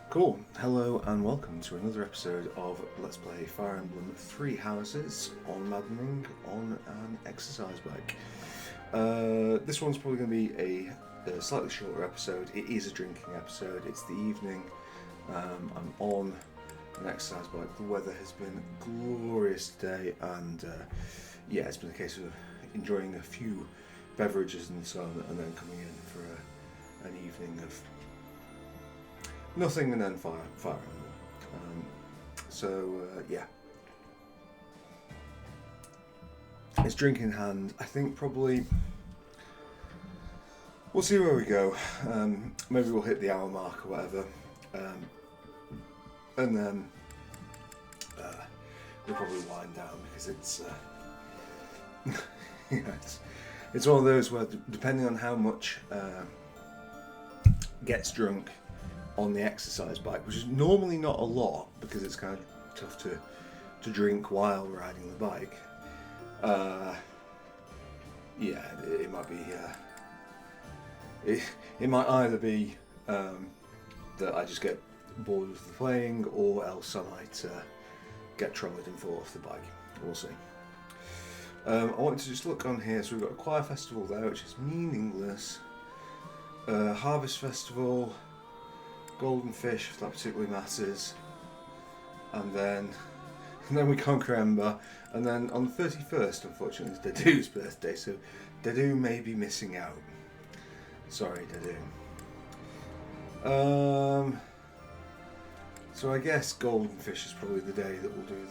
Cool. Hello and welcome to another episode of Let's Play Fire Emblem Three Houses on Maddening on an exercise bike. This one's probably going to be a slightly shorter episode. It is a drinking episode. It's the evening. I'm on an exercise bike. The weather has been glorious today, and it's been a case of enjoying a few beverages in the sun and then coming in for an evening of nothing and then Fire Emblem. It's drink in hand. I think probably we'll see where we go. Maybe we'll hit the hour mark or whatever, and then we'll probably wind down because it's one of those where depending on how much gets drunk on the exercise bike, which is normally not a lot because it's kind of tough to drink while riding the bike. It might be. It might either be that I just get bored with the playing, or else I might get trolled and fall off the bike. We'll see. I wanted to just look on here. So we've got a choir festival there, which is meaningless. Harvest festival. Golden fish, if that particularly matters, and then we conquer Ember, and then on the 31st, unfortunately, is Dedu's birthday, so Dedu may be missing out. Sorry, Dedu. So I guess Golden Fish is probably the day that we'll do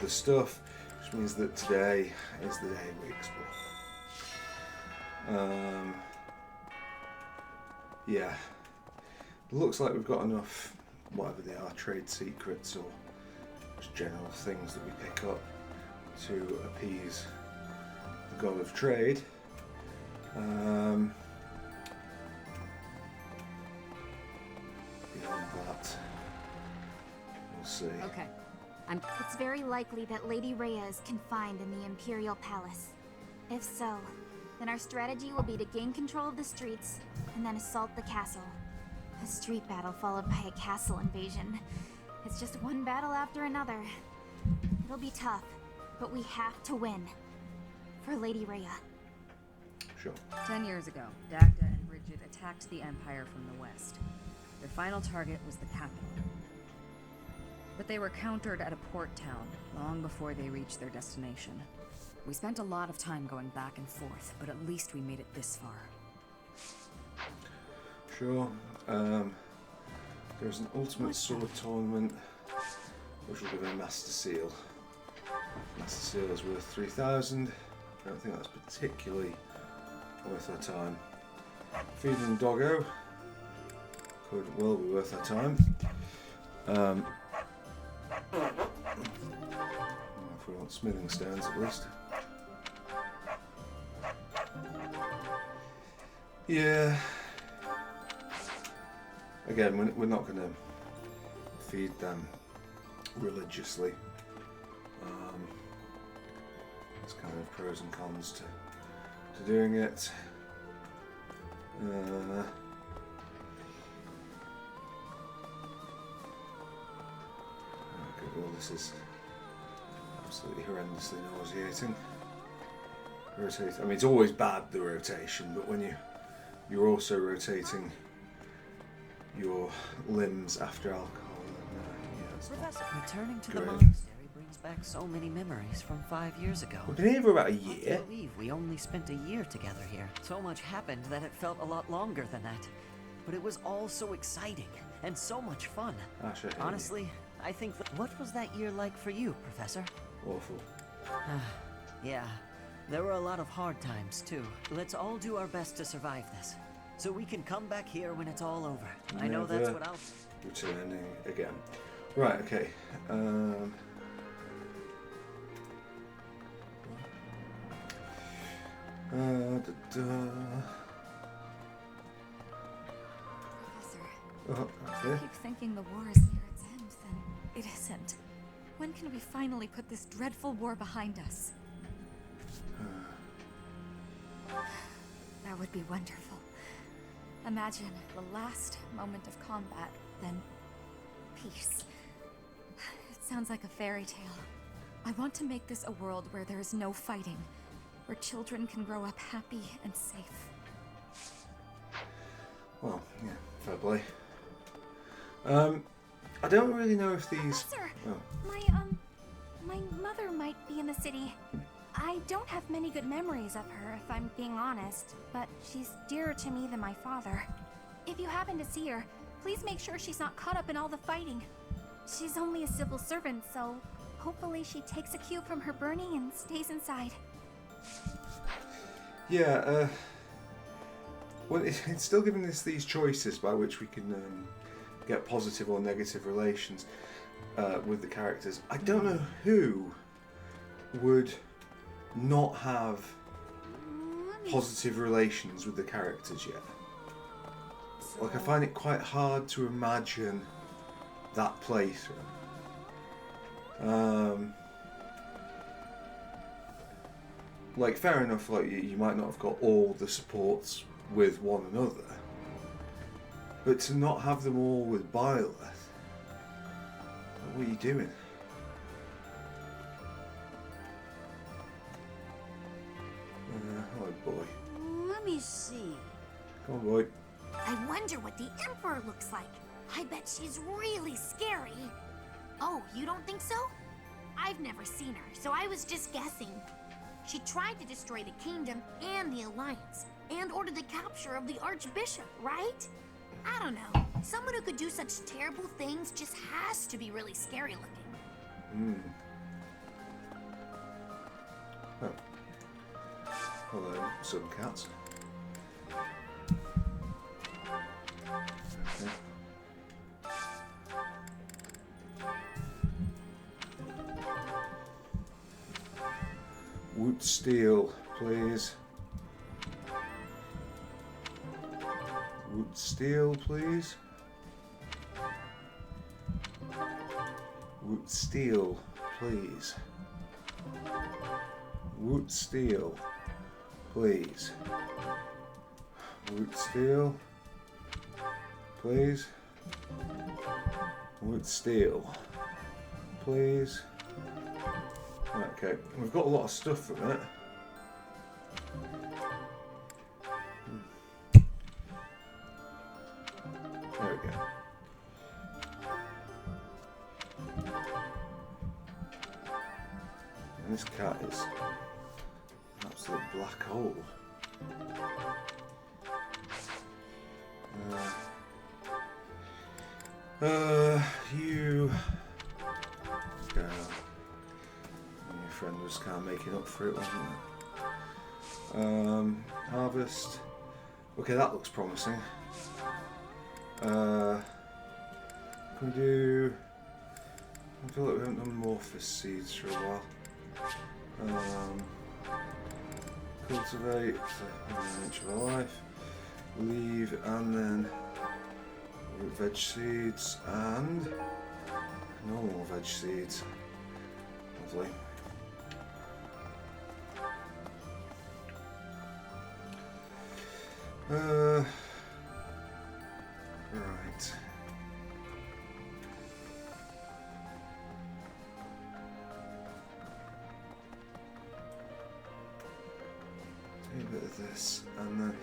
the stuff, which means that today is the day we explore. Looks like we've got enough, whatever they are, trade secrets or just general things that we pick up to appease the god of trade. Beyond that, we'll see. Okay. It's very likely that Lady Rhea is confined in the Imperial Palace. If so, then our strategy will be to gain control of the streets and then assault the castle. A street battle followed by a castle invasion. It's just one battle after another. It'll be tough, but we have to win. For Lady Rhea. Sure. 10 years ago, Dagda and Bridget attacked the Empire from the west. Their final target was the capital. But they were countered at a port town long before they reached their destination. We spent a lot of time going back and forth, but at least we made it this far. Sure. There's an ultimate sword tournament, which will give a Master Seal. Master Seal is worth 3,000. I don't think that's particularly worth our time. Feeding Doggo could well be worth our time. If we want smithing stones at least. Yeah. Again, we're not going to feed them religiously. There's kind of pros and cons to doing it. Okay, well, this is absolutely horrendously nauseating. Rotate. I mean, it's always bad, the rotation, but when you're also rotating your limbs after alcohol, and Professor, returning to great. the monastery brings back so many memories from 5 years ago. We've been here for about a I year. can't believe we only spent a year together here. So much happened that it felt a lot longer than that. But it was all so exciting and so much fun. Ash, I hate Honestly, I think what was that year like for you, Professor? you. Awful. Yeah, there were a lot of hard times too. Let's all do our best to survive this, so we can come back here when it's all over. I know that's Never what I'll... Returning again. Right, okay. Professor, Okay. I keep thinking the war is near its end, then it isn't. When can we finally put this dreadful war behind us? That would be wonderful. Imagine the last moment of combat, then peace. It sounds like a fairy tale. I want to make this a world where there is no fighting, where children can grow up happy and safe. Well, yeah, fair play. I don't really know if these... Sir, Oh. my mother might be in the city. I don't have many good memories of her, if I'm being honest, but she's dearer to me than my father. If you happen to see her, please make sure she's not caught up in all the fighting. She's only a civil servant, so hopefully she takes a cue from her Bernie and stays inside. Yeah, well, it's still giving us these choices by which we can get positive or negative relations with the characters. I don't know who would not have positive relations with the characters yet. Like, I find it quite hard to imagine that playthrough. Like, fair enough, like, you might not have got all the supports with one another, but to not have them all with Byleth, what are you doing? Oh boy. Let me see. Come on, boy. I wonder what the Emperor looks like. I bet she's really scary. Oh, you don't think so? I've never seen her, so I was just guessing. She tried to destroy the kingdom and the Alliance, and order the capture of the Archbishop, right? I don't know. Someone who could do such terrible things just has to be really scary looking. Oh. Hello, some cats. Okay. Wood steel, please. Wood steel, please. Wood steel, please. Wood steel, please. Wood steel, please. Wood steel, please. Okay, we've got a lot of stuff from it. There we go. And this cat is an absolute black hole. You go. Your friend was kind of making up for it, wasn't it? Harvest. Okay, that looks promising. Can we do? I feel like we haven't done Morphus seeds for a while. Cultivate an inch of our life. Leave and then veg seeds and normal veg seeds. Lovely. Right. Do a bit of this and then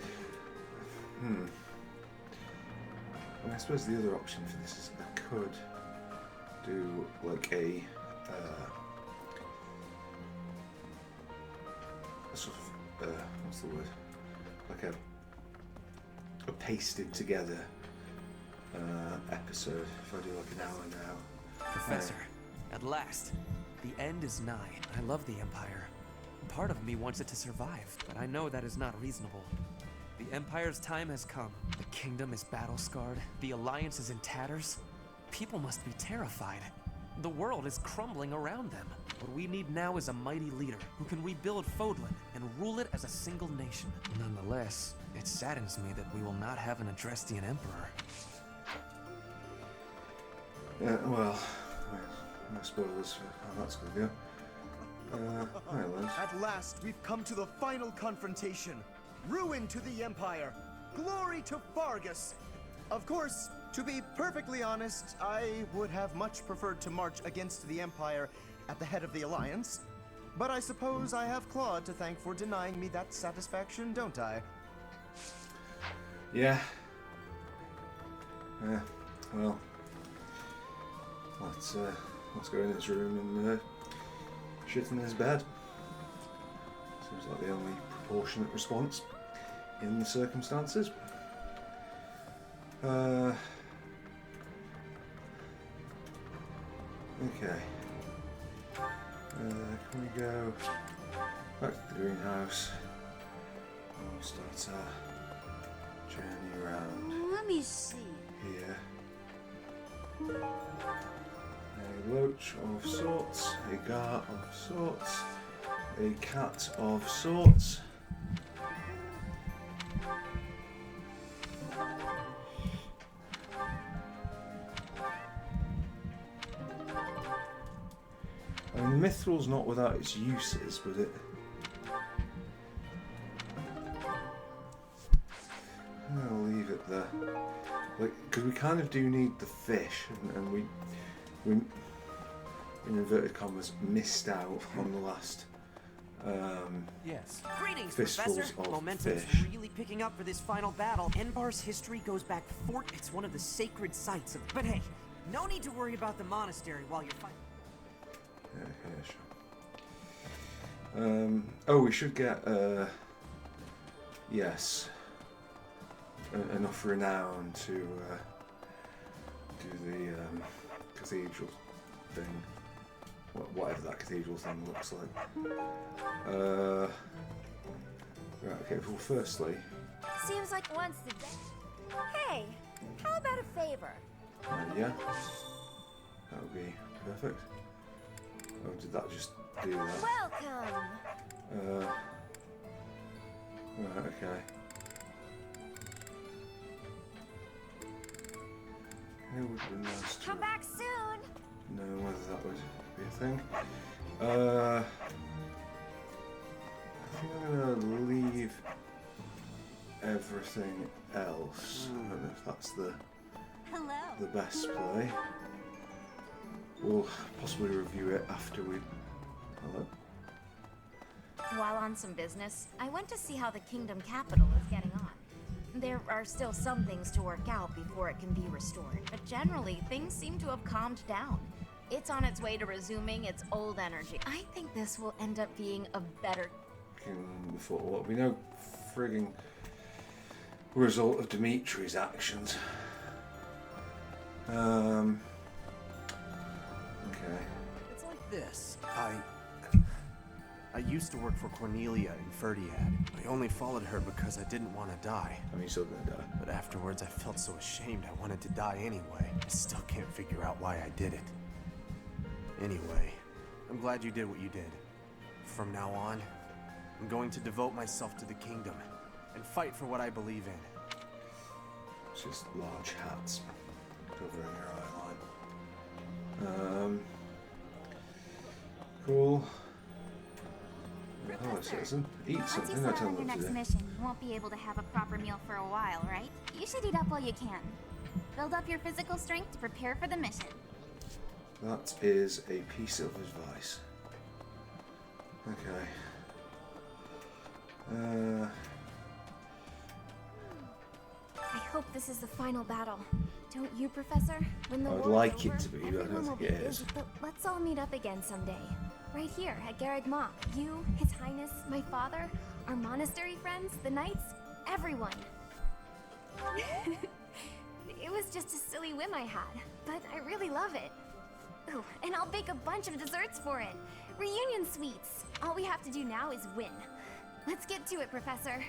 I suppose the other option for this is I could do like a sort of what's the word? Like a pasted together episode. If I do like an hour now. Professor, at last, the end is nigh. I love the Empire. Part of me wants it to survive, but I know that is not reasonable. The Empire's time has come. The kingdom is battle-scarred. The Alliance is in tatters. People must be terrified. The world is crumbling around them. What we need now is a mighty leader who can rebuild Fodlan and rule it as a single nation. Nonetheless, it saddens me that we will not have an Adrestian Emperor. Yeah, well, no spoilers for how that's going to go. Hi, Lens. At last, we've come to the final confrontation. Ruin to the Empire. Glory to Fargus! Of course, to be perfectly honest, I would have much preferred to march against the Empire at the head of the Alliance. But I suppose I have Claude to thank for denying me that satisfaction, don't I? Yeah. Well, let's go in his room and shit in his bed. Seems like the only proportionate response in the circumstances. Okay. Can we go back to the greenhouse? And we'll start our journey around Let me see. here. A loach of sorts, a gar of sorts, a cat of sorts. I mean, Mithral's not without its uses, but I'll leave it there. Like, because we kind of do need the fish, and we, in inverted commas, missed out on the last Yes. Greetings, fistfuls Professor. of Momentum's fish. really picking up for this final battle. Enbar's history goes back It's one of the sacred sites of. But hey, no need to worry about the monastery while you're fighting. Yeah, sure. Oh, we should get yes, enough renown to do the cathedral thing, whatever that cathedral thing looks like. Right, okay. Well, firstly, Seems like once the day. Hey, how about a favor? yeah, that would be perfect. Oh, did that just do that? Welcome. Right, okay. It would be nice to Come back soon. know whether that would be a thing. I think I'm gonna leave everything else. I don't know if that's the Hello. best play. We'll possibly review it after we. Hello. While on some business, I went to see how the kingdom capital is getting on. There are still some things to work out before it can be restored, but generally, things seem to have calmed down. It's on its way to resuming its old energy. I think this will end up being a better... Before what we know, frigging result of Dimitri's actions. Okay. It's like this. I used to work for Cornelia in Ferdiad. I only followed her because I didn't want to die. I mean, you're still gonna die. But afterwards, I felt so ashamed I wanted to die anyway. I still can't figure out why I did it. Anyway, I'm glad you did what you did. From now on, I'm going to devote myself to the kingdom and fight for what I believe in. It's just large hats covering your eyeline. Cool. Hello, citizen. Eat Once you something. I set out tell on your them next to do. mission, you won't be able to have a proper meal for a while, right? You should eat up while you can. Build up your physical strength to prepare for the mission. That is a piece of advice. Okay. I hope this is the final battle. Don't you, Professor? When the I would war like is it over, to be, but I everyone don't will think it be is. busy, but let's all meet up again someday. Right here at Garreg Mach. You, His Highness, my father, our monastery friends, the knights, everyone. It was just a silly whim I had, but I really love it. Ooh, and I'll bake a bunch of desserts for it. Reunion sweets. All we have to do now is win. Let's get to it, Professor.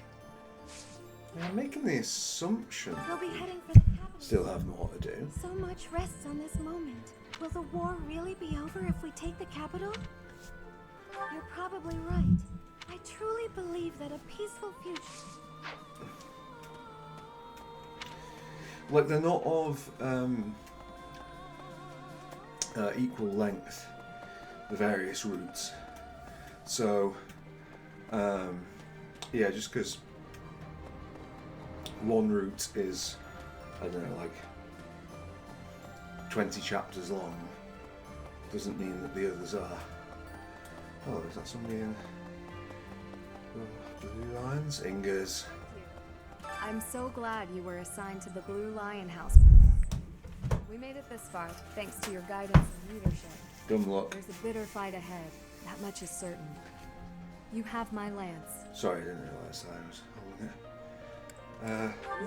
I'm making the assumption We'll be heading for the capital. still have more to do. So much rests on this moment. Will the war really be over if we take the capital? You're probably right. I truly believe that a peaceful future... Like, they're not of equal length, the various routes. So, yeah, just because one route is, I don't know, like 20 chapters long, doesn't mean that the others are. Oh, is that somebody in Blue Lions? Inger's. I'm so glad you were assigned to the Blue Lion House. We made it this far, thanks to your guidance and leadership. Dumb luck. There's a bitter fight ahead. That much is certain. You have my lance. Sorry, I didn't realise I was holding it.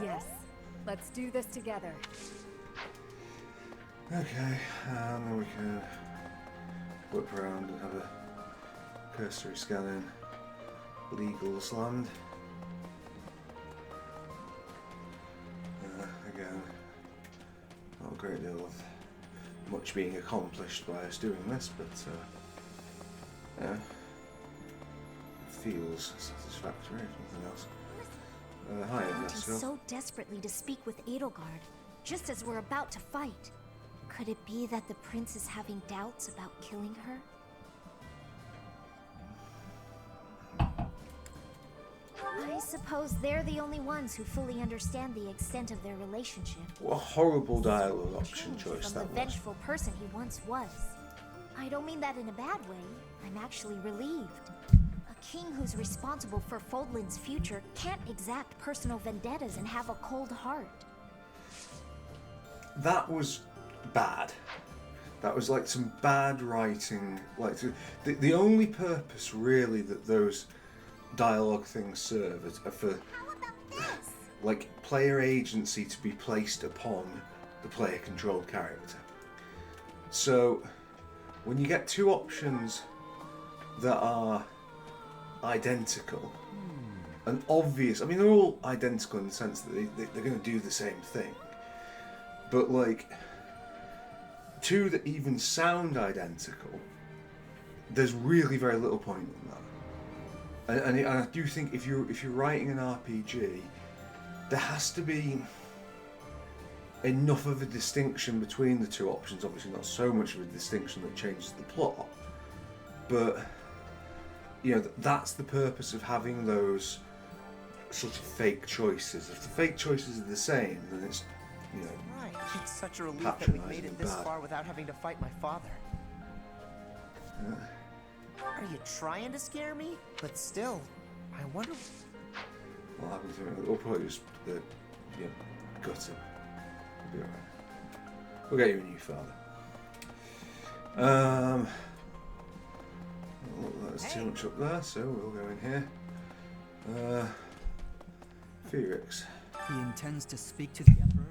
Yes. Let's do this together. Okay, and then we can whip around and have a cursory scan in Legal's land. Again, not a great deal of much being accomplished by us doing this, but yeah, it feels satisfactory if nothing else. Hi, Wanting Invesco. so desperately to speak with Edelgard, just as we're about to fight. Could it be that the prince is having doubts about killing her? I suppose they're the only ones who fully understand the extent of their relationship. What a horrible dialogue option Changed choice from that the was. vengeful person he once was. I don't mean that in a bad way. I'm actually relieved. A king who's responsible for Fodlan's future can't exact personal vendettas and have a cold heart. That was bad. That was like some bad writing. Like the only purpose really that those dialogue things serve are for like player agency to be placed upon the player controlled character. So when you get two options that are identical and obvious, I mean they're all identical in the sense that they're going to do the same thing, but like two that even sound identical, there's really very little point in that. And I do think if you're writing an RPG, there has to be enough of a distinction between the two options. Obviously, not so much of a distinction that changes the plot, but you know that's the purpose of having those sort of fake choices. If the fake choices are the same, then it's Right. It's such a relief that we made it this far without having to fight my father. Are you trying to scare me? But still, I wonder. what happens to it. We'll probably just gut it. We'll be alright. We'll get you a new father. Well, that's too much up there, so we'll go in here. Felix. He intends to speak to the Emperor?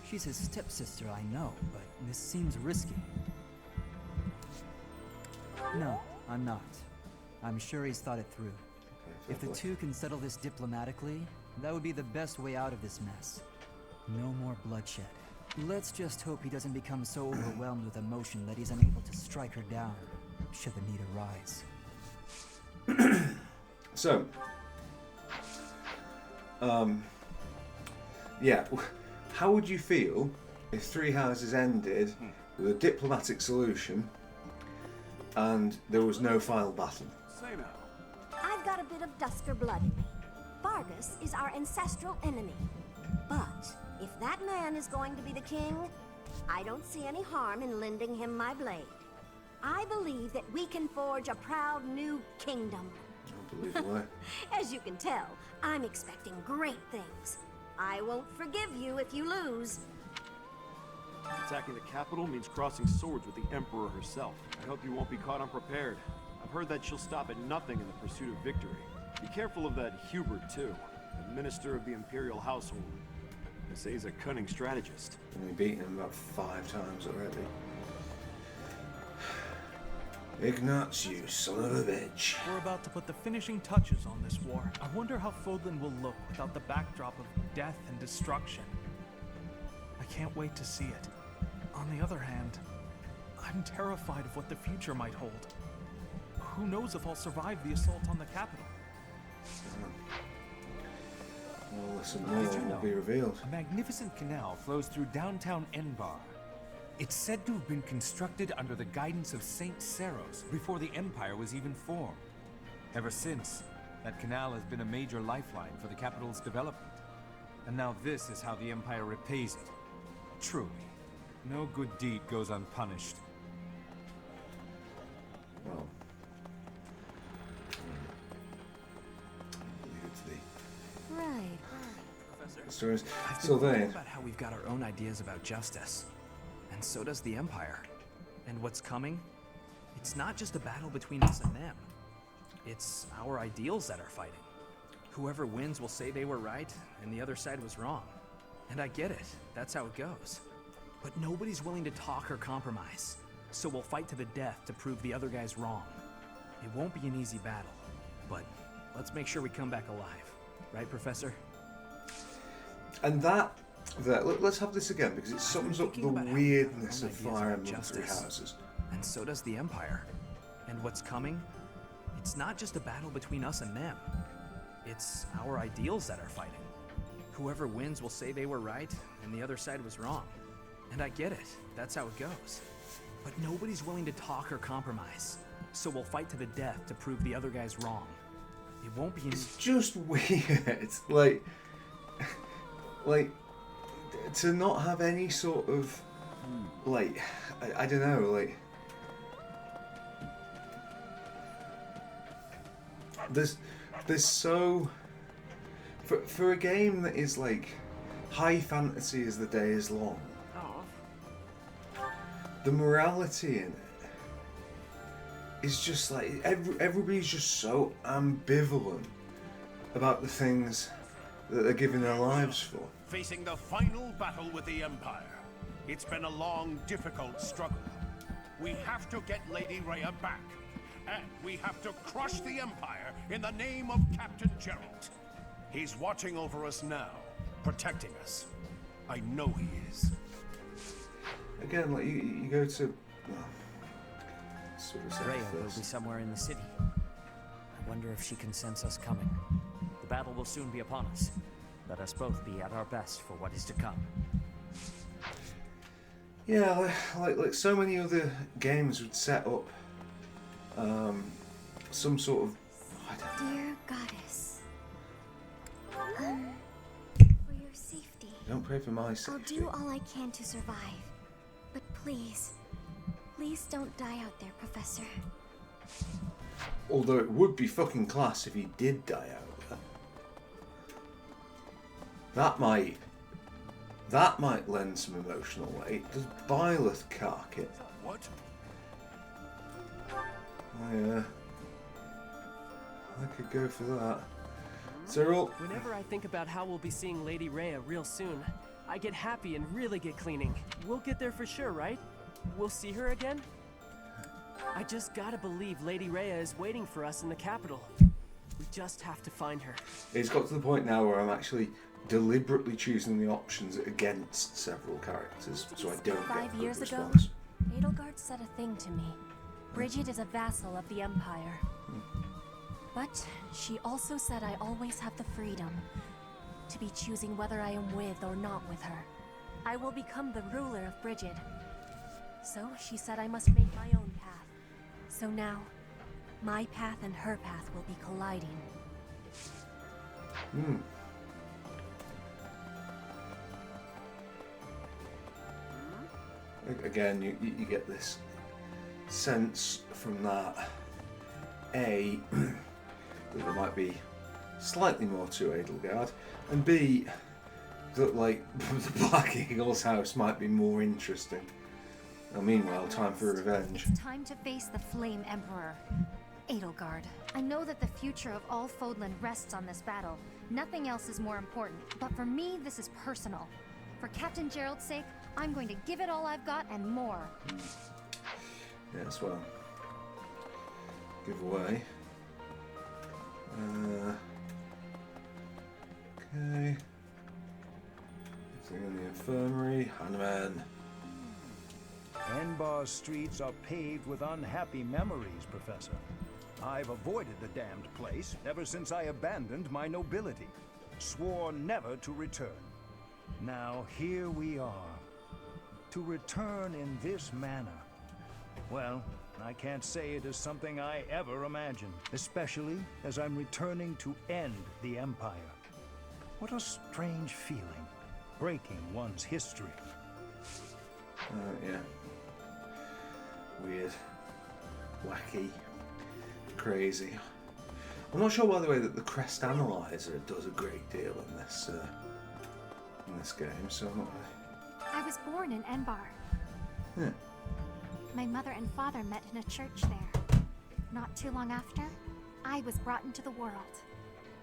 She's his stepsister, I know, but this seems risky. No, I'm not. I'm sure he's thought it through. If the two can settle this diplomatically, that would be the best way out of this mess. No more bloodshed. Let's just hope he doesn't become so overwhelmed with emotion that he's unable to strike her down, should the need arise. So, yeah, how would you feel if Three Houses ended with a diplomatic solution and there was no final battle? Say now. I've got a bit of Dusker blood in me. Vargas is our ancestral enemy. But if that man is going to be the king, I don't see any harm in lending him my blade. I believe that we can forge a proud new kingdom. Unbelievable. As you can tell, I'm expecting great things. I won't forgive you if you lose. Attacking the capital means crossing swords with the Emperor herself. I hope you won't be caught unprepared. I've heard that she'll stop at nothing in the pursuit of victory. Be careful of that Hubert, too. The minister of the Imperial household. They say he's a cunning strategist. Only beaten him about 5 times already. Ignatz, you son of a bitch. We're about to put the finishing touches on this war. I wonder how Fodlan will look without the backdrop of death and destruction. I can't wait to see it. On the other hand, I'm terrified of what the future might hold. Who knows if I'll survive the assault on the capital? Well, listen, more will be revealed. A magnificent canal flows through downtown Enbar. It's said to have been constructed under the guidance of Saint Seros before the Empire was even formed. Ever since, That canal has been a major lifeline for the capital's development. And now this is how the Empire repays it. Truly, no good deed goes unpunished. Well, leave it to the Right. stories. I've So been thinking then, about how we've got our own ideas about justice. And so does the Empire. And what's coming? It's not just a battle between us and them. It's our ideals that are fighting. Whoever wins will say they were right and the other side was wrong. And I get it. That's how it goes. But nobody's willing to talk or compromise. So we'll fight to the death to prove the other guy's wrong. It won't be an easy battle. But let's make sure we come back alive. Right, Professor? and let's have this again because it sums up the weirdness of Fire Emblem Three Houses. And so does the Empire. And what's coming? It's not just a battle between us and them. It's our ideals that are fighting. Whoever wins will say they were right and the other side was wrong. And I get it. That's how it goes. But nobody's willing to talk or compromise. So we'll fight to the death to prove the other guy's wrong. It won't be It's just weird. like to not have any sort of like I don't know, like there's so for a game that is like high fantasy as the day is long, the morality in it is just like everybody's just so ambivalent about the things that they're giving their lives for. Facing the final battle with the Empire. It's been a long, difficult struggle. We have to get Lady Rhea back. And we have to crush the Empire in the name of Captain Geralt. He's watching over us now, protecting us. I know he is. Again, like you go to sort of Rhea will be somewhere in the city. I wonder if she can sense us coming. The battle will soon be upon us. Let us both be at our best for what is to come. Yeah, like so many other games would set up some sort of Dear goddess, for your safety, don't pray for my I'll safety. do all I can to survive. But please don't die out there, Professor. Although it would be fucking class if he did die out there. That might lend some emotional weight. Does Byleth cark it? What? I could go for that. Cyril? Whenever I think about how we'll be seeing Lady Rhea real soon, I get happy and really get cleaning. We'll get there for sure, right? We'll see her again? I just gotta believe Lady Rhea is waiting for us in the capital. We just have to find her. It's got to the point now where I'm actually deliberately choosing the options against several characters so I don't get 5 good years ago, response. Edelgard said a thing to me. Bridget is a vassal of the Empire. But she also said I always have the freedom to be choosing whether I am with or not with her. I will become the ruler of Bridget. So she said I must make my own path. So now, my path and her path will be colliding. Again, you get this sense from that, A, that there might be slightly more to Edelgard, and B, that like the Black Eagle's house might be more interesting. Now, meanwhile, time for revenge. It's time to face the Flame Emperor. Edelgard, I know that the future of all Fodlan rests on this battle. Nothing else is more important, but for me, this is personal. For Captain Gerald's sake, I'm going to give it all I've got and more. Yes, well, give away. Okay. Anything in the infirmary? Hanuman. Enbar's streets are paved with unhappy memories, Professor. I've avoided the damned place ever since I abandoned my nobility. Swore never to return. Now here we are. To return in this manner. Well, I can't say it is something I ever imagined, especially as I'm returning to end the Empire. What a strange feeling, breaking one's history. Yeah. Weird. Wacky. Crazy. I'm not sure, by the way, that the Crest Analyzer does a great deal in this game, so I'm not really... I was born in Enbar. Yeah. My mother and father met in a church there. Not too long after, I was brought into the world.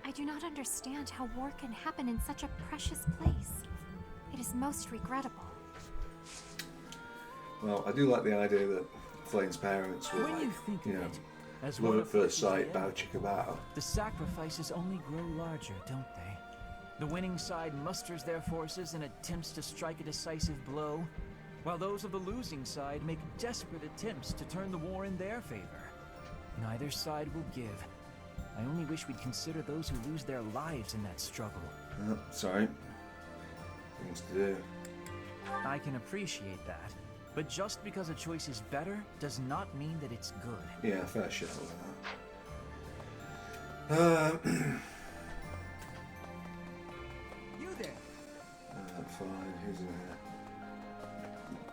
I do not understand how war can happen in such a precious place. It is most regrettable. Well, I do like the idea that Flame's parents were, When you think of know, it, as love one at first approaches sight, the bow end, chicka bow. the sacrifices only grow larger, don't they? The winning side musters their forces and attempts to strike a decisive blow, while those of the losing side make desperate attempts to turn the war in their favor. Neither side will give. I only wish we'd consider those who lose their lives in that struggle. Sorry. Things to do. I can appreciate that, but just because a choice is better does not mean that it's good. Yeah, fair share with that. You there? Fine, who's in here?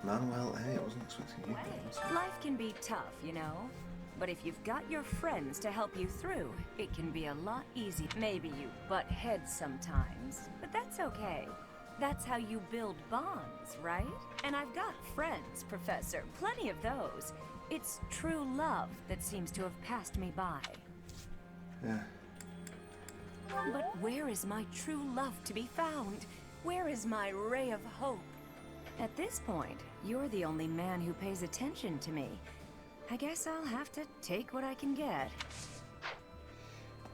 Manuel, hey, I wasn't expecting you guys. Life can be tough, you know? But if you've got your friends to help you through, it can be a lot easier. Maybe you butt heads sometimes, but that's okay. That's how you build bonds, right? And I've got friends, Professor, plenty of those. It's true love that seems to have passed me by. Yeah. But where is my true love to be found? Where is my ray of hope? At this point, you're the only man who pays attention to me. I guess I'll have to take what I can get.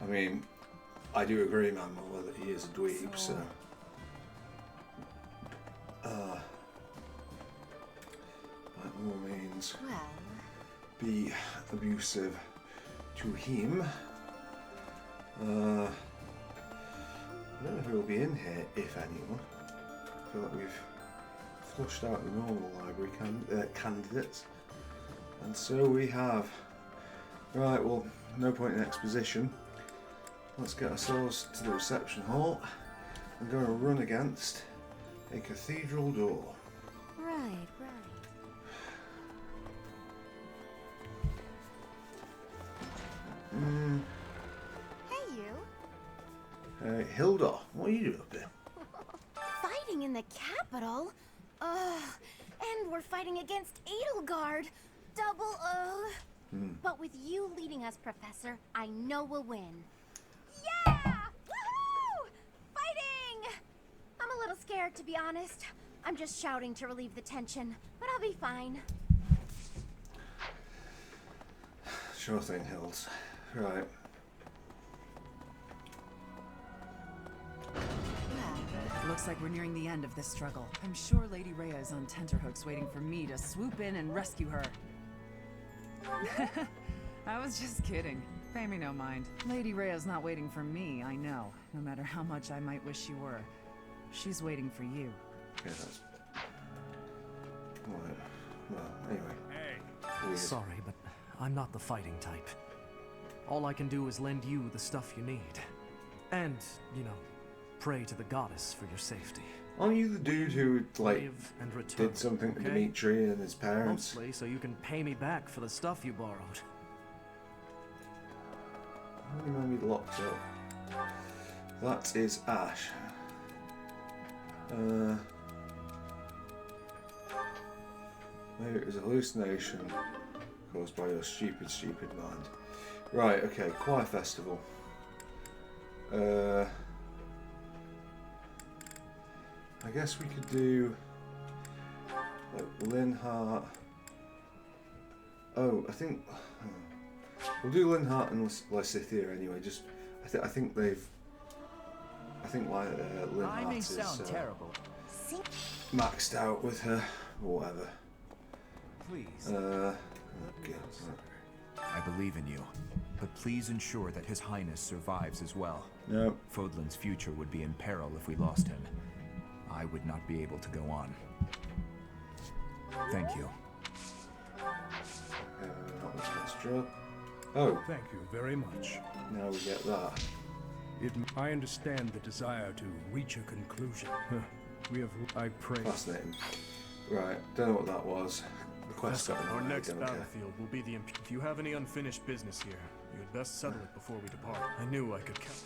I mean, I do agree, Manuel, that he is a dweeb, so... by all means, be abusive to him. I don't know who will be in here, if anyone. I feel like we've flushed out the normal library candidates. And so we have. Right, well, no point in exposition. Let's get ourselves to the reception hall and go and run against a cathedral door. Right. Hey, you. Hey, Hilda, what are you doing up here? Fighting in the capital? Ugh. And we're fighting against Edelgard. Double ugh. But with you leading us, Professor, I know we'll win. Yeah! Woohoo! Fighting! I'm a little scared, to be honest. I'm just shouting to relieve the tension, but I'll be fine. Sure thing, Hills. Right. Looks like we're nearing the end of this struggle. I'm sure Lady Rhea is on tenterhooks waiting for me to swoop in and rescue her. I was just kidding. Pay me no mind. Lady Rhea's not waiting for me, I know. No matter how much I might wish she were. She's waiting for you. Yeah, that's... Right. Well, anyway. Weird. Sorry, but I'm not the fighting type. All I can do is lend you the stuff you need. And, you know, pray to the goddess for your safety. Aren't you the dude who, like, Live and return, did something to okay? Dimitri and his parents? Mostly so you can pay me back for the stuff you borrowed. How do you mind me locked up? That is Ash. Maybe it was a hallucination caused by your stupid mind. Right, okay, Choir Festival. I guess we could do like Linhart. Oh, I think we'll do Linhart and Lysithia anyway. Just I think they've. I think like I may Linhart sound is terrible. maxed out with her or whatever. Please. Okay. I believe in you, but please ensure that His Highness survives as well. No. Fodlan's future would be in peril if we lost him. I would not be able to go on. Thank you. Let's draw. Oh. Thank you very much. Now we get that. I understand the desire to reach a conclusion. I pray. Fascinating. Right, don't know what that was. The quest got Our annoyed, next don't care. battlefield will be the If you have any unfinished business here, you had best settle it before we depart. I knew I could count.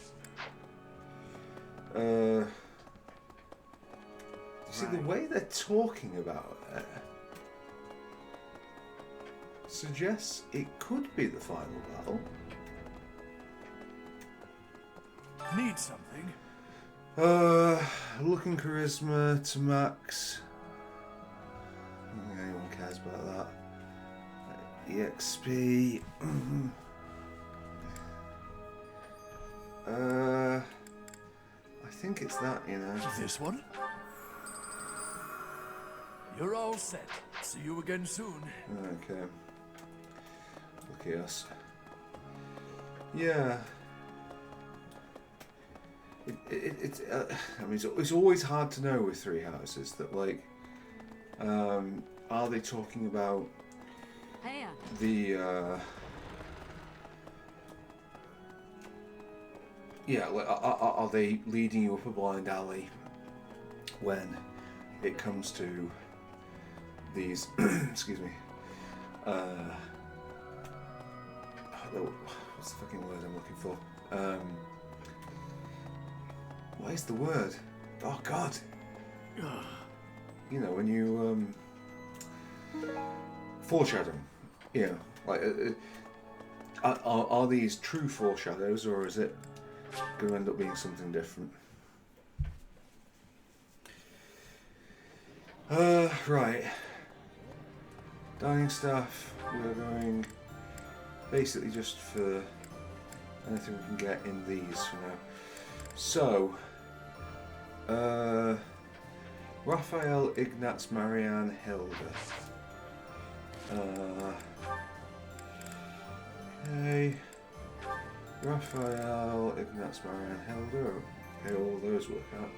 See, the way they're talking about it suggests it could be the final battle. Need something? Looking charisma to max. I don't think anyone cares about that. EXP. I think it's that, you know. This one? You're all set. See you again soon. Okay. Look at us. Yeah. I mean, it's always hard to know with Three Houses that, like, are they talking about the, yeah, like, are they leading you up a blind alley when it comes to these, excuse me, what's the fucking word I'm looking for? What is the word? Oh God! You know, when you foreshadowing. You know, like are these true foreshadows, or is it going to end up being something different? Right. Dining staff. We're going basically just for anything we can get in these for now. So, Raphael, Ignatz, Marianne, Hilda. Okay. Raphael, Ignatz, Marianne, Hilda. Okay, all those work out.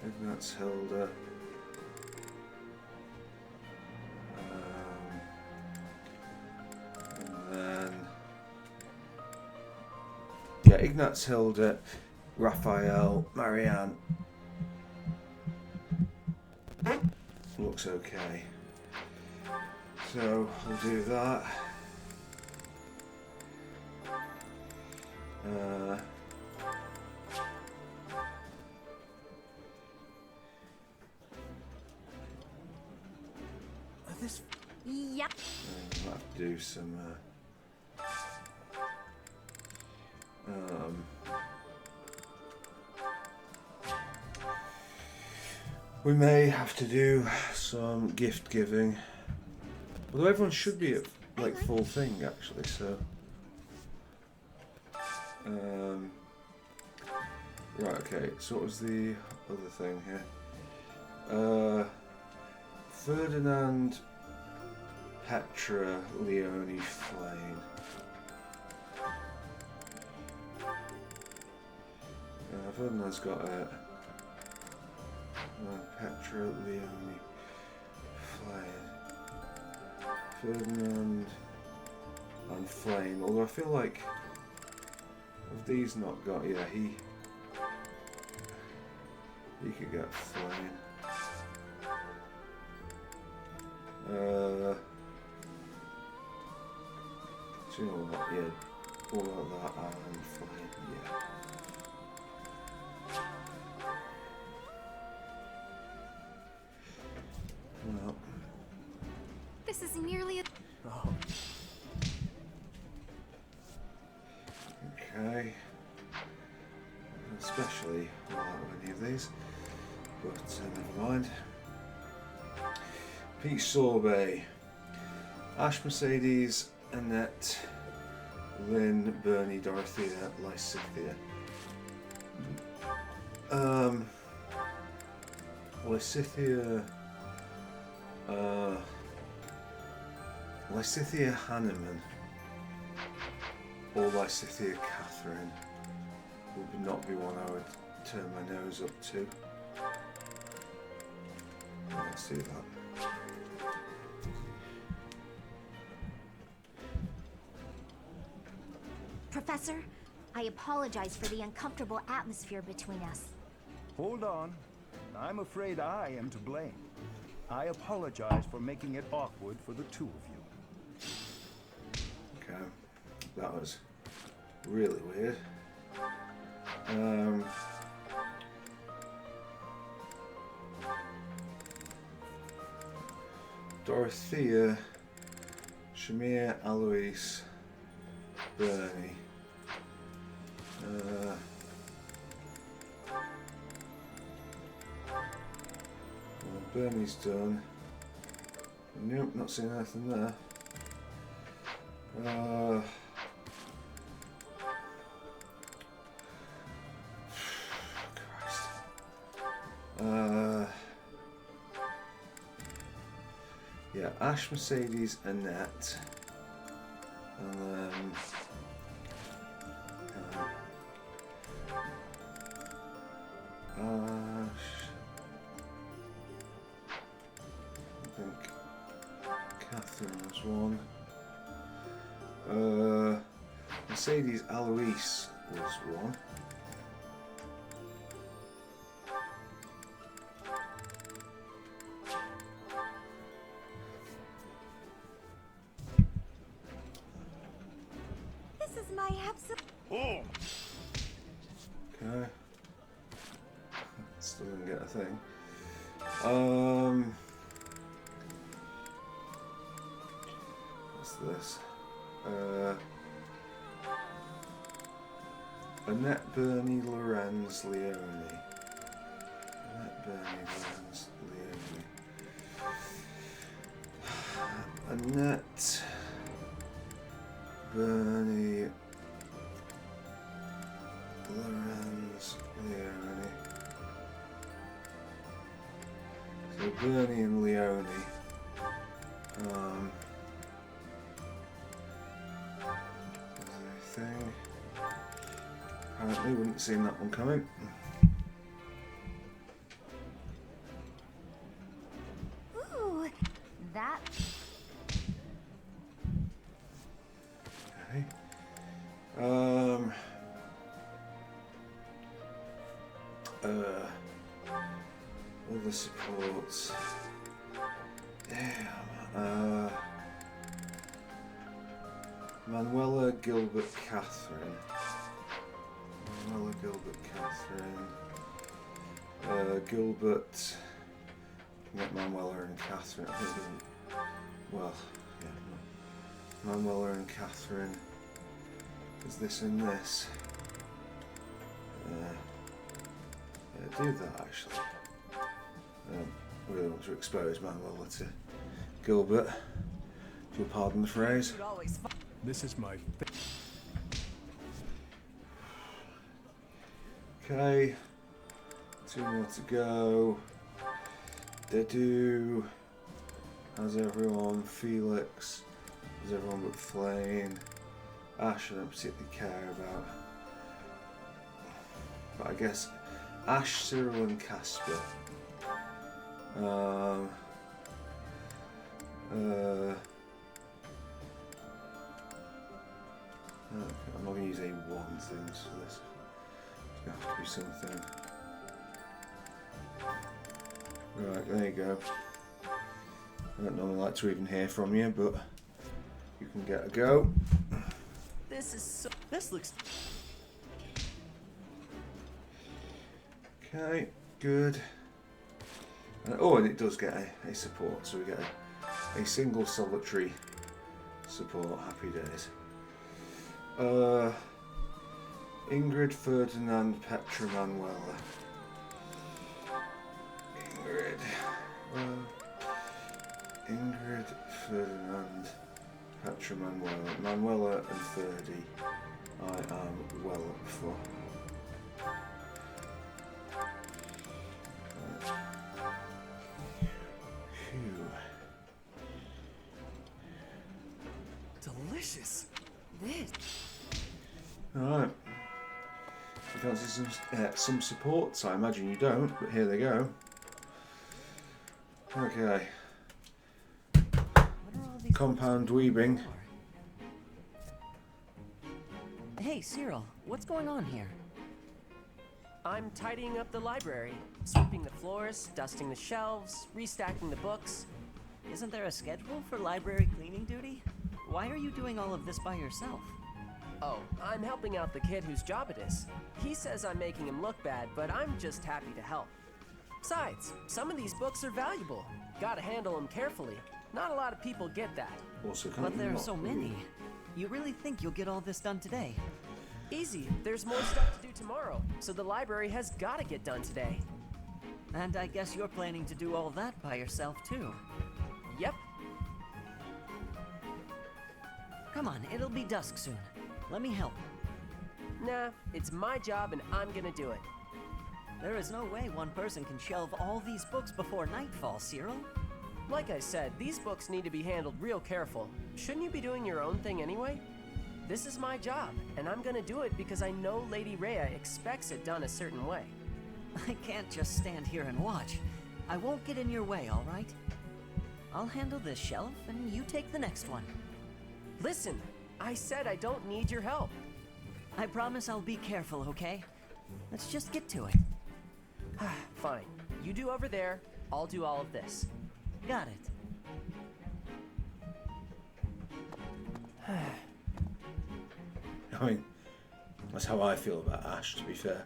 Ignatz, Hilda. And then, yeah, Ignatz, Hilda, Raphael, Marianne. Looks okay. So we'll do that. This. Yep. I'll have to do some. We may have to do some gift giving. Although everyone should be at like full thing actually, so. Right, okay, so what was the other thing here? Ferdinand, Petra, Leonie, Flame. Ferdinand's got it. Petra, Leonie, Flame. Ferdinand and Flame. Although I feel like have these not got, yeah, he could get Flame. Do you know what? Yeah, all about that and Flame, yeah. Well. This is nearly a... Oh. Okay. Especially without any of these, but never mind. Peach Sorbet, Ash, Mercedes, Annette, Lynn, Bernie, Dorothea, Lysithea. Lysithea, Lysithea Hanneman or Lysithea Catherine would not be one I would turn my nose up to. Let's do that. Professor, I apologize for the uncomfortable atmosphere between us. Hold on. I'm afraid I am to blame. I apologize for making it awkward for the two of you. Okay, that was really weird. Dorothea, Shamir, Alois, Bernie. Bernie's done. Nope, not seeing anything there. Christ. Yeah, Ash, Mercedes, Annette. And then Ash. I think Catherine was one. Mercedes Alois was one. This is my absolute. Oh. Okay. Still didn't get a thing. What's this? Annette, Bernie, Lorenz, Leone. Annette, Bernie, Lorenz, Leone. Annette, Bernie, Lorenz, Leone. So Bernie and Leone. Thing. Apparently, wouldn't have seen that one coming. Ooh, that. Okay. Other supports. Damn. Manuela, Gilbert, Catherine. Manuela, Gilbert, Catherine. Gilbert. Get Manuela and Catherine. I think well, yeah. Manuela and Catherine. Is this in this? Yeah, do that actually. Really want to expose Manuela to Gilbert. If you'll pardon the phrase. This is my. Okay, 2 more to go. Dedu. How's everyone? Felix. How's everyone but Flame? Ash I don't particularly care about. But I guess Ash, Cyril and Casper. I'm not going to use A1 things for this. It's going to have to be something. Right, there you go. I don't normally like to even hear from you, but you can get a go. This is so. This looks. Okay, good. And it does get a support, so we get a single solitary support. Happy days. Ingrid, Ferdinand, Petra, Manuela. Ingrid, Ferdinand, Petra, Manuela. Manuela and Ferdy I am well up for. Delicious. This. Alright. You fancy some supports? I imagine you don't, but here they go. Okay. What are all these Compound weaving. Hey, Cyril, what's going on here? I'm tidying up the library, sweeping the floors, dusting the shelves, restacking the books. Isn't there a schedule for library cleaning duty? Why are you doing all of this by yourself? Oh, I'm helping out the kid whose job it is. He says I'm making him look bad, but I'm just happy to help. Besides, some of these books are valuable. Gotta handle them carefully. Not a lot of people get that. Also, But there are so many. You really think you'll get all this done today? Easy. There's more stuff to do tomorrow, so the library has gotta get done today. And I guess you're planning to do all that by yourself, too. Yep. Come on, it'll be dusk soon. Let me help. Nah, it's my job and I'm gonna do it. There is no way one person can shelve all these books before nightfall, Cyril. Like I said, these books need to be handled real careful. Shouldn't you be doing your own thing anyway? This is my job, and I'm gonna do it because I know Lady Rhea expects it done a certain way. I can't just stand here and watch. I won't get in your way, all right? I'll handle this shelf, and you take the next one. Listen, I said I don't need your help. I promise I'll be careful, okay? Let's just get to it. Fine. You do over there, I'll do all of this. Got it. I mean, that's how I feel about Ash, to be fair.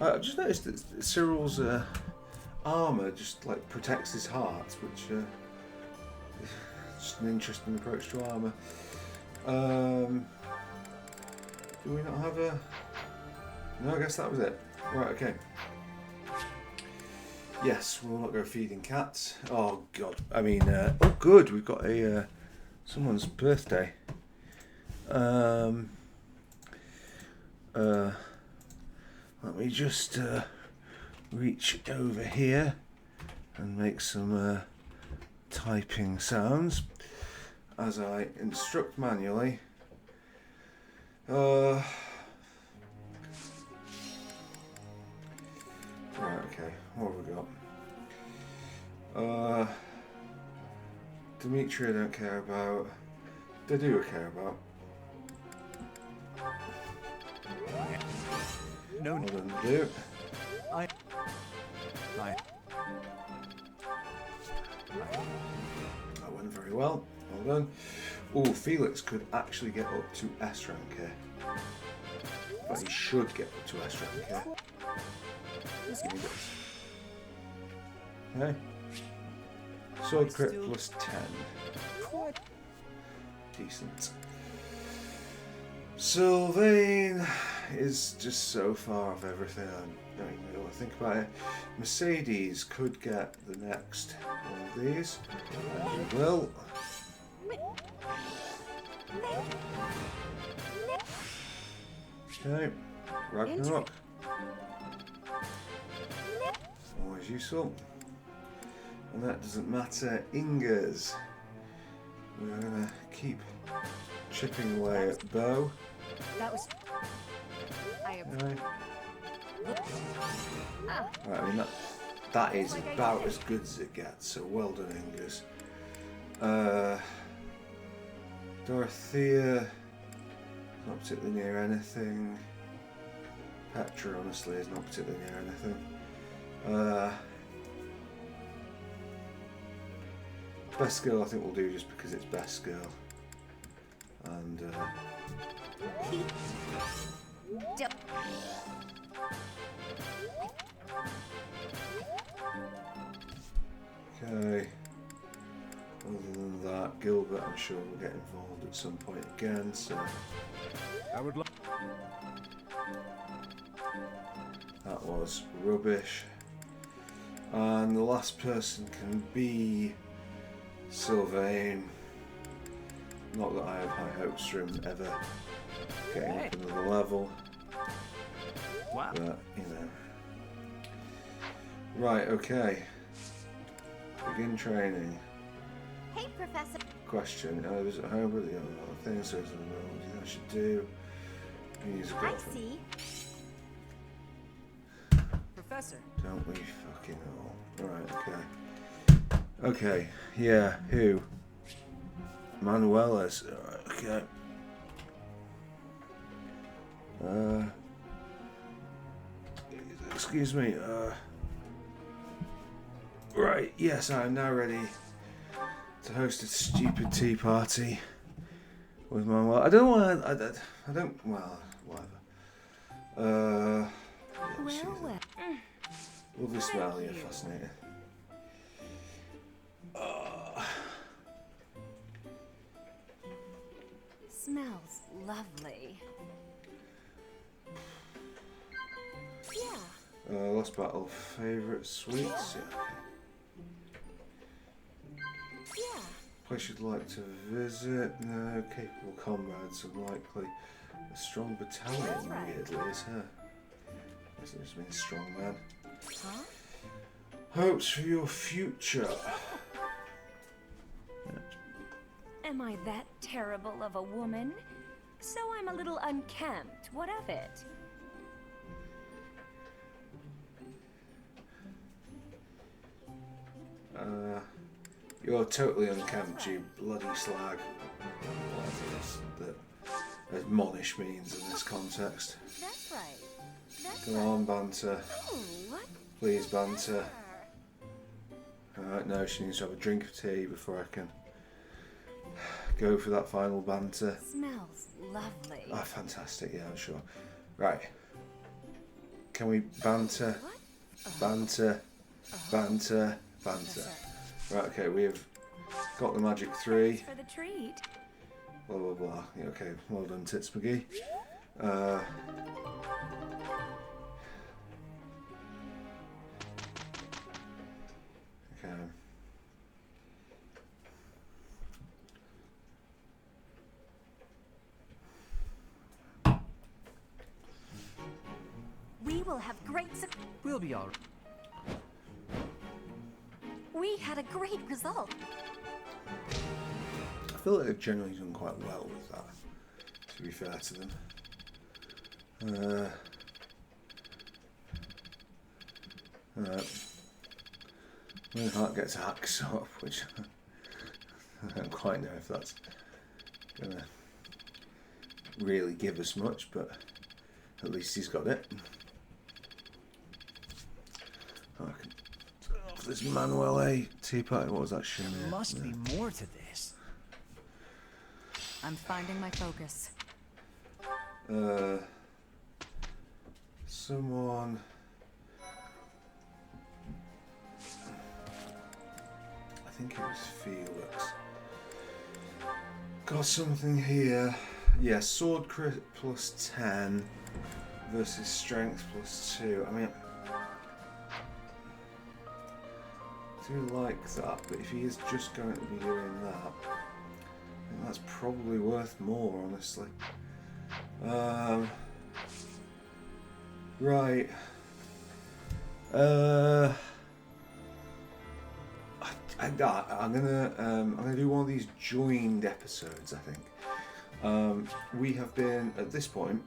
I've just noticed that Cyril's armour just like protects his heart, which is just an interesting approach to armour. Do we not have a... No, I guess that was it. Right, okay. Yes, we'll not go feeding cats. Oh, God. I mean, oh, good. We've got a someone's birthday. Let me just reach over here and make some typing sounds as I instruct manually. Right, okay, what have we got? Dimitri I don't care about. They do care about. No, well done, do. That went very well. Well done. Oh, Felix could actually get up to S rank here. But he should get up to S rank here. Let's give me this. Okay. Sword crit plus 10. Decent. Sylvain is just so far off everything. I don't even know what to think about it. Mercedes could get the next one of these. And he will. Okay. Ragnarok. Always useful. And that doesn't matter. Ingers. We're going to keep chipping away at Bo. That was... Right, I mean, that is about as good as it gets, so well done, Ingers. Dorothea, not particularly near anything. Petra, honestly, is not particularly near anything. Best girl I think we'll do just because it's best girl. And okay. Other than that, Gilbert I'm sure will get involved at some point again, so I would like... That was rubbish. And the last person can be Sylvain. Not that I have high hopes for him ever getting up another level. Wow. But, you know. Right, okay. Begin training. Hey, Professor. Question. I was at home with the other things, so I don't know what I should do. Use a I girlfriend. see. Professor. Don't we fucking all. Alright, okay. Okay, yeah, who? Manuela's. Okay. Excuse me. Right, yes, I am now ready to host a stupid tea party with Manuel. I don't want. I don't. Well, whatever. Yeah, she's a lovely smell. Yeah, fascinating. Smells lovely. Yeah. Lost battle. Favorite sweets. Yeah. Place you'd like to visit? No. Capable comrades, unlikely. A strong battalion, weirdly, is her. Doesn't just mean strong man. Huh? Hopes for your future. Am I that terrible of a woman? So I'm a little unkempt. What of it? You're totally unkempt, you bloody slag. Whatever that admonish means in this context. That's right. Come on, banter. Please, banter. Alright, now she needs to have a drink of tea before I can go for that final banter. Smells lovely. Oh, fantastic, yeah, I'm sure. Right. Can we banter? Banter. Banter. Banter. Right, okay, we have got the magic 3. For the treat. Blah, blah, blah. Yeah, okay, well done, Tits McGee. Okay. We will have great We'll be all right. We had a great result. I feel like they've generally done quite well with that, to be fair to them. Heart gets axe up, which I don't quite know if that's going to really give us much, but at least he's got it. I can turn off this Manuel tea party. What was that shit? There must be more to this. I'm finding my focus. Someone. I think it was Felix. Got something here. Yeah, sword crit plus 10 versus strength plus 2. I mean, I do like that, but if he is just going to be doing that, I think that's probably worth more, honestly. Right. I'm gonna do one of these joined episodes. I think we have been at this point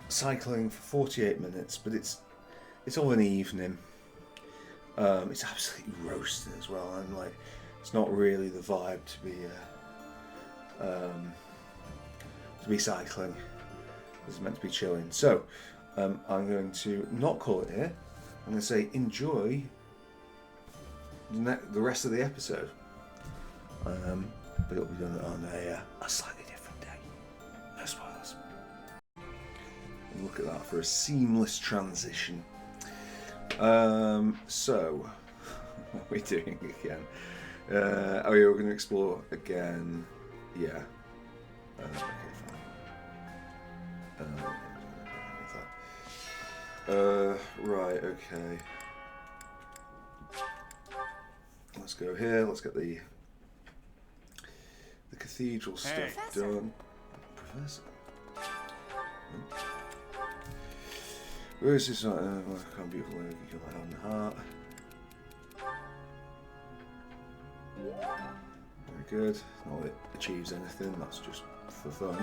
cycling for 48 minutes, but it's all in the evening. It's absolutely roasting as well, and like it's not really the vibe to be cycling. It's meant to be chilling. So I'm going to not call it here. I'm going to say enjoy the rest of the episode, but it'll be done on a slightly different day. No spoilers. And look at that for a seamless transition. So what are we doing again? Oh yeah, we're going to explore again. Yeah. Okay, fine. Right, okay. Let's go here. Let's get the cathedral stuff done. Professor. Where is this? Can't beautiful lady, kill my hand and heart. Very good. Not that it achieves anything. That's just for fun.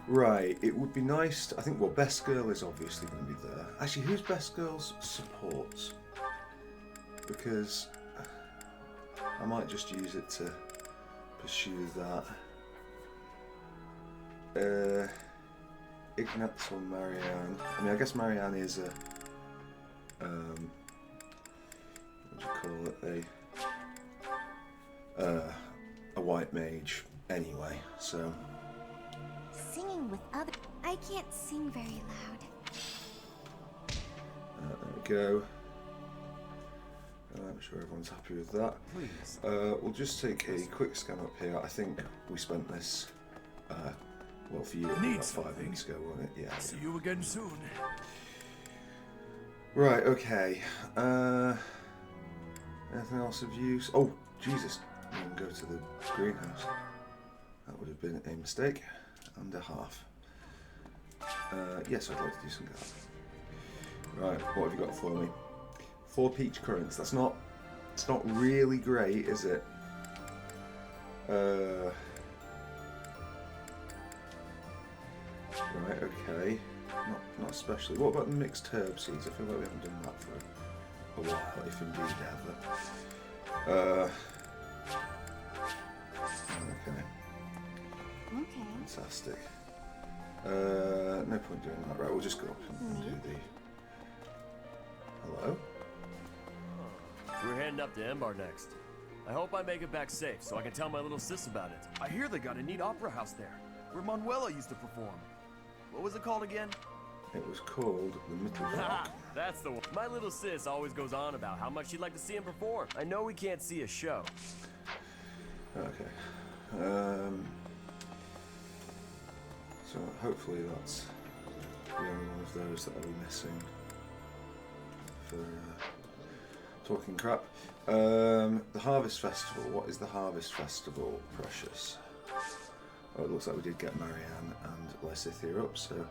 Right, it would be nice. I think, well, Best Girl is obviously going to be there. Actually, who's Best Girl's support? Because I might just use it to pursue that. Ignatz or Marianne? I mean, I guess Marianne is a what do you call it? A white mage, anyway. So. Singing with other. I can't sing very loud. There we go. I'm sure everyone's happy with that. Please. We'll just take a quick scan up here. I think we spent this. Well, for you, about 5 minutes ago, wasn't it? Yeah. See you again soon. Right, okay. Anything else of use? Oh, Jesus. We can go to the greenhouse. That would have been a mistake and a half. Yes, I'd like to do some gardening. Right, what have you got for me? 4 peach currants. That's not... It's not really great, is it? Right, okay. Not especially. What about the mixed herb seeds? I feel like we haven't done that for a while, if indeed ever. Okay. Okay. Fantastic. No point doing that. Right, we'll just go up and do the... Hello? We're heading up to Embar next. I hope I make it back safe so I can tell my little sis about it. I hear they got a neat opera house there, where Manuela used to perform. What was it called again? It was called the Mittelwerk. That's the one. My little sis always goes on about how much she'd like to see him perform. I know we can't see a show. Okay. So hopefully that's the only one of those that I'll be missing for talking crap. The Harvest Festival. What is the Harvest Festival, Precious? Oh, it looks like we did get Marianne and Lysithia up, so...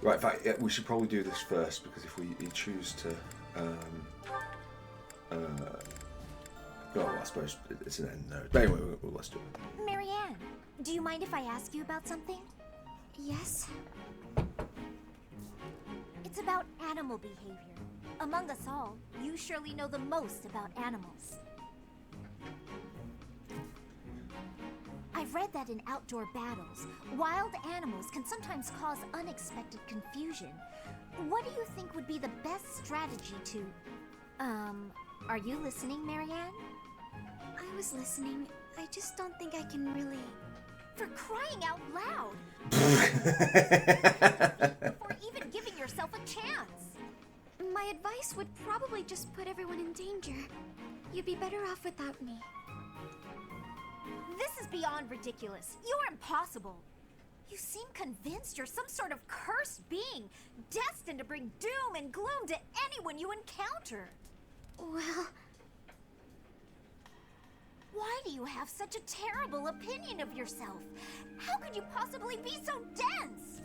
Right, in fact, yeah, we should probably do this first, because if we choose to... well, I suppose it's an end node. But anyway, let's do it. Marianne, do you mind if I ask you about something? Yes? It's about animal behavior. Among us all, you surely know the most about animals. I've read that in outdoor battles, wild animals can sometimes cause unexpected confusion. What do you think would be the best strategy to... are you listening, Marianne? I was listening. I just don't think I can really... For crying out loud! Before even giving yourself a chance! My advice would probably just put everyone in danger. You'd be better off without me. This is beyond ridiculous. You're impossible. You seem convinced you're some sort of cursed being, destined to bring doom and gloom to anyone you encounter. Well... Why do you have such a terrible opinion of yourself? How could you possibly be so dense?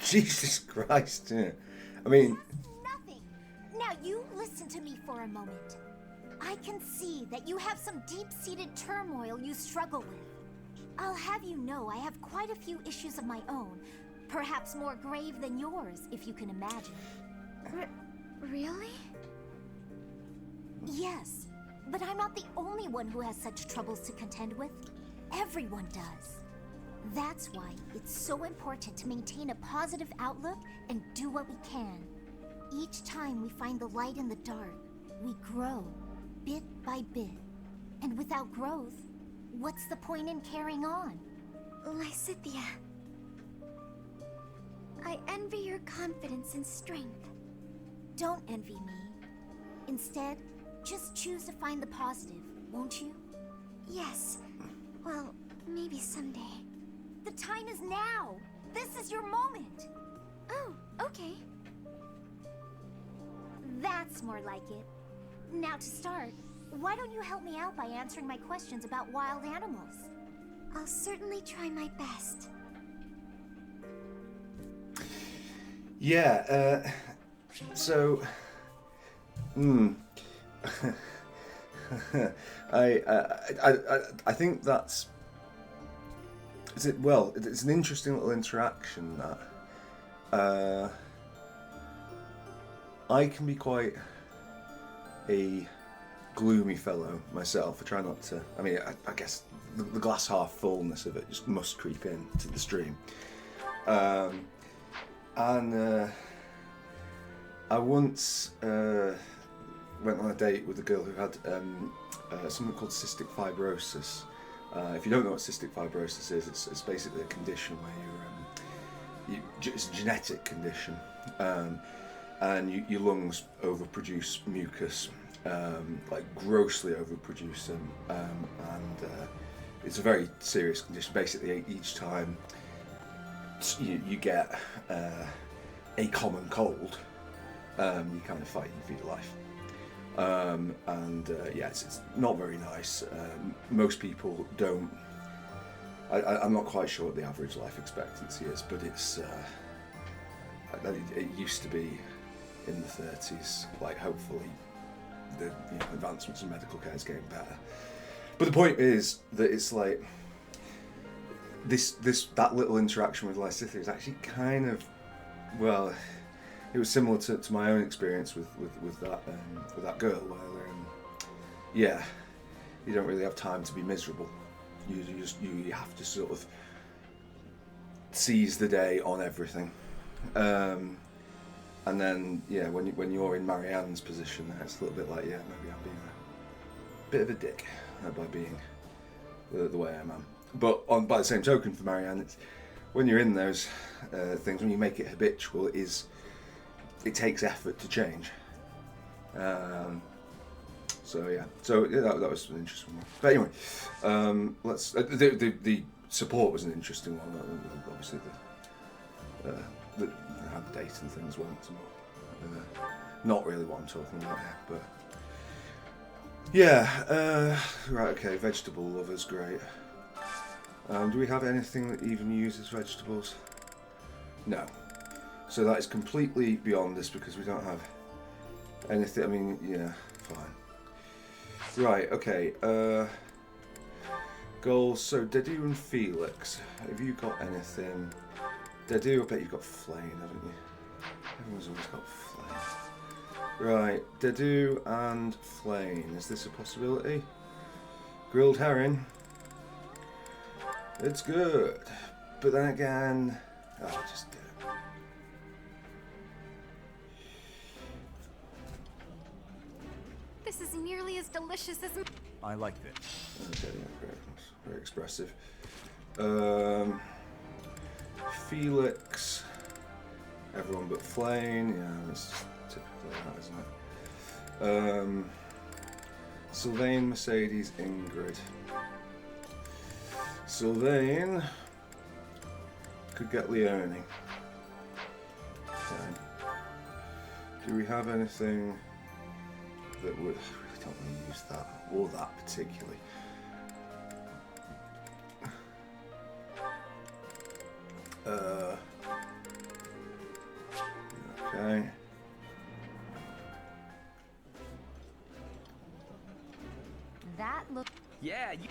Jesus Christ, yeah. I mean... Nothing. Now you listen to me for a moment. I can see that you have some deep-seated turmoil you struggle with. I'll have you know I have quite a few issues of my own, perhaps more grave than yours, if you can imagine. Really? Yes, but I'm not the only one who has such troubles to contend with. Everyone does. That's why it's so important to maintain a positive outlook and do what we can. Each time we find the light in the dark, we grow, bit by bit. And without growth, what's the point in carrying on? Lysithia, I envy your confidence and strength. Don't envy me. Instead, just choose to find the positive, won't you? Yes. Well, maybe someday. The time is now! This is your moment! Oh, okay. That's more like it. Now to start, why don't you help me out by answering my questions about wild animals? I'll certainly try my best. Yeah, so... I think that's... Well, it's an interesting little interaction that I can be quite a gloomy fellow myself. I try not to. I mean, I guess the glass half fullness of it just must creep in to the stream. And I once went on a date with a girl who had something called cystic fibrosis. If you don't know what cystic fibrosis is, it's basically a condition where it's a genetic condition, and your lungs overproduce mucus, like grossly overproduce them, and it's a very serious condition. Basically, each time you get a common cold, you kind of fight for your life. Yeah, it's not very nice. Most people don't. I'm not quite sure what the average life expectancy is, but it's. It used to be in the 30s. Like, hopefully, the advancements in medical care is getting better. But the point is that it's like that little interaction with Lysithea is actually kind of, well, it was similar to my own experience with that girl, where yeah, you don't really have time to be miserable. You have to sort of seize the day on everything, and then yeah, when you're in Marianne's position, it's a little bit like, yeah, maybe I'm being a bit of a dick by being the way I am. But by the same token, for Marianne, it's when you're in those things, when you make it habitual, it takes effort to change. So yeah, that was an interesting one. But anyway, let's. The support was an interesting one. Obviously, the how the date and things went. Not really what I'm talking about here, but yeah. Right. Okay. Vegetable lovers, great. Do we have anything that even uses vegetables? No. So that is completely beyond this because we don't have anything. I mean, yeah, fine. Right, okay. Goals. So Dedu and Felix. Have you got anything? Dedu, I bet you've got Flame, haven't you? Everyone's always got Flame. Right, Dedu and Flame. Is this a possibility? Grilled herring. It's good. But then again, I'll just do it. This is nearly as delicious as... I like this. Okay, yeah, very expressive. Felix. Everyone but Flame. Yeah, it's typically that, isn't it? Sylvain, Mercedes, Ingrid. Sylvain could get Leonie. Okay. Do we have anything that would... I really don't want to use that, or that particularly. Okay. That look... Yeah, you...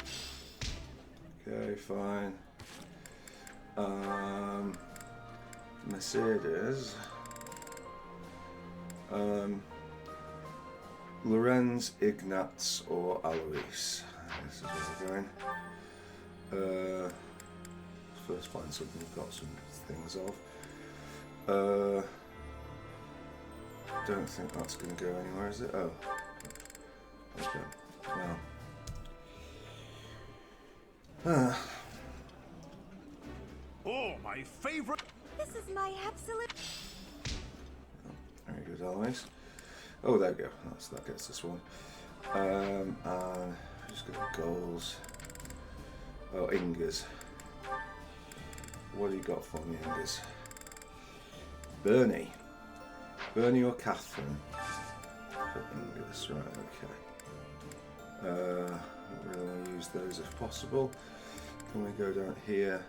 Okay, fine. Mercedes. Lorenz, Ignatz, or Alois. This is where we're going. First find something we've got some things of. Don't think that's going to go anywhere, is it? Oh. Okay. Well. Oh, my favorite. This is my absolute... Very good, Alois. Oh, there we go. That gets this one. And just got goals. Oh, Ingers. What do you got for me, Ingers? Bernie. Bernie or Catherine? For Ingers, right, okay. Don't really want to use those if possible. Can we go down here?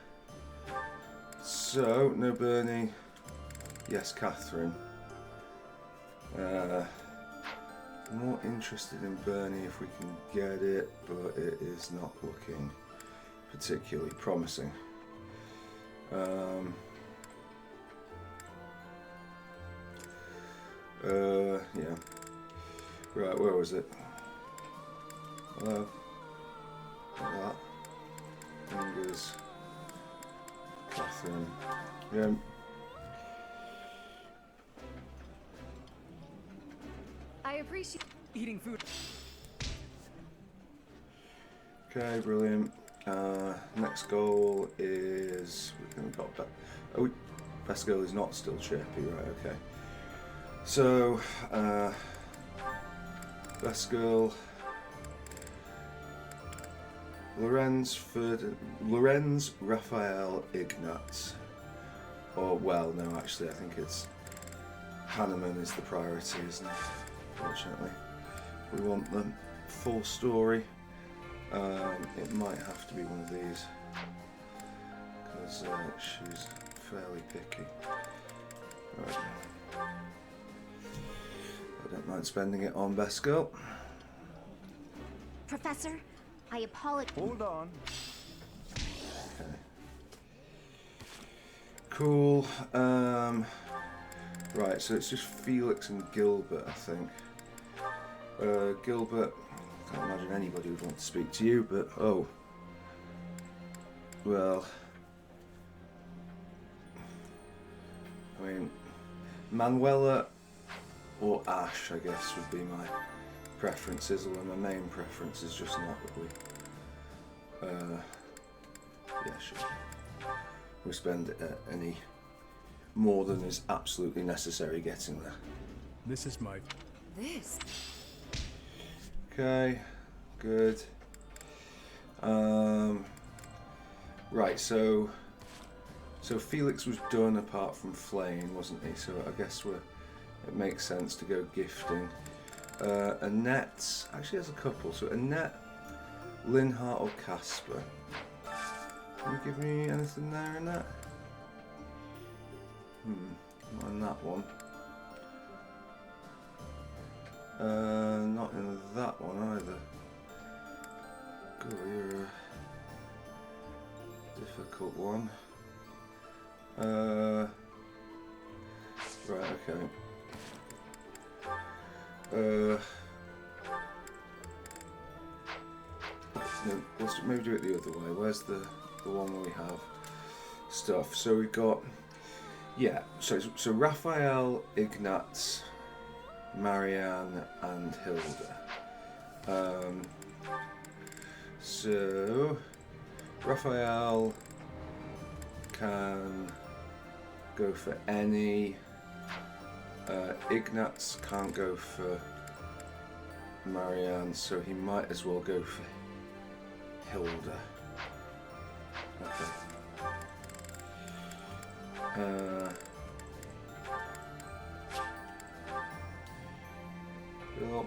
So, no Bernie. Yes, Catherine. More interested in Bernie if we can get it, but it is not looking particularly promising. Yeah. Right, where was it? Hello. Like that. Fingers. Catherine. Yeah. I appreciate eating food. Okay, brilliant. Next goal is we got that. Oh, best goal is not still Chirpy, right? Okay. So, best girl. Lorenz Raphael Ignatz. Or, well, no, actually, I think it's Hanneman is the priority, isn't it? Fortunately. We want the full story. It might have to be one of these. Because she's fairly picky. Right. I don't mind spending it on best girl. Professor, I apologize. Hold on. Okay. Cool. Right, so it's just Felix and Gilbert, I think. Gilbert, can't imagine anybody would want to speak to you, but oh. Well. I mean, Manuela or Ash, I guess, would be my preferences, although my main preference is just not that we. Yeah, sure. We spend any more than is absolutely necessary getting there. This is my... this. Okay, good. Right, so Felix was done apart from Flame, wasn't he? So I guess it makes sense to go gifting. Annette actually has a couple. So Annette, Linhart or Casper. Can you give me anything there, Annette? Not in that one. Not in that one either. God, you're a difficult one. Right, okay. No, let's maybe do it the other way. Where's the one where we have stuff? So we've got, yeah, so Raphael, Ignatz, Marianne and Hilda. So Raphael can go for any. Ignatz can't go for Marianne, so he might as well go for Hilda. Okay. Cool.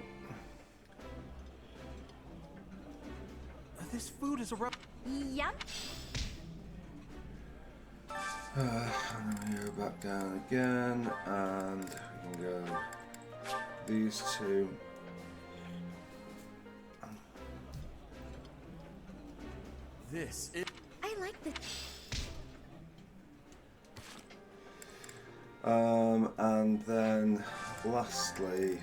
This food is a Yep. And we go back down again, and we can go these two. This is... I like the... And then lastly,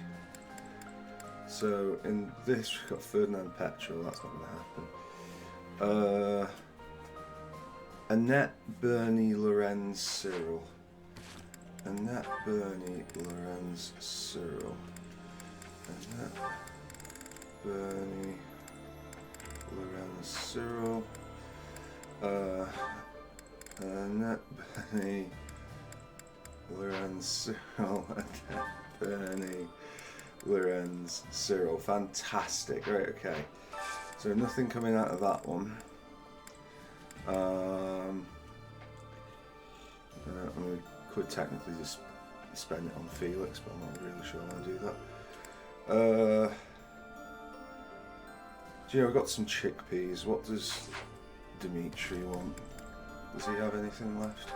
so in this we've got Ferdinand Petrol, that's not going to happen. Annette, Bernie, Lorenz, Cyril. Annette, Bernie, Lorenz, Cyril. Annette, Bernie, Lorenz, Cyril. Annette, Bernie, Lorenz, Cyril. Annette, Bernie, Lorenz, Cyril. Fantastic. Right, okay. So nothing coming out of that one. We could technically just spend it on Felix, but I'm not really sure I want to do that. Do you know, I've got some chickpeas. What does Dimitri want? Does he have anything left?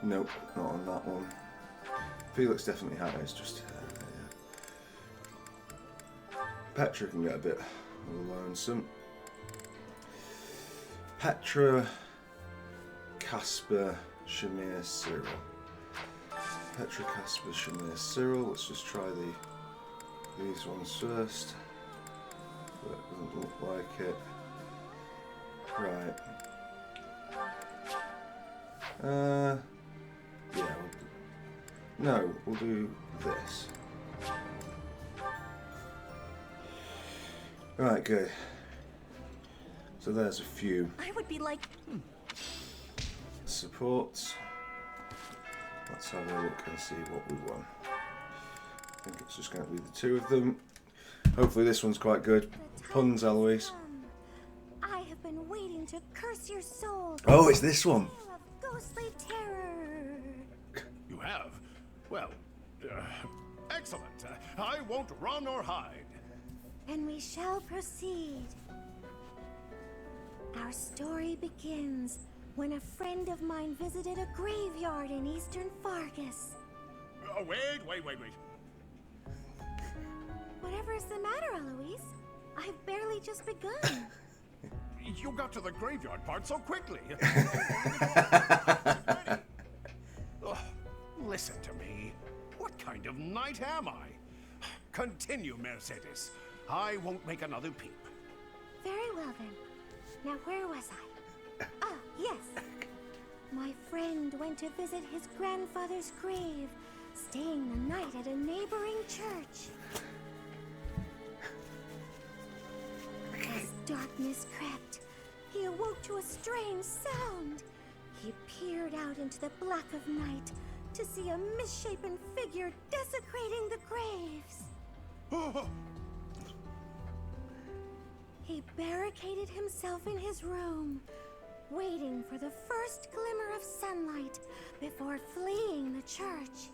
Nope, not on that one. Felix definitely had it, it's just... yeah. Petra can get a bit lonesome. Petra, Casper, Shamir, Cyril. Petra, Casper, Shamir, Cyril. Let's just try these ones first. That doesn't look like it. Right. Yeah. No, we'll do this. Right, good. So there's a few I would be like... supports. Let's have a look and see what we want. I think it's just going to be the two of them. Hopefully this one's quite good. Puns, Eloise. I have been waiting to curse your soul. Oh, it's this one. Ghostly terror. You have? Well, excellent. I won't run or hide. And we shall proceed. Our story begins when a friend of mine visited a graveyard in eastern Fargus. Wait. Whatever is the matter, Eloise? I've barely just begun. You got to the graveyard part so quickly. Ugh, listen to me. What kind of knight am I? Continue, Mercedes. I won't make another peep. Very well then. Now where was I? Ah, yes. My friend went to visit his grandfather's grave, staying the night at a neighboring church. As darkness crept, he awoke to a strange sound. He peered out into the black of night to see a misshapen figure desecrating the graves. He barricaded himself in his room, waiting for the first glimmer of sunlight before fleeing the church.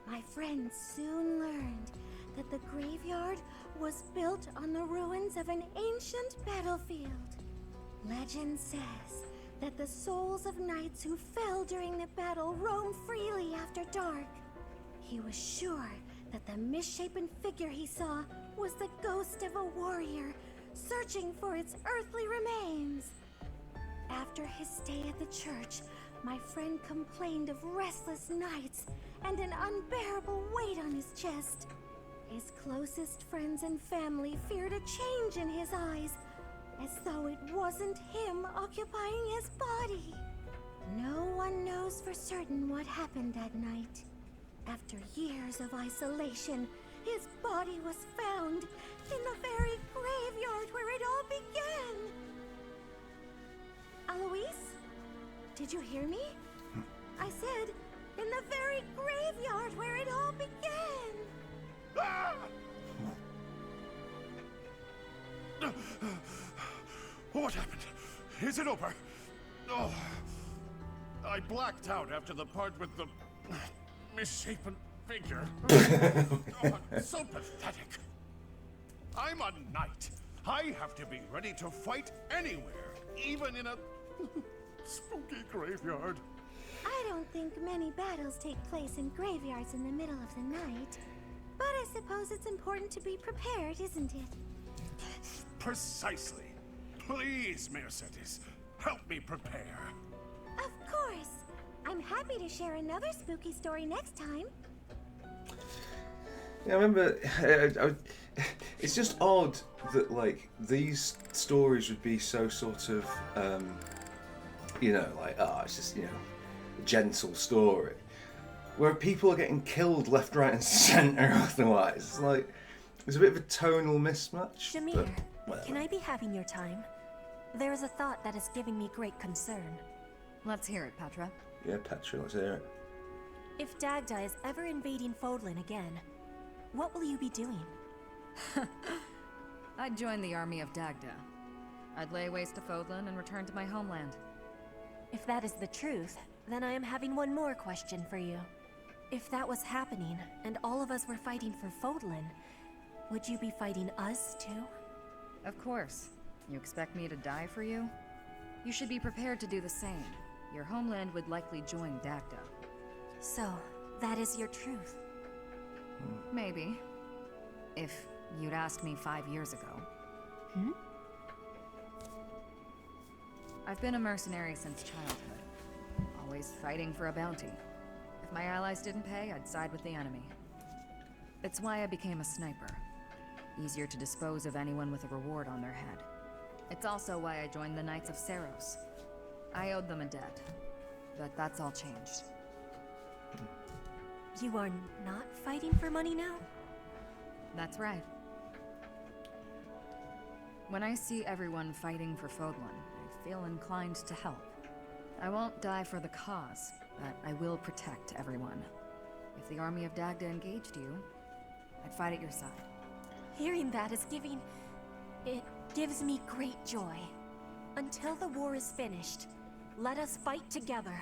My friend soon learned that the graveyard was built on the ruins of an ancient battlefield. Legend says that the souls of knights who fell during the battle roam freely after dark. He was sure that the misshapen figure he saw was the ghost of a warrior searching for its earthly remains. After his stay at the church, my friend complained of restless nights and an unbearable weight on his chest. His closest friends and family feared a change in his eyes, as though it wasn't him occupying his body. No one knows for certain what happened that night. After years of isolation, his body was found in the very graveyard where it all began. Eloise? Did you hear me? I said, in the very graveyard where it all began. Ah! What happened? Is it over? Oh, I blacked out after the part with the misshapen figure. Oh, so pathetic. I'm a knight. I have to be ready to fight anywhere, even in a spooky graveyard. I don't think many battles take place in graveyards in the middle of the night. But I suppose it's important to be prepared, isn't it? Precisely. Please, Mercedes, help me prepare. Of course. I'm happy to share another spooky story next time. Yeah, I remember. It's just odd that like these stories would be so sort of, it's just a gentle story, where people are getting killed left, right, and centre otherwise. It's like there's a bit of a tonal mismatch. Shamir, can I be having your time? There is a thought that is giving me great concern. Let's hear it, Petra. Yeah, Petra, let's hear it. If Dagda is ever invading Fodlan again, what will you be doing? I'd join the army of Dagda. I'd lay waste to Fodlan and return to my homeland. If that is the truth, then I am having one more question for you. If that was happening, and all of us were fighting for Fodlan, would you be fighting us too? Of course. You expect me to die for you? You should be prepared to do the same. Your homeland would likely join Dagda. So, that is your truth? Maybe. If you'd asked me 5 years ago. I've been a mercenary since childhood, always fighting for a bounty. If my allies didn't pay, I'd side with the enemy. It's why I became a sniper. Easier to dispose of anyone with a reward on their head. It's also why I joined the Knights of Seros. I owed them a debt, but that's all changed. You are not fighting for money now? That's right. When I see everyone fighting for Fodlan, I feel inclined to help. I won't die for the cause, but I will protect everyone. If the army of Dagda engaged you, I'd fight at your side. Hearing that is it gives me great joy. Until the war is finished, let us fight together.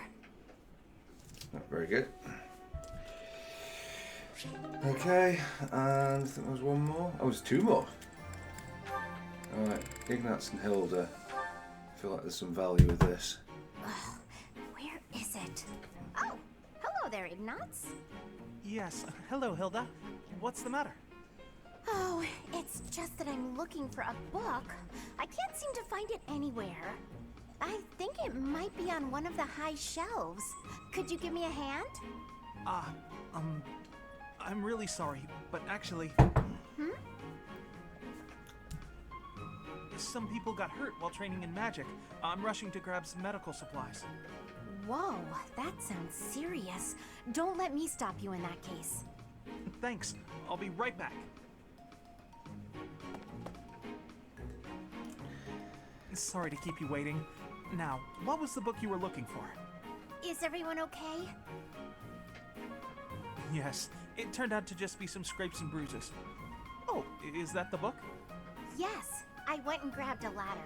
Very good. Okay, and I think there was one more. Oh, there's two more. Alright, Ignatz and Hilda. I feel like there's some value with this. Where is it? Oh, hello there, Ignatz. Yes, hello, Hilda. What's the matter? Oh, it's just that I'm looking for a book. I can't seem to find it anywhere. I think it might be on one of the high shelves. Could you give me a hand? I'm really sorry, but actually... Some people got hurt while training in magic. I'm rushing to grab some medical supplies. Whoa, that sounds serious. Don't let me stop you in that case. Thanks. I'll be right back. Sorry to keep you waiting. Now, what was the book you were looking for? Is everyone okay? Yes, it turned out to just be some scrapes and bruises. Oh, is that the book? Yes, I went and grabbed a ladder.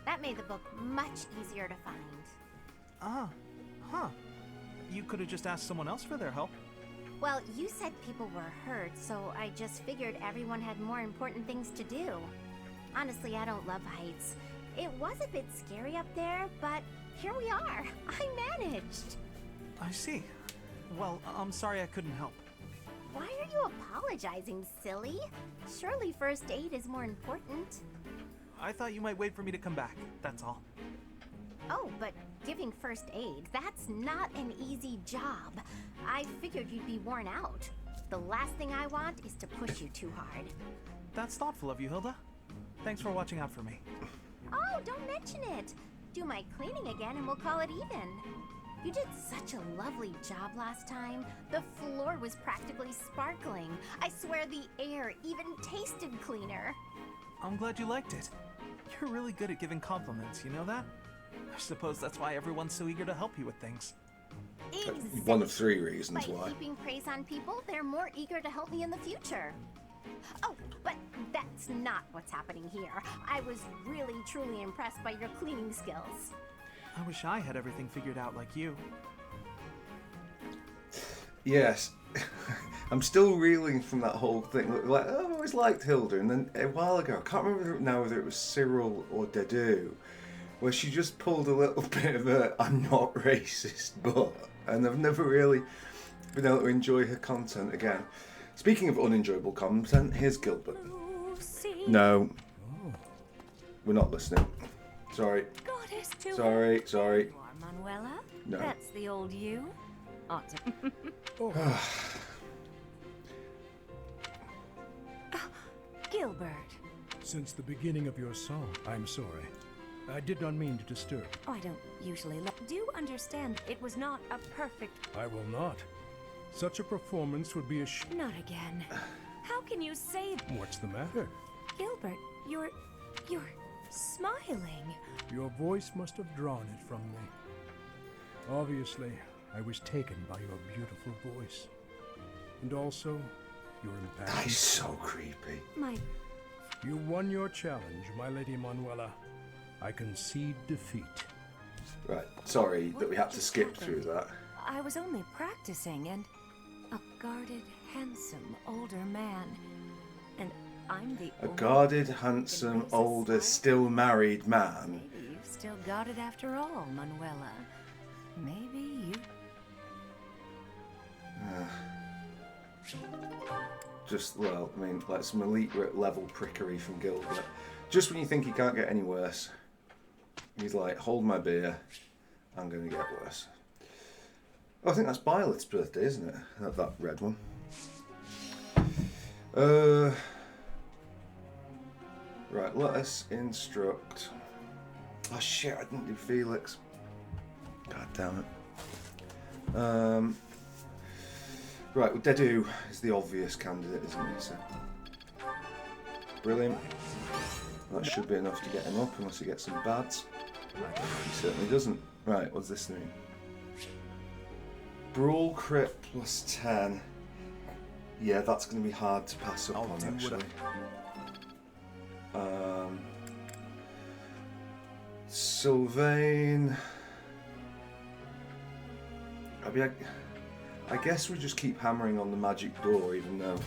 That made the book much easier to find. You could have just asked someone else for their help. Well, you said people were hurt, so I just figured everyone had more important things to do. Honestly, I don't love heights. It was a bit scary up there, but here we are. I managed. I see. Well, I'm sorry I couldn't help. Why are you apologizing, silly? Surely first aid is more important. I thought you might wait for me to come back, that's all. Oh, but giving first aid, that's not an easy job. I figured you'd be worn out. The last thing I want is to push you too hard. That's thoughtful of you, Hilda. Thanks for watching out for me. Oh, don't mention it. Do my cleaning again and we'll call it even. You did such a lovely job last time. The floor was practically sparkling. I swear the air even tasted cleaner. I'm glad you liked it. You're really good at giving compliments, you know that? I suppose that's why everyone's so eager to help you with things. Exactly. One of three reasons By why. heaping praise on people, they're more eager to help me in the future. Oh, but that's not what's happening here. I was really, truly impressed by your cleaning skills. I wish I had everything figured out like you. Yes. I'm still reeling from that whole thing. Like, I've always liked Hilda, and then a while ago, I can't remember now whether it was Cyril or Dedu, where she just pulled a little bit of a "I'm not racist" but, and I've never really been able to enjoy her content again. Speaking of unenjoyable content, here's Gilbert. No. We're not listening. Sorry. Sorry. You are, Manuela? No. That's the old you. Autumn. Gilbert. Since the beginning of your song, I'm sorry. I did not mean to disturb. Oh, I don't usually do understand it was not a perfect... I will not. Such a performance would be a Not again. How can you say... What's the matter? Gilbert, you're smiling. Your voice must have drawn it from me. Obviously, I was taken by your beautiful voice. And also, your impassioned... That is so creepy. You won your challenge, my Lady Manuela. I concede defeat. Right, sorry that we had to skip through that. I was only practicing, and a guarded, handsome, older man. And I'm the A guarded, handsome, older, still married man. Maybe you've still got it after all, Manuela. Maybe you... Just, well, I mean, like some elite level prickery from Gilbert. Just when you think he can't get any worse. He's like, hold my beer, I'm going to get worse. Oh, I think that's Violet's birthday, isn't it? That red one. Right, let us instruct. Oh shit, I didn't do Felix. God damn it. Right, well, Dedu is the obvious candidate, isn't he? So, brilliant. That should be enough to get him up, unless he gets some bads. He certainly doesn't. Right, what's this mean? Brawl crit plus 10. Yeah, that's going to be hard to pass up on, actually. Sylvain. I guess we just keep hammering on the magic door, even though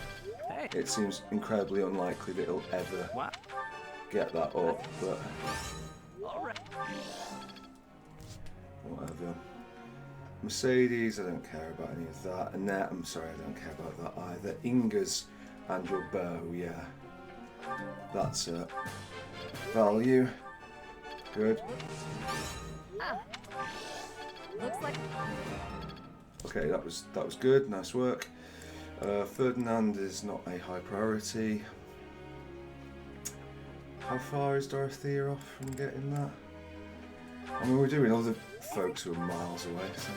it seems incredibly unlikely that it'll ever get that up, but whatever. Mercedes, I don't care about any of that. Annette, I'm sorry, I don't care about that either. Inga's and your bow, yeah. That's it. Value. Good. Looks like. Okay, that was good. Nice work. Ferdinand is not a high priority. How far is Dorothea off from getting that? I mean, we're doing other folks who are miles away. So.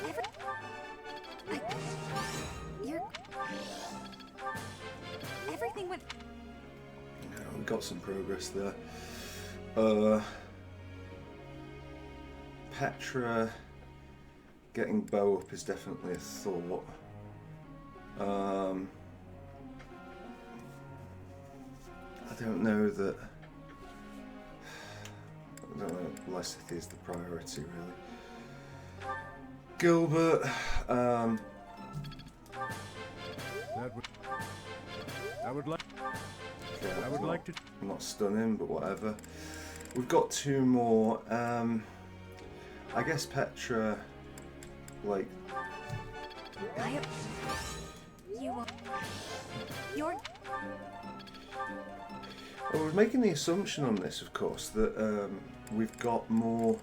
Everything went. Yeah, we got some progress there. Petra getting bow up is definitely a thought. I don't know that. I don't know. Lysith is the priority, really. Gilbert. I would like. Okay, I would like to. Not stunning, but whatever. We've got two more. I guess Petra. Like. You're. Well, we're making the assumption on this, of course, that we've got more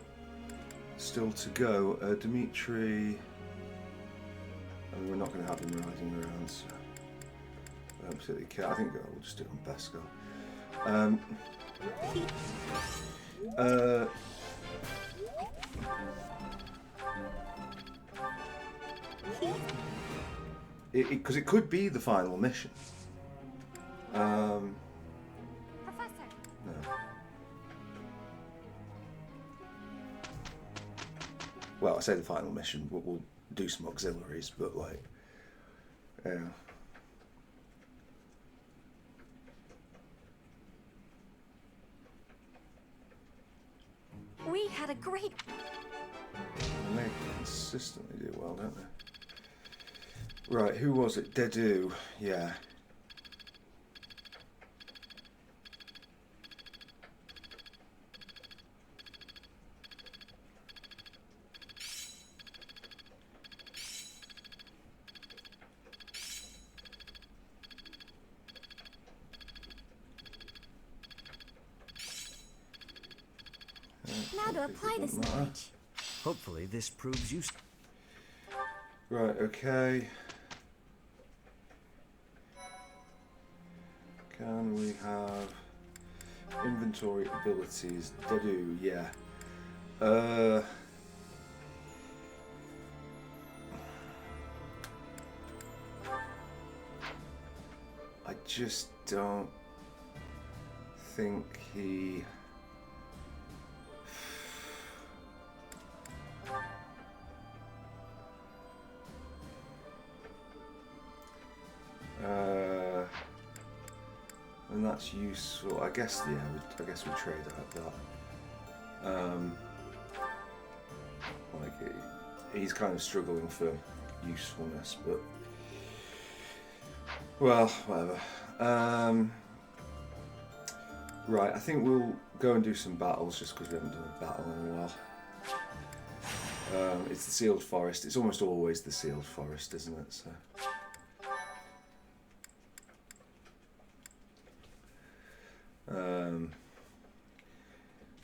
still to go. Dimitri. I mean, we're not going to have him riding around, so I don't particularly care. I think we'll just do it on Beskar. Because it could be the final mission. Professor. No. Well, I say the final mission. We'll do some auxiliaries, but like, yeah. We had a great. They consistently do well, don't they? Right, who was it? Dedu, yeah. Now to apply this knowledge. Hopefully this proves useful. Right, okay. Can we have inventory abilities? Dedu, yeah. I just don't think he. And that's useful. I guess, yeah. I guess we trade out that. Like he's kind of struggling for usefulness, but well, whatever. Right, I think we'll go and do some battles just because we haven't done a battle in a while. It's the sealed forest. It's almost always the sealed forest, isn't it? So.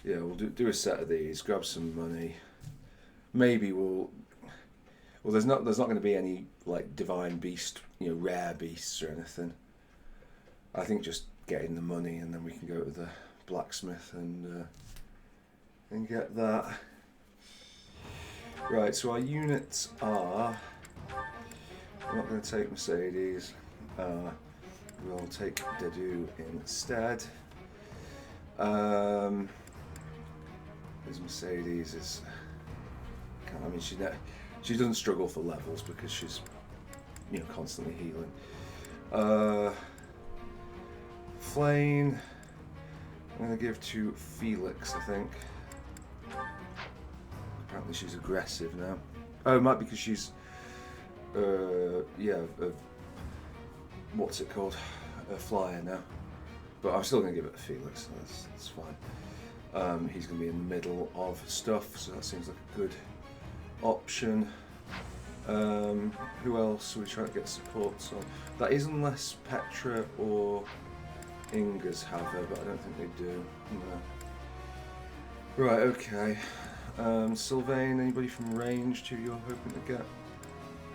Yeah, we'll do a set of these, grab some money. Maybe well, there's not going to be any like divine beast, you know, rare beasts or anything. I think just getting the money and then we can go to the blacksmith and get that. Right, so our units are. We're not going to take Mercedes. We'll take Dedu instead. His Mercedes is. I mean, she doesn't struggle for levels because she's, you know, constantly healing. Flane, I'm going to give to Felix, I think. Apparently she's aggressive now. Oh, it might be because she's, what's it called? A flyer now. But I'm still going to give it to Felix, so that's fine. He's going to be in the middle of stuff, so that seems like a good option. Who else are we trying to get supports on? That is unless Petra or Inga's have her, but I don't think they do. No. Right, okay. Sylvain, anybody from range who you're hoping to get?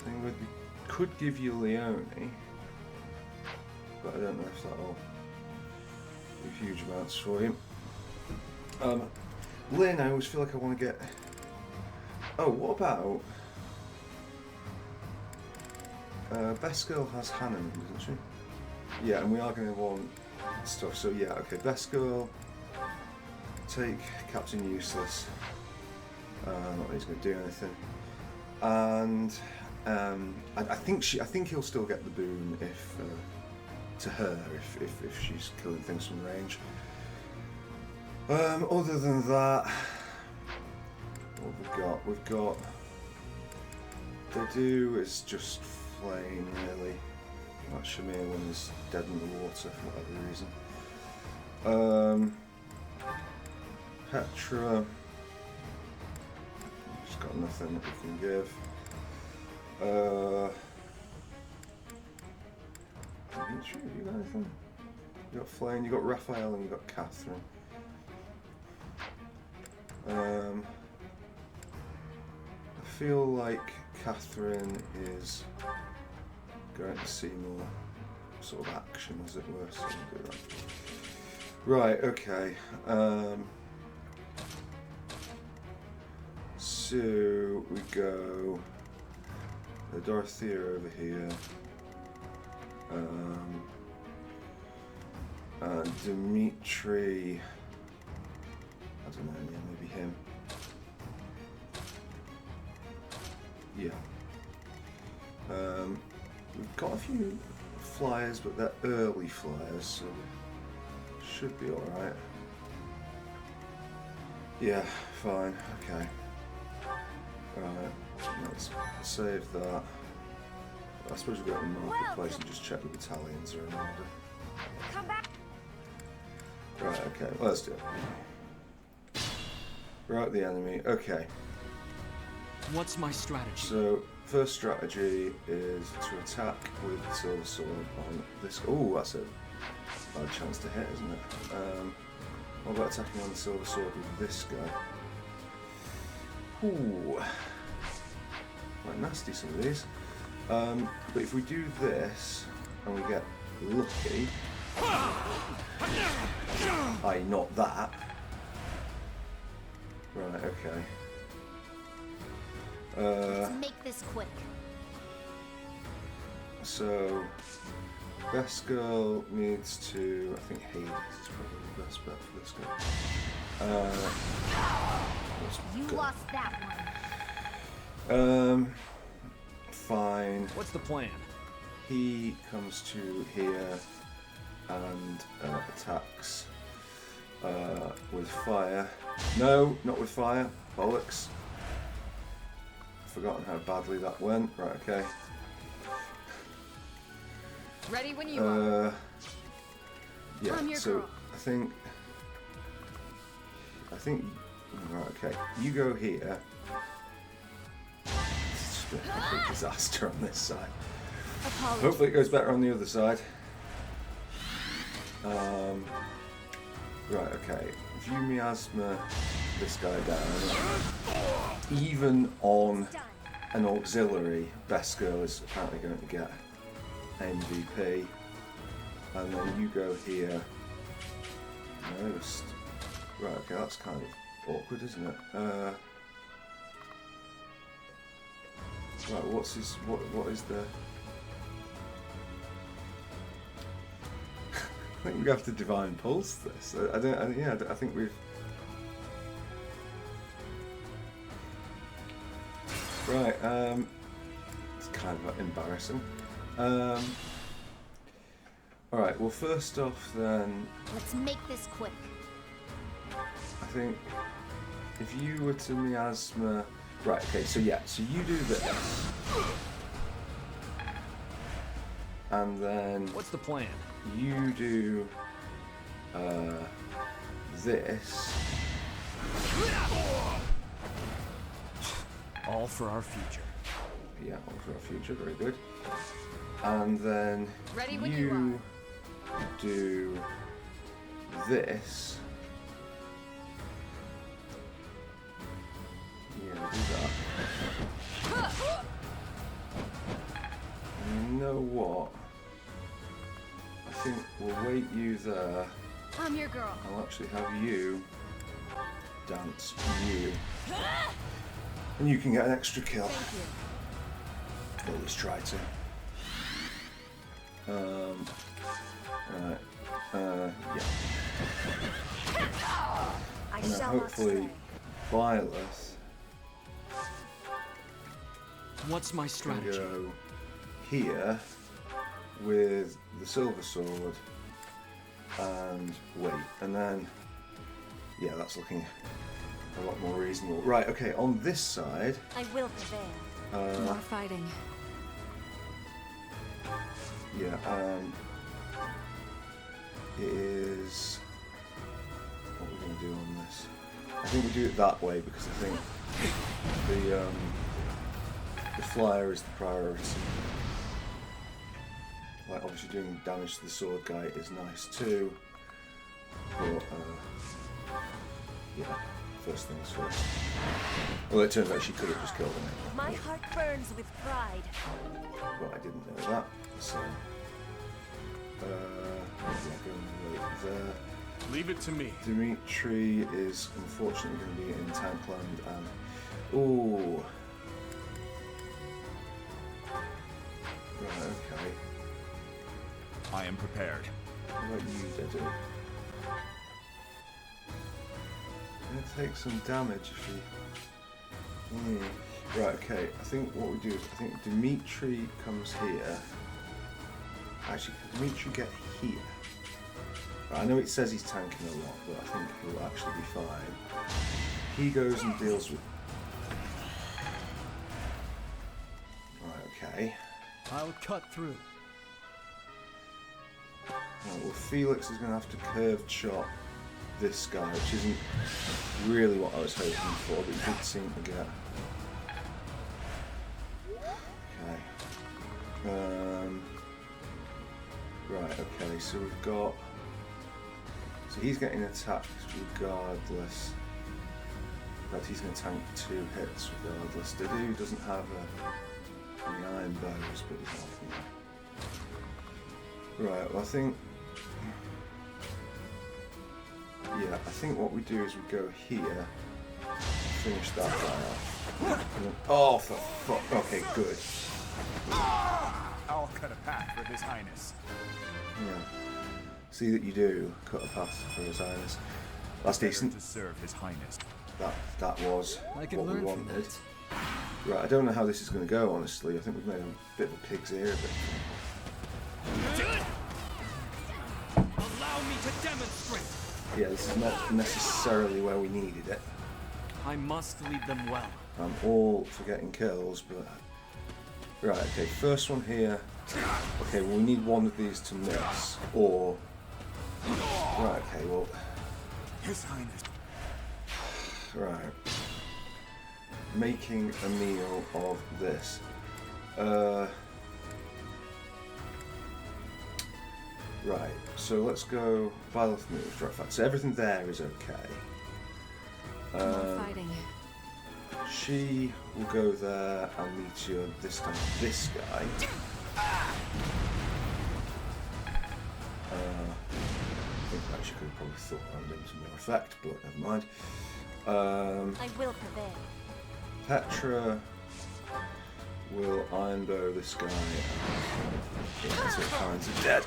We could give you Leone, but I don't know if that'll do huge amounts for you. Lynn, I always feel like I want to get. Oh, what about? Best Girl has Hannon, doesn't she? Yeah, and we are going to want stuff. So yeah, okay. Best Girl, take Captain Useless. Not that he's going to do anything. And I think he'll still get the boon if to her if she's killing things from range. Other than that, what have we got? We've got Dedu is just Flame, really. That Shamir one is dead in the water for whatever reason. Petra, just got nothing that we can give. Dimitri, have you got anything? You got Flame, you got Raphael, and you got Catherine. I feel like Catherine is going to see more sort of action, as it were, so we'll do that. Right, okay. So we go Dorothea over here. Dimitri. I don't know, yeah, maybe him. Yeah. We've got a few flyers, but they're early flyers, so should be alright. Yeah, fine, okay. Alright, let's save that. I suppose we'll go to the marketplace and just check the battalions are in order. Come back. Right, okay, let's do it. Right, the enemy. Okay. What's my strategy? So, first strategy is to attack with the Silver Sword on this. Oh, that's a bad chance to hit, isn't it? What about attacking on the Silver Sword with this guy? Ooh. Quite nasty, some of these. But if we do this and we get lucky, i.e. not that. Right, okay. Let's make this quick. So, Best Girl needs to. I think Hades is probably the best bet for this guy. You lost that one. Fine. What's the plan? He comes to here and attacks with fire. No, not with fire. Bollocks. Forgotten how badly that went. Right, okay. Ready when you are. Yeah, I'm your so girl. I think. Right, okay. You go here. It's just a complete disaster on this side. Apologies. Hopefully it goes better on the other side. Right, okay. if you miasma this guy down, even on an auxiliary, Best Girl is apparently going to get MVP. And then you go here. No, right, okay, that's kind of awkward, isn't it? Right, what's his, what is the... I think we have to Divine Pulse this. I think we've... Right, it's kind of embarrassing. Alright, well first off then... Let's make this quick. I think if you were to miasma... Right, okay, so yeah, so you do this. And then... What's the plan? You do... this. All for our future. Yeah, all for our future, very good. And then Ready when you do this. Yeah, do that. And you know what? I think we'll wait you there. I'm your girl. I'll actually have you dance you. And you can get an extra kill. Thank you. Or at least try to. Right. Yeah. I And then shall hopefully Violet What's my can strategy? go here with the silver sword and wait. And then, yeah, that's looking a lot more reasonable. Right, okay, on this side... I will prevail. More fighting. Yeah, it is... What are we going to do on this? I think we do it that way because I think the flyer is the priority. Like, obviously doing damage to the sword guy is nice too, but yeah, first things first. Well, it turns out she could have just killed him. My heart burns with pride. But I didn't know that, so... there. Leave it to me. Dimitri is unfortunately going to be in Tankland and... Ooh. Right, okay. I am prepared. What about you, Dedu? Gonna take some damage if you... Right, okay, I think what we do is, I think Dimitri comes here. Actually, can Dimitri get here? Right, I know it says he's tanking a lot, but I think he'll actually be fine. He goes and deals with... Right, okay. I'll cut through. Right, well, Felix is going to have to curved shot this guy, which isn't really what I was hoping for, but he did seem to get... Okay. Right, okay, so we've got... So he's getting attacked regardless. But he's going to tank 2 hits regardless. Dedu doesn't have any iron bows, but he's not. Right, well I think... Yeah, I think what we do is we go here, finish that guy off. And then, oh, for fuck. Okay, good. I'll cut a path for His Highness. Yeah. See that you do cut a path for His Highness. That's decent. To serve His Highness. That was I can what we learn from wanted. that. Right, I don't know how this is going to go, honestly. I think we've made a bit of a pig's ear of it. Allow me to demonstrate. Yeah, this is not necessarily where we needed it. I must lead them well. I'm all for getting kills, but... Right, okay, first one here. Okay, well we need one of these to miss, or... Right, okay, well... His Highness. Right. Making a meal of this. Right, so let's go Byleth moves. Right, so everything there is okay. More fighting. She will go there and meet you this time. This guy. I think I actually could have probably thought around him to more effect, but never mind. I will prevail. Petra will iron bow this guy and get all kinds of dead.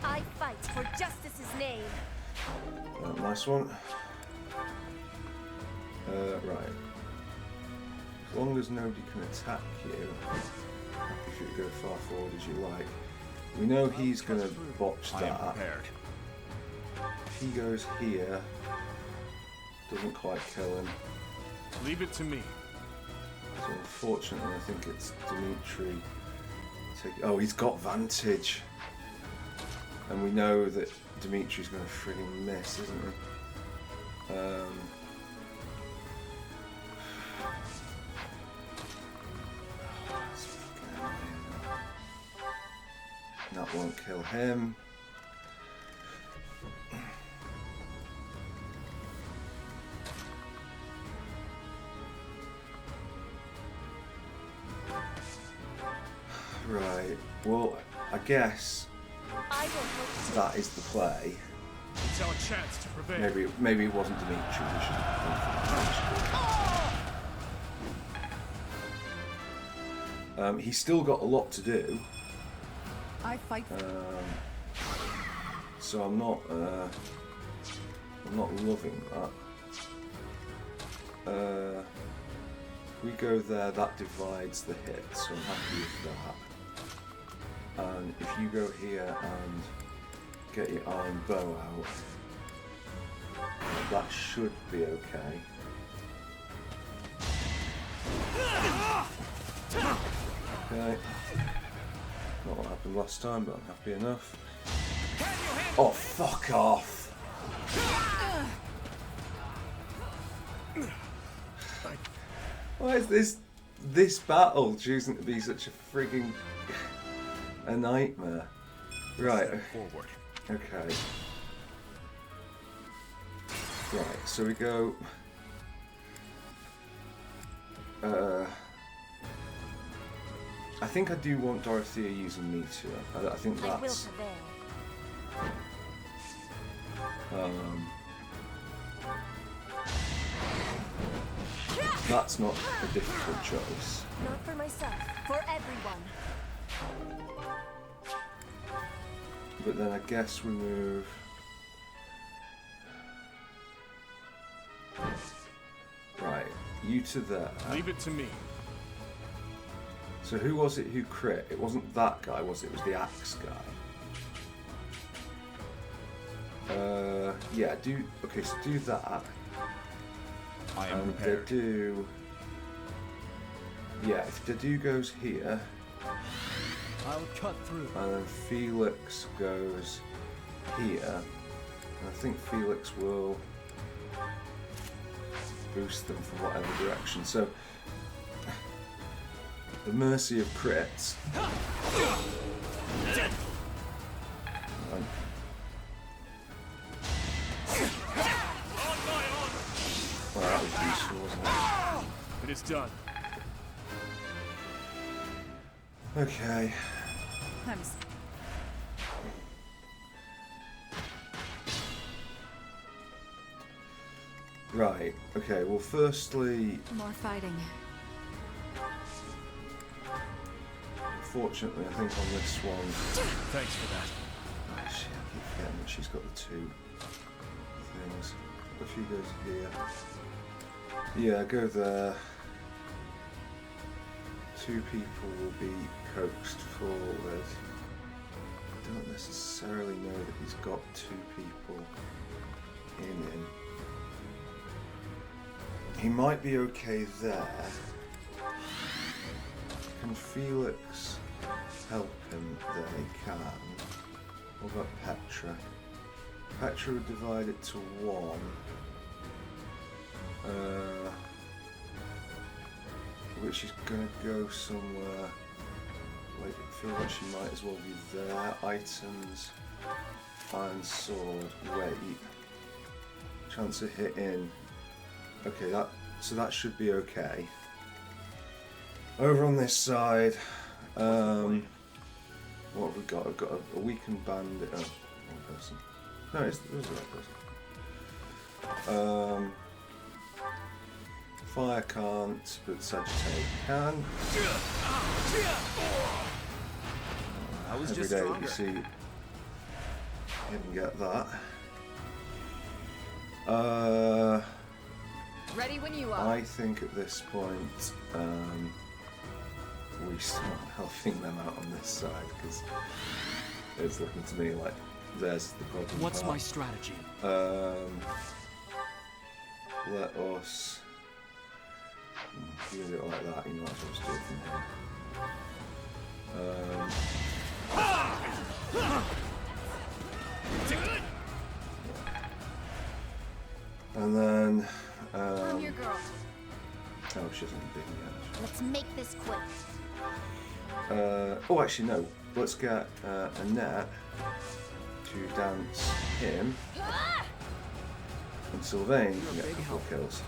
I fight for justice's name. Nice one. Right. As long as nobody can attack you, happy for you to go far forward as you like. We know he's going to botch that. I am prepared. If he goes here, doesn't quite kill him. Leave it to me. So unfortunately, I think it's Dimitri. Oh, he's got Vantage. And we know that Dimitri's going to frigging miss, isn't he? That won't kill him. Right, well, I guess that is the play. It's our chance to prevail. Maybe it wasn't Dimitri. We should have he's still got a lot to do. I fight. So I'm not loving that. If we go there, that divides the hit, so I'm happy with that. And if you go here and get your iron bow out, that should be okay. Okay. Not what happened last time, but I'm happy enough. Oh, fuck off! Why is this battle choosing to be such a frigging a nightmare? Right. Forward. Okay. Right. So we go. I think I do want Dorothea using Meteor. I think that's. That's not a difficult choice. Not for myself, for everyone. But then I guess we move. Right, you to there. Leave it to me. So who was it who crit? It wasn't that guy, was it? It was the axe guy. Yeah, okay, so do that. I am and prepared. Dedu. Yeah, if Dedu goes here. I'll cut through. And then Felix goes here. And I think Felix will boost them from whatever direction. So the mercy of crits. Well, that was useful, wasn't it? It is done. Okay. Right. Okay. Well, firstly. More fighting. Unfortunately, I think on this one. Thanks for that. Oh, shit, I keep forgetting that she's got the two things. If she goes here. Yeah, go there. Two people will be coaxed forward. I don't necessarily know that he's got two people in him. He might be okay there. Can Felix help him there? He can. What about Petra? Petra would divide it to one. Which is going to go somewhere feel like she might as well be there. Items, iron sword, weight, chance of hitting. Okay, so that should be okay. Over on this side, what have we got? I've got a weakened bandit. Oh, one person. No, it was the right person. Fire can't, but Sagittarius can. I was Every just day stronger. you see, you can get that. Ready when you are. I think at this point we start helping them out on this side because it's looking to me like there's the problem. What's part. my strategy? Let us do it like that. You might as well just do it from here. And then. I'm your girl. Oh, she hasn't been yet. Let's make this quick. Oh, actually, no. Let's get Annette to dance him. And Sylvain can get a couple of kills.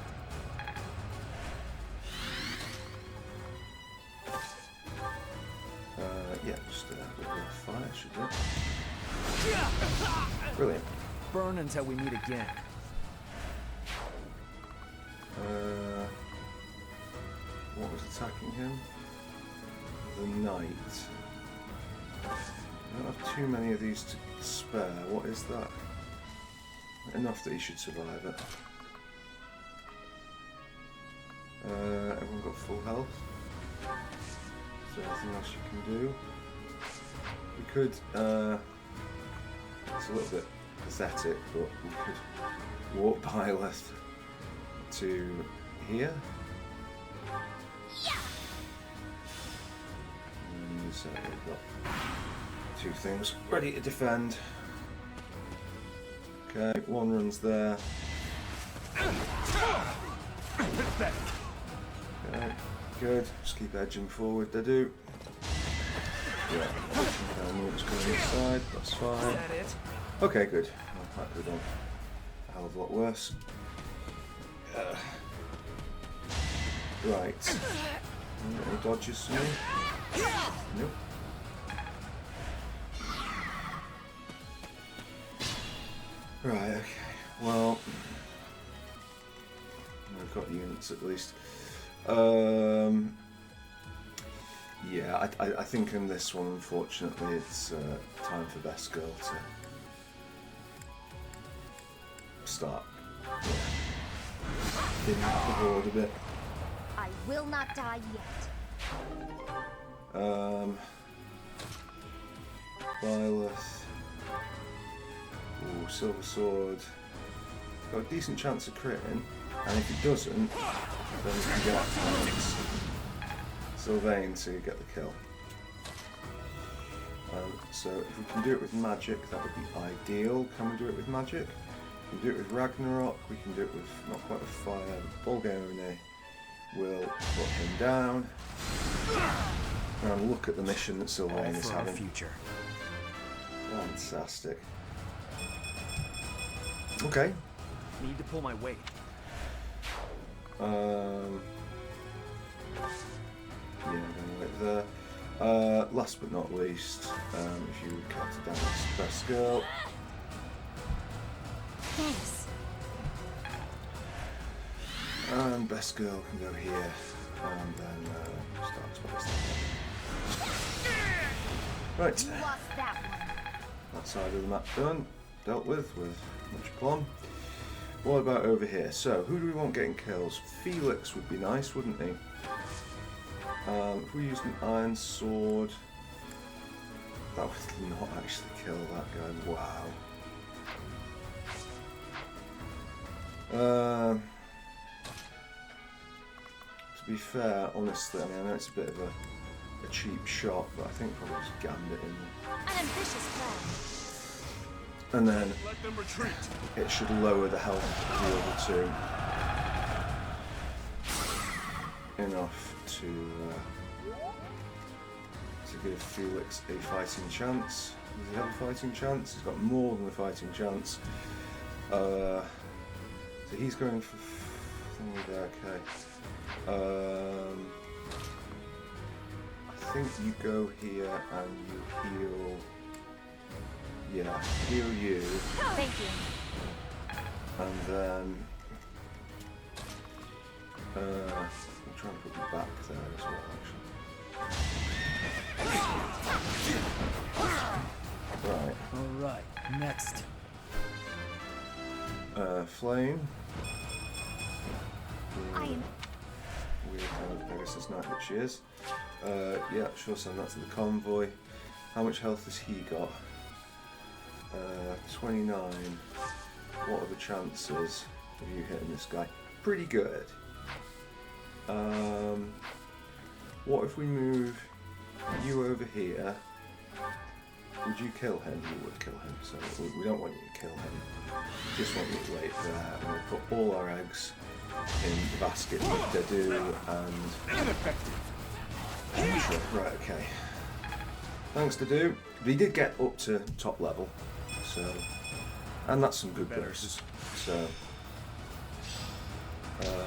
Yeah, just a bit of fire should do it. Brilliant. Burn until we meet again. What was attacking him? The knight. I don't have too many of these to spare. What is that? Enough that he should survive it. Everyone got full health. Is there anything else you can do? We could, it's a little bit pathetic, but we could warp Byleth to here. And so we've got two things ready to defend. Okay, one runs there. Okay, good. Just keep edging forward, they do. Yeah, what's going inside, that's fine. Okay, good. Well, that could have gone a hell of a lot worse. Right. Any dodges for me? Nope. Right, okay. Well, I've got units at least. Yeah, I think in this one, unfortunately, it's time for Best Girl to start thinning out the horde a bit. I will not die yet. Byleth. Ooh, Silver Sword. Got a decent chance of critting, and if he doesn't, then we can get Sylvain to get the kill. So if we can do it with magic, that would be ideal. Can we do it with magic? We can do it with Ragnarok, we can do it with, not quite with fire, but Bolgone will put him down. And look at the mission that Sylvain is having. Future. Fantastic. Okay. Need to pull my weight. Yeah, I'm going right there. Last but not least, if you would cut down this Best Girl. Thanks. And Best Girl can go here, and then start twice. Right. You lost that one. That side of the map done, dealt with much plum. What about over here? So, who do we want getting kills? Felix would be nice, wouldn't he? If we used an iron sword, that would not actually kill that guy. Wow. To be fair, honestly, I mean, I know it's a bit of a cheap shot, but I think probably just gammed it in. An ambitious plan. And then Let them retreat. it should lower the health of the other two enough to to give Felix a fighting chance. Does he have a fighting chance? He's got more than a fighting chance. So he's going for... Okay. I think you go here and you heal... Yeah, heal you. Thank you. And then... I'll try and put you back there as well, actually. Right. Alright, next. Flame. I am... Weird kind of Pegasus Knight that she is. Yeah, sure, send that to the convoy. How much health has he got? 29. What are the chances of you hitting this guy? Pretty good. What if we move you over here? Would you kill him? You would kill him, so we don't want you to kill him. We just want you to wait there, and we'll put all our eggs in the basket with Dedu and... Ineffective! Right, okay. Thanks, Dedu. But he did get up to top level, so... And that's some good bursts, so...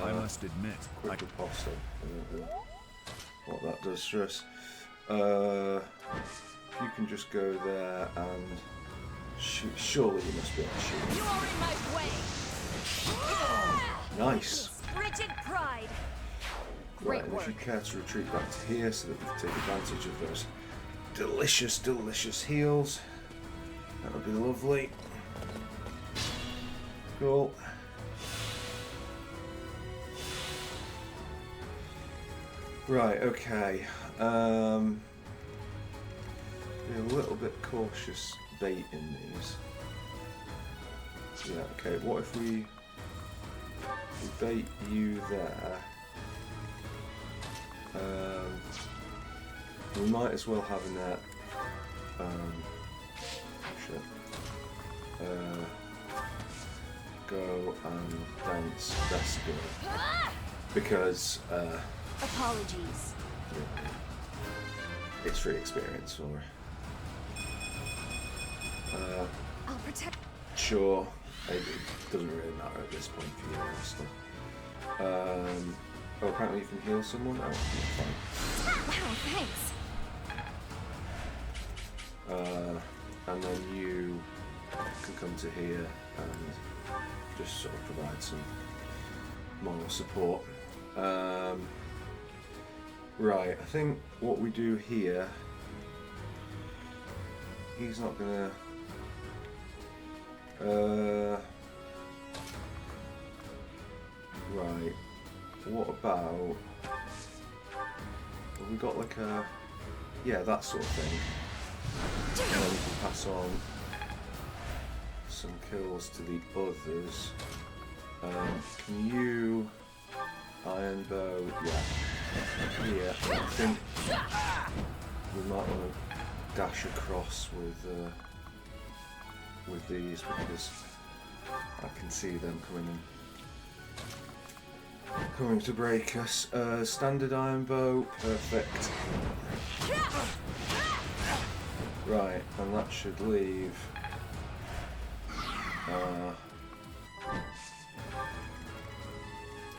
I must admit, quick riposte. What that does for us. If you can just go there and shoot. Surely you must be able to shoot. You are in my way. Nice. Frigid pride. Right, and if you care to retreat back to here so that we can take advantage of those delicious, delicious heals, that would be lovely. Cool. Right, okay. Be a little bit cautious bait in these. Yeah, okay, what if we bait you there? We might as well have a net. Go and dance rescue. Because apologies. It's free experience for her. I'll protect. Sure, it doesn't really matter at this point for you, honestly. Oh, apparently you can heal someone? Oh, you're fine. Wow, thanks. And then you can come to here and just sort of provide some moral support. Right, I think what we do here, he's not gonna... right, what about... Have we got like a... Yeah, that sort of thing. And then we can pass on some kills to the others. Can you... Iron bow, yeah. Here, I think we might want to dash across with these because I can see them coming to break us. Standard iron bow, perfect. Right, and that should leave.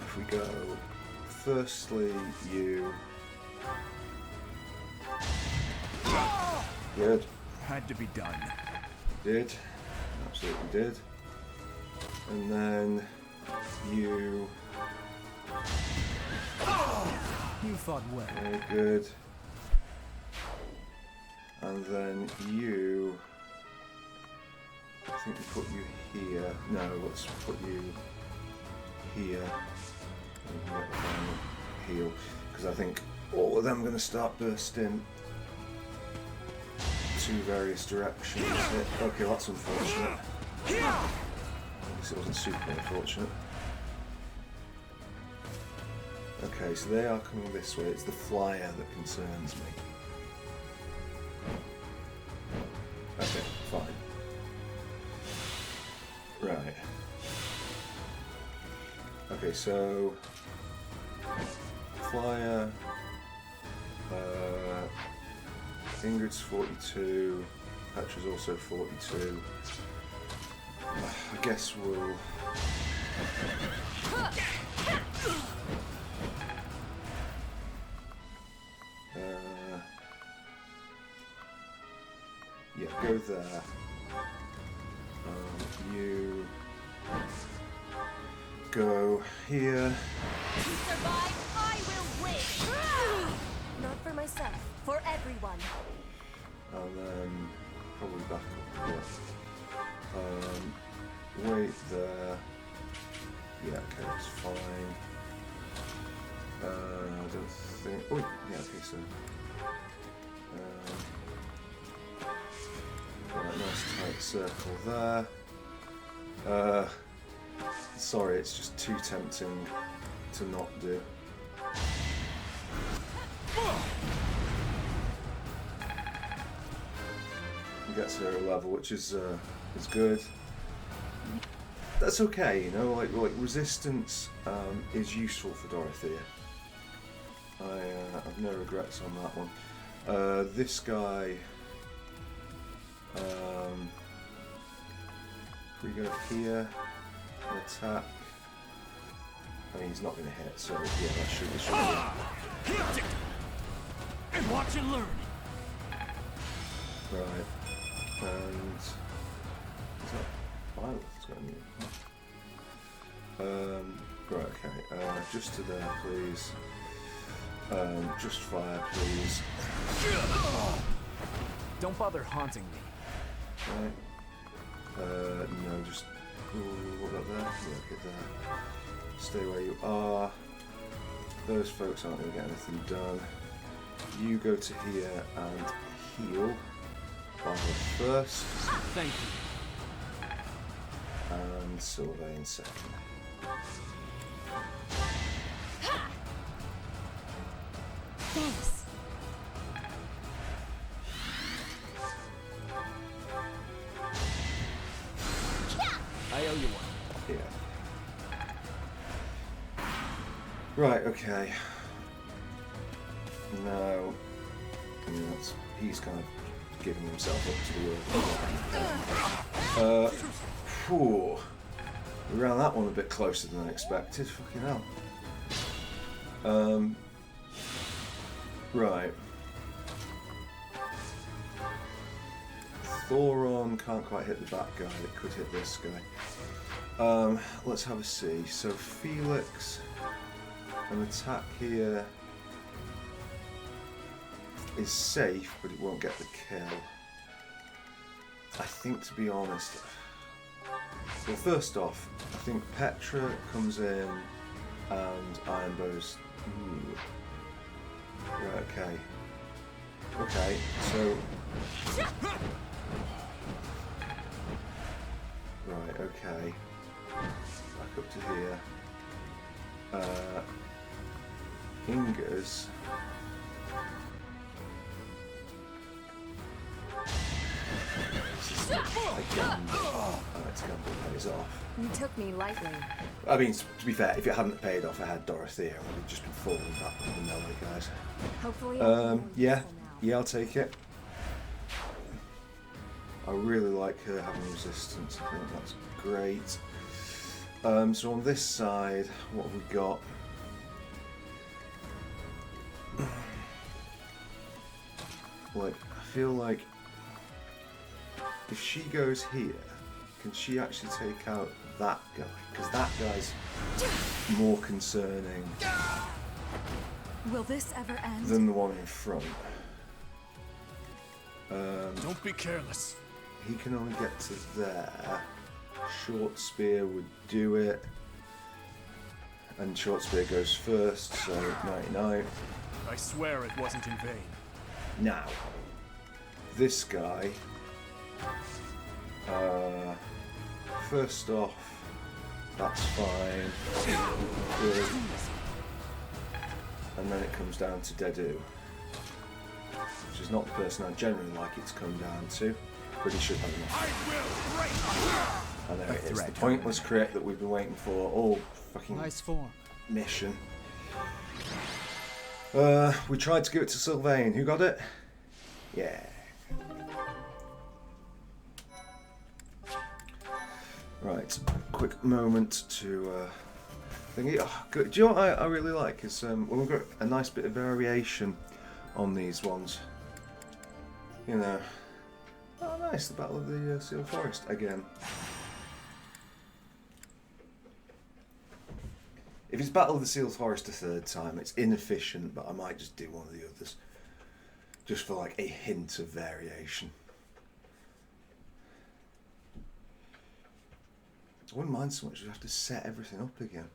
If we go, firstly, you. Good. Had to be done. Did. Absolutely did. And then you. You fought well. Very good. And then you. I think we put you here. No, let's put you here. And we can get the final heal. Because I think all of them are going to start bursting to various directions. Okay, that's unfortunate. I guess it wasn't super unfortunate. Okay, so they are coming this way. It's the flyer that concerns me. Okay, fine. Right. Okay, so Ingrid's 42. Petra's also 42. I guess we'll... yeah, go there. You go here. To survive, I will win! Not for myself, for everyone. And then probably back up here. Wait there. Yeah, okay, that's fine. I don't think... Oh, yeah, okay, so... right, nice tight circle there. Sorry, it's just too tempting to not do. He gets her a level, which is good. That's okay, you know. Like resistance is useful for Dorothea. I've no regrets on that one. This guy. If we go here, attack. I mean, he's not going to hit, so yeah, that should be. And watch and learn. Right, and is that Violet that's got a new? Right, okay. Just to there, please. Just fire, please. Don't bother haunting me. Right. No, just. Ooh, what about there? Yeah, get there. Stay where you are. Those folks aren't going to get anything done. You go to here and heal. Violet first. Thank you. And Sylvain second. Thanks. I owe you one. Yeah. Right, okay. Now, he's kind of giving himself up to the world. Phew. We ran that one a bit closer than I expected. Fucking hell. Right. Thoron can't quite hit the bat guy. It could hit this guy. Let's have a see. So Felix, an attack here is safe, but it won't get the kill. I think, to be honest, well, first off, I think Petra comes in and Ironbow's. Right, okay. Okay, so. Right, okay. Back up to here. Inga's. Let's gamble pays off. You took me lightly. I mean, to be fair, if it hadn't paid off, I had Dorothea. I would have just been falling back with the melee guys. Hopefully. Yeah, I'll take it. I really like her having resistance. I think that's great. So on this side, what have we got? Like, I feel like if she goes here, can she actually take out that guy? Because that guy's more concerning Will this ever end? than the one in front. Don't be careless. He can only get to there. Short spear would do it. And short spear goes first, so 99. I swear it wasn't in vain. Now, this guy, first off, that's fine. Good. And then it comes down to Dedu, which is not the person I generally like it to come down to, but he should have enough. And there it is, the pointless crit that we've been waiting for all fucking nice form. Mission. We tried to give it to Sylvain. Who got it? Yeah. Right, quick moment to think. Oh, good. Do you know what I really like is when we've got a nice bit of variation on these ones. You know, oh nice, the Battle of the Sealed Forest again. If it's Battle of the Sealed Forest a third time, it's inefficient, but I might just do one of the others, just for like a hint of variation. I wouldn't mind so much, you have to set everything up again.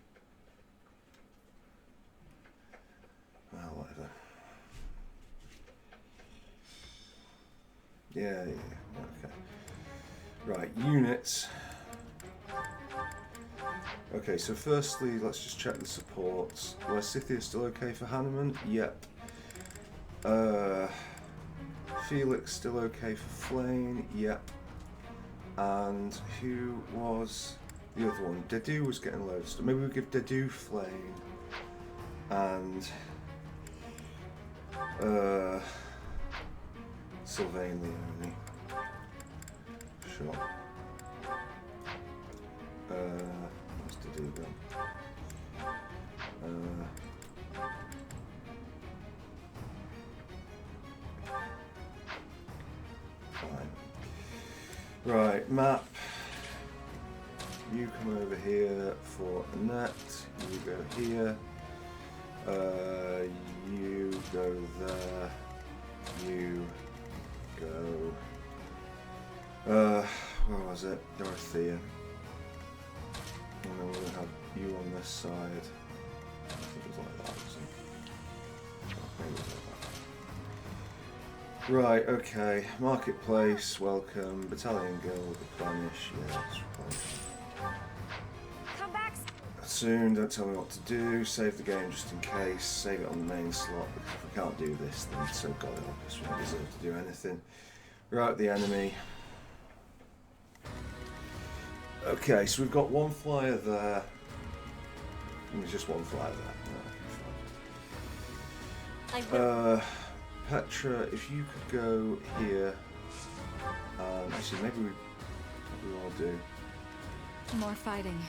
Well, whatever. Yeah, okay. Right, units. Okay, so firstly, let's just check the supports. Was Scythia still okay for Hanneman? Yep. Felix still okay for Flane? Yep. And who was the other one? Dedu was getting loads of stuff. Maybe we give Dedu Flame and Sylvain Leone. Sure. What's Dedu then? Fine. Right, map. You come over here for Annette. You go here. You go there. You go. Where was it? Dorothea. And then we're gonna have you on this side. I think it was like that, wasn't it? Maybe it was like that. Right, okay. Marketplace, welcome. Battalion Guild, replenish, yes, replenish. Come back. Soon, don't tell me what to do. Save the game just in case. Save it on the main slot, because if we can't do this, then so God help us, we don't deserve to do anything. Right, the enemy. Okay, so we've got one flyer there. And there's just one flyer there. Petra, if you could go here. Actually, maybe we all do. More fighting.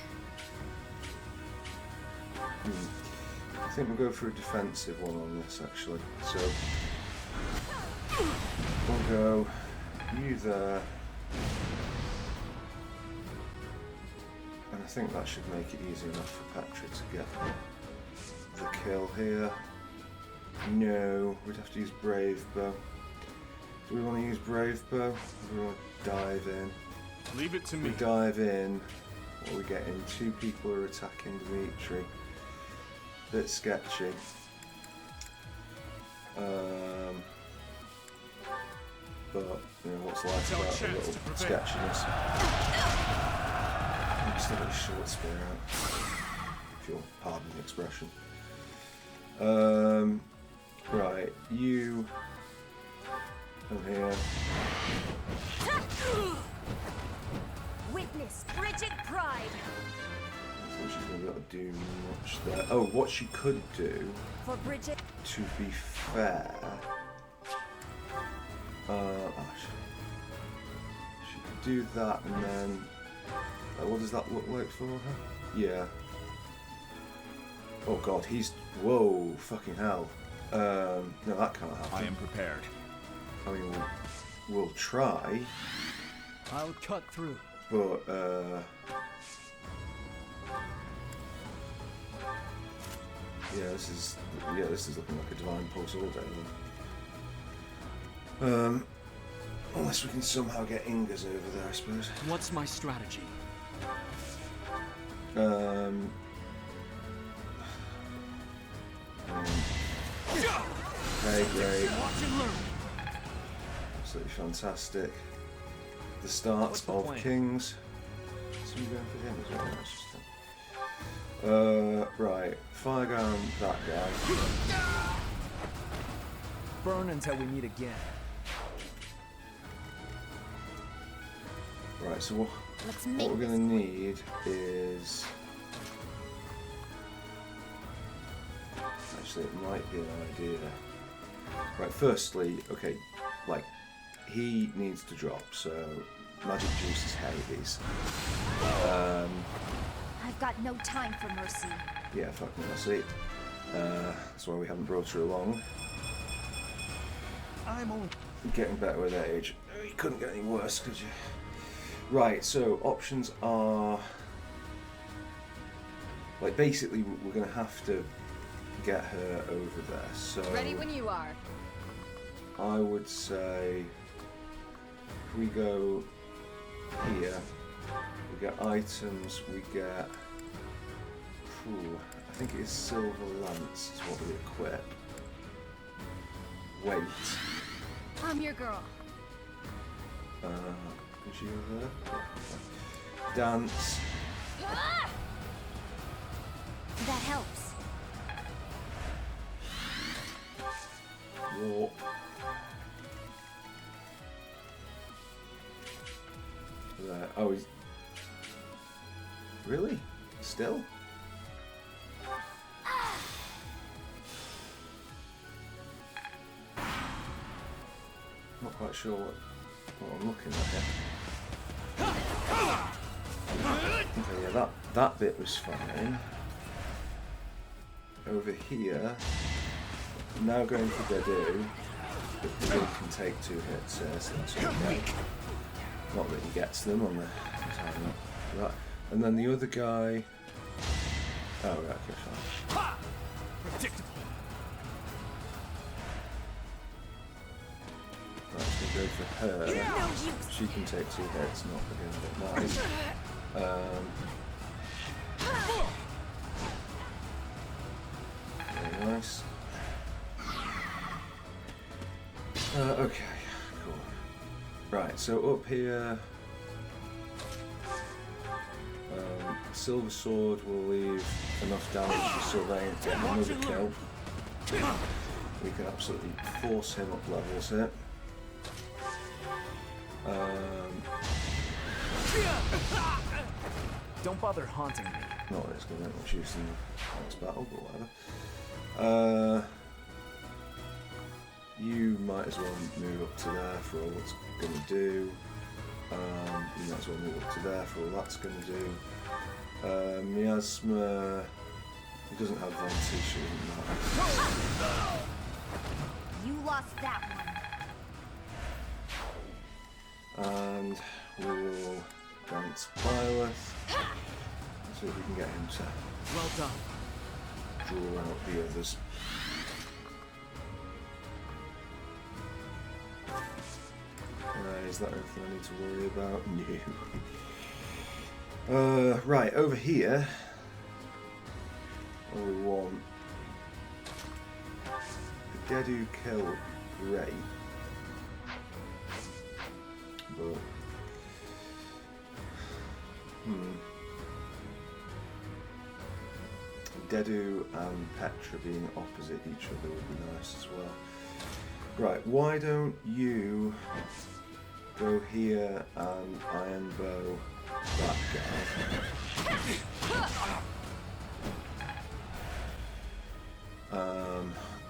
I think we'll go for a defensive one on this, actually. So, we'll go you there. And I think that should make it easy enough for Patrick to get the kill here. No, we'd have to use Brave Bow. Do we want to use Brave Bow? Or do we want to dive in? Leave it to me. We dive in. What are we getting? 2 people are attacking Dimitri. Bit sketchy. But, you know, what's life about a little sketchiness? I'm just a little short spear out, if you'll pardon the expression. Right, you come here. Witness frigid pride. I think she's going to be able to do much there. Oh, what she could do, For Bridget. to be fair, she could do that and then. What does that look like for her? Yeah. Oh God, he's. Whoa, fucking hell. No, that can't happen. I am prepared. I mean, we'll try. I'll cut through. But, yeah, this is looking like a divine pulse all day long. Unless we can somehow get Ingas over there, I suppose. What's my strategy? Okay, great. Absolutely fantastic. The start of Kings. So you going for him as well? That's just right. Fire down that guy. Burn until we meet again. Right, so what we're going to need is... Actually, it might be an idea. Right, firstly, okay, like, he needs to drop, so magic juice is Hades. I've got no time for mercy. Yeah, fuck mercy. That's why we haven't brought her along. I'm only getting better with age. You couldn't get any worse, could you? Right, so options are... like, basically, we're going to have to get her over there, so... Ready when you are. I would say... if we go here, we get items, we get... ooh, I think it is silver lance is what we equip. Weight. I'm your girl. Is she over there? Dance. That helps. Warp. There. Oh, he's... really? Still? Not quite sure what I'm looking at here. Okay, yeah, that bit was fine. Over here, now going for Dedu, but Dedu can take 2 hits, so that's okay. Not that he gets them on the time. That. And then the other guy... oh, right, okay, fine. predictable. Right, so go for her. She can take 2 hits, not again, but nice. Very nice. Okay, cool. Right, so up here, Silver Sword will leave enough damage for Sylvain to get another kill. We can absolutely force him up levels here. Don't bother haunting me. Not that it's going to make much use in the next battle, but whatever. You might as well move up to there for all it's going to do. You might as well move up to there for all that's going to do. Miasma, he doesn't have advantage, so it doesn't matter. You lost that one. And we will dance Byleth, so we can get him to well done. Draw out the others. Is that everything I need to worry about? No. Right, over here, all we want, the Dedu kill, great, but, Dedu and Petra being opposite each other would be nice as well. Right, why don't you go here and Iron Bow that guy.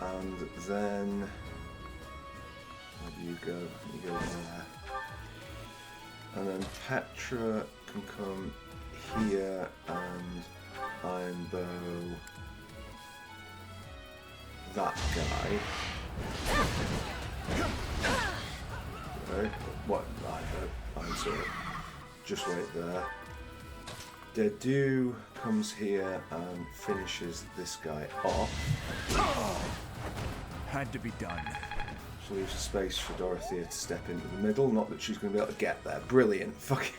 And then where do you go? You go there. And then Petra can come here and Iron Bow that guy. Okay. What? Iron Sword. Just wait there. Dedu comes here and finishes this guy off. Had to be done. So leaves a space for Dorothea to step into the middle. Not that she's going to be able to get there. Brilliant. Fucking.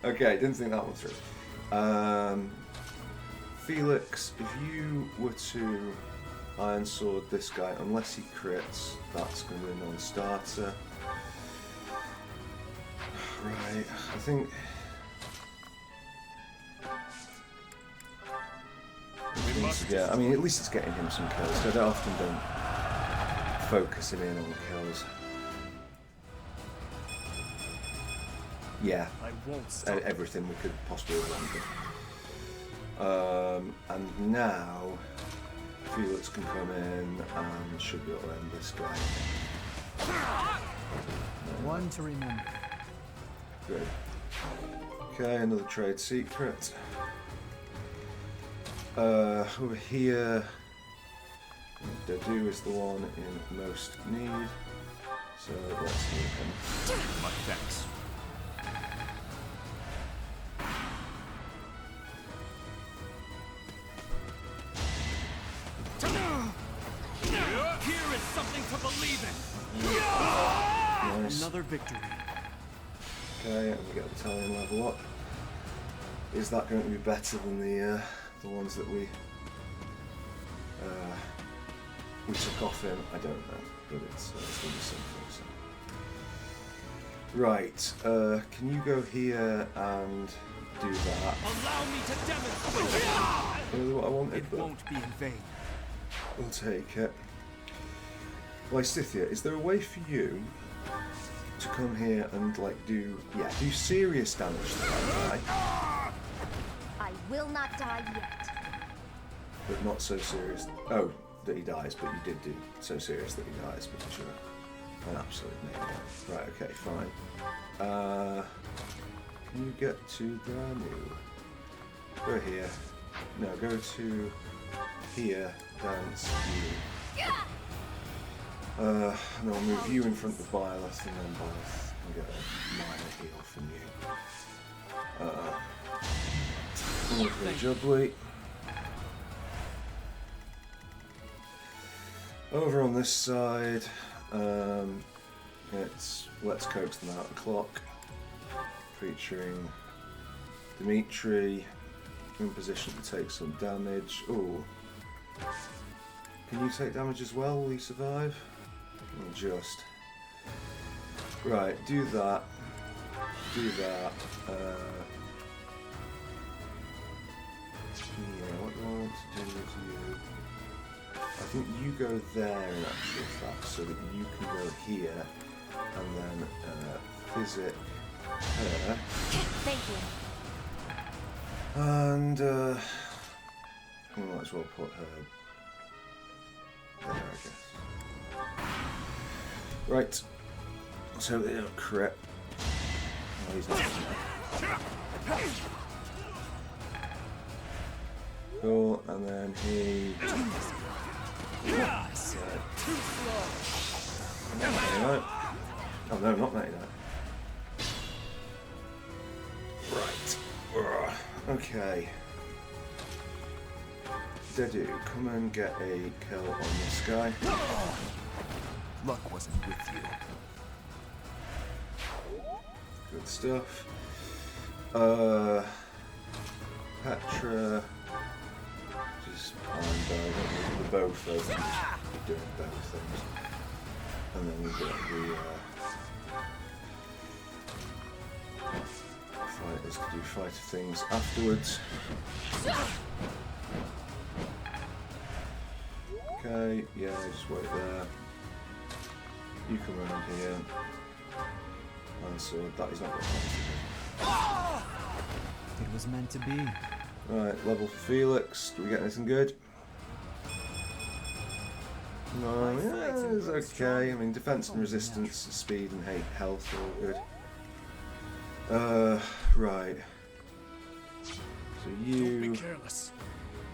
Okay, didn't think that one through. Felix, if you were to Iron Sword this guy, unless he crits, that's going to be a non-starter. Right, I think... yeah, I mean, at least it's getting him some kills. I don't often focus him in on kills. Yeah, I won't stop. Everything we could possibly want. And now Felix can come in and should be able to end this guy. One to remember. Good. Okay, another trade secret. Over here, Dedu is the one in most need, so let's heal him. My thanks. Here is something to believe in. Nice. Another victory. Okay, and we get a battalion level up. Is that going to be better than the ones that we took off him? I don't know, but it's going to be something. So. Right, can you go here and do that? Allow me to demonstrate. Really what I wanted, It won't be in vain. We'll take it. Lysithia, is there a way for you to come here and like do serious damage to that guy? I will not die yet. But not so serious. Oh, that he dies, but you did do so serious that he dies because you're an absolute maniac. Right, okay, fine. Can you get to there? No. Go here. No, go to here, dance, you. And I'll move you in front of Byleth, and then Byleth can get a minor heal from you. Lovely jubbly. Over on this side, it's Let's Coax Them Out of the Clock, featuring Dimitri, in position to take some damage. Ooh. Can you take damage as well? Will you survive? Or just. Right, do that. Do that. Yeah, what do I want to do with you? I think you go there in actual fact, so that you can go here and then physic her. Thank you. And we might as well put her there, I guess. Right. So they don't crit. Oh, he's not doing that. Cool, and then he. Yes. Too slow. 99. Oh no, not 99. Right. Okay. Dedu, come and get a kill on this guy. Luck wasn't with you. Good stuff. Petra. Just the bow first. Just doing both things. And then we've got the fighters to do fighter things afterwards. Okay, yeah, just wait there. You come around here. And so that is not what I wanted. It was meant to be. Right, level for Felix. Do we get anything good? No, yeah, it's okay. I mean, defense and resistance, speed and health are all good. Right. So you Don't be careless.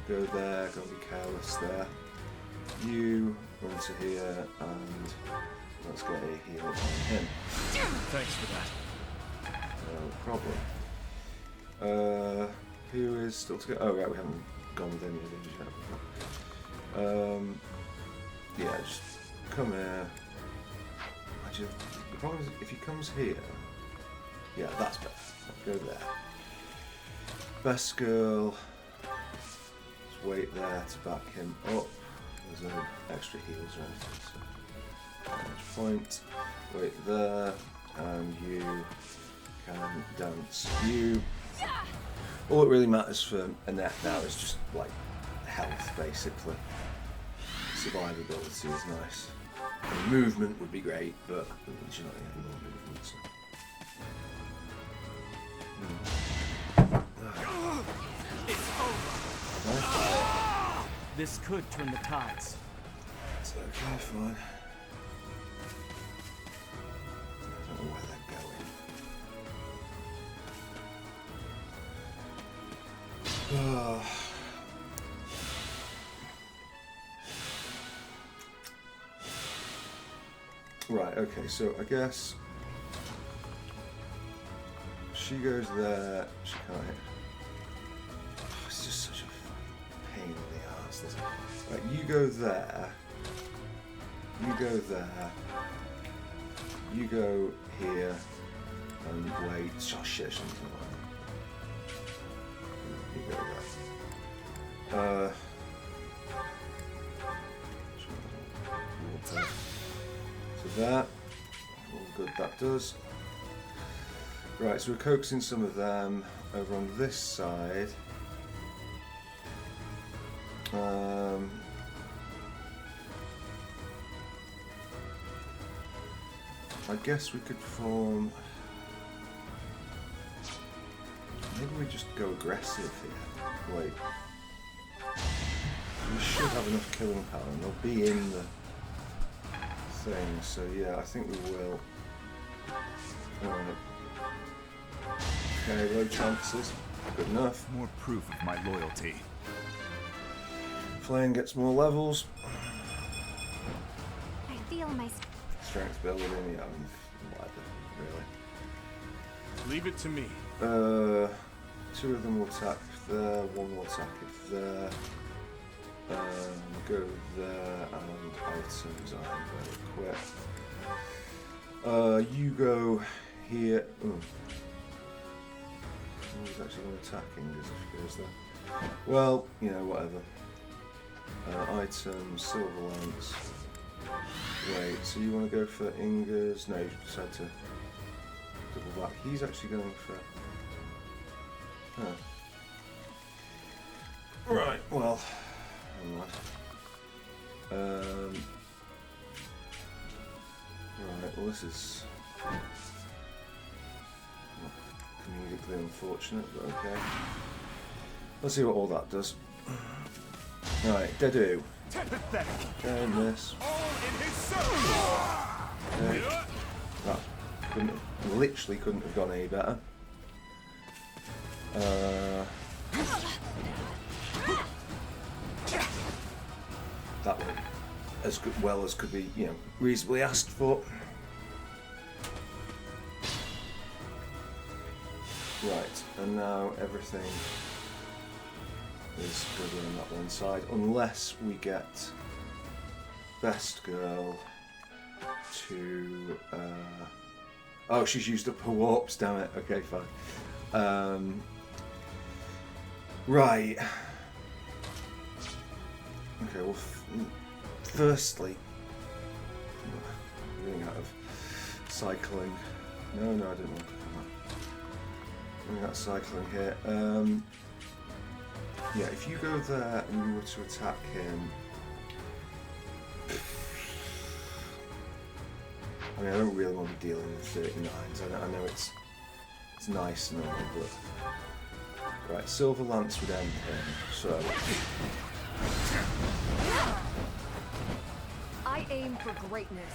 Go there, go be careless there. You run to here and let's get a heal on him. Thanks for that. No problem. Who is still to go? Oh, right, we haven't gone with any of these yet. Yeah, just come here. Actually, the problem is if he comes here, yeah, that's better. Go there. Best girl. Just wait there to back him up. There's no extra heals or anything. So, damage point. Wait there, and you can dance. You. All that really matters for Annette now is just like health, basically. Survivability is nice. And movement would be great, but she's not getting more movement. So. It's over. Okay. This could turn the tides. It's okay, fine. Right, okay, so I guess she goes there, she can't hit. Oh, it's just such a pain in the arse. This. Right, you go there, you go there, you go here, and wait. Oh shit, something like that. You go there. So that, all good that does. Right, so we're coaxing some of them over on this side. I guess we could form. Maybe we just go aggressive here. Wait. We should have enough killing power, and they'll be in the thing. So yeah, I think we will. Okay, low chances. Good enough. More proof of my loyalty. Flame gets more levels. I feel my Strength building, yeah, whatever, really. Leave it to me. Two of them will attack if there, one will attack if there. Go there, and items I'm going to equip. You go here. Who's actually going to attack Ingas if he goes there? Well, you know, whatever. Items, silver lance. Wait, so you want to go for Ingas? No, you decided to double back. He's actually going for. Huh. Right, well. Right, well, this is comedically unfortunate, but okay. Let's see what all that does. Right, Dedu. Don't miss. Okay. That literally couldn't have gone any better. That went as well as could be, you know, reasonably asked for. Right, and now everything is good on that one side, unless we get Best Girl to. Oh, she's used up her warps. Damn it. Okay, fine. Right. Okay. Well, firstly, running out of cycling. No, I didn't want to come up. Running out of cycling here. Yeah, if you go there and you were to attack him. I mean, I don't really want to be dealing with 39s. I know it's nice and all, but right, Silver Lance would end him. So I aim for greatness.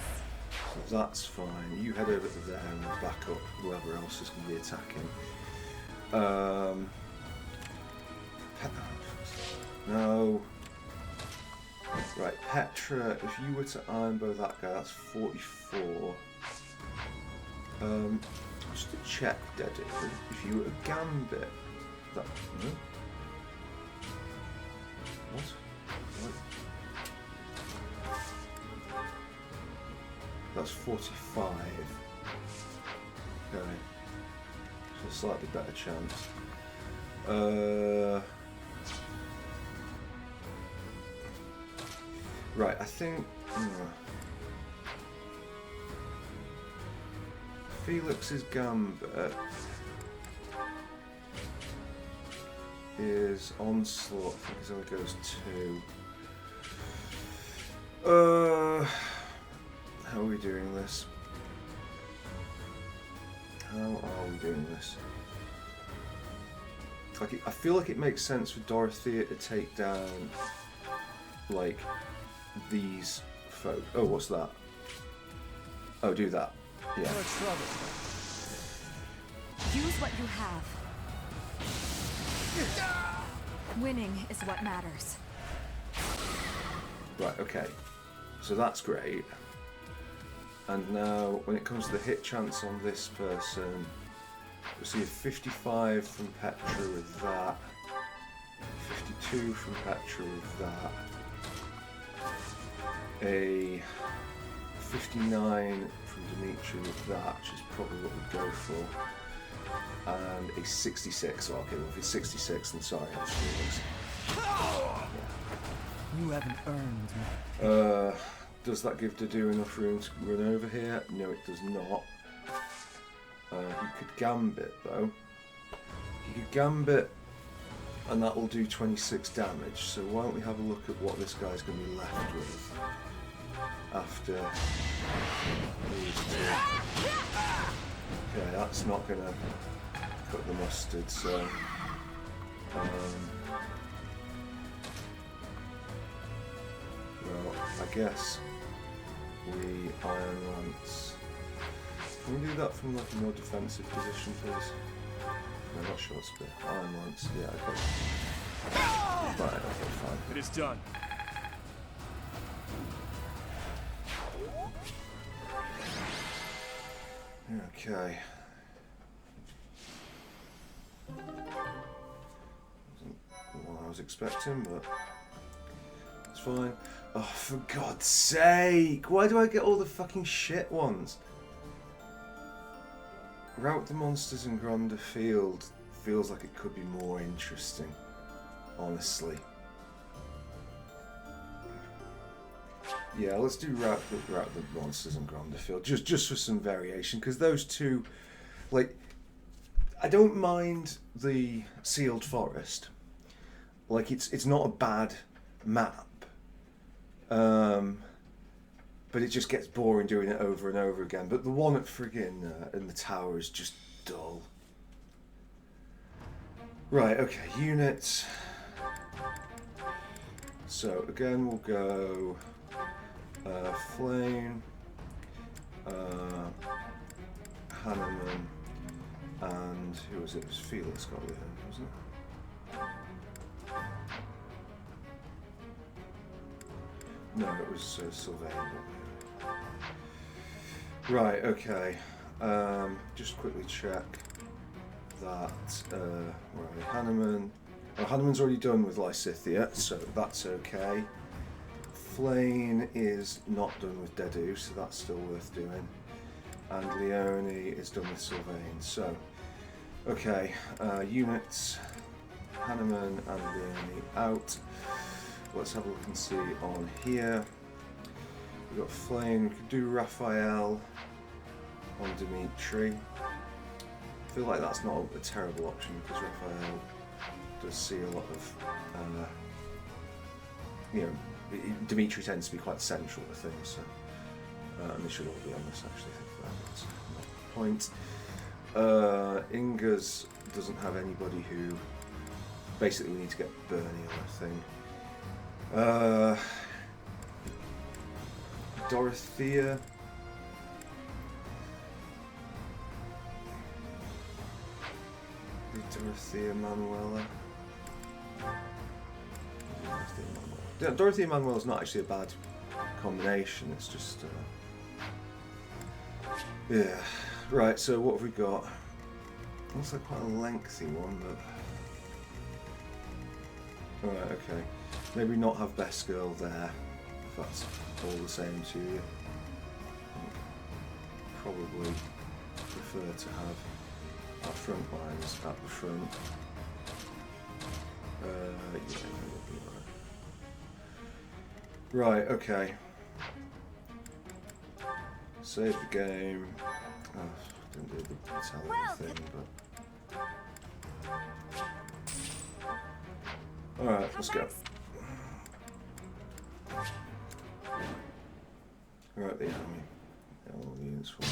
So that's fine. You head over to there and back up whoever else is going to be attacking. No. Right, Petra, if you were to ironbow that guy, that's 44. Just to check, Dedu, if you were to gambit, that. No? What? That's 45. Okay. So a slightly better chance. Right, I think Felix's gambit is onslaught. I think it only goes 2. How are we doing this? How are we doing this? Like, I feel like it makes sense for Dorothea to take down, like, these folk. Oh, what's that? Oh, do that. Yeah. Use what you have. Winning is what matters. Right, okay. So that's great. And now, when it comes to the hit chance on this person, we see a 55 from Petra with that, 52 from Petra with that, a 59 from Dimitri with that, which is probably what we'd go for, and a 66. Oh, okay, well if it's 66, then sorry, I just realised. You haven't earned me. Does that give Dadu enough room to run over here? No, it does not. He could gambit though. He could gambit, and that will do 26 damage. So why don't we have a look at what this guy's going to be left with after these two. Okay, that's not going to cut the mustard. So. Well, I guess we Iron Lance. Can we do that from like a more defensive position, please? No, not short spear. Iron Lance, yeah, okay. Right, okay, fine. It is done. Okay. Wasn't what I was expecting, but it's fine. Oh, for God's sake! Why do I get all the fucking shit ones? Route the monsters in Gronder Field feels like it could be more interesting, honestly. Yeah, let's do route the monsters in Gronder Field just for some variation, because those two, like, I don't mind the sealed forest. Like, it's not a bad map. But it just gets boring doing it over and over again. But the one at friggin' in the tower is just dull. Right, okay, units. So again, we'll go Flame, Hanneman, and who was it? It was Felix got with him, wasn't it? No, it was Sylvain. Right, okay. Just quickly check that. Where are we? Hanneman. Oh, Hanneman's already done with Lysithia, so that's okay. Flane is not done with Dedu, so that's still worth doing. And Leone is done with Sylvain. So, okay, units. Hanneman and Leone out. Let's have a look and see on here. We've got Flame, we could do Raphael on Dimitri. I feel like that's not a terrible option because Raphael does see a lot of, you know, Dimitri tends to be quite central to things, so, and they should all be on this actually, I think that's not the point. Inga's doesn't have anybody who, basically we need to get Bernie on a thing. Dorothea. Dorothea Manuela. Dorothea Manuela is not actually a bad combination. It's just yeah. Right. So what have we got? Looks like quite a lengthy one, but alright. Okay. Maybe not have best girl there, if that's all the same to you. Probably prefer to have our front lines at the front. Yeah, that would be right. Right, okay. Save the game. Oh, didn't do the Italian thing, but... Alright, let's go. Right, the enemy. All the units for.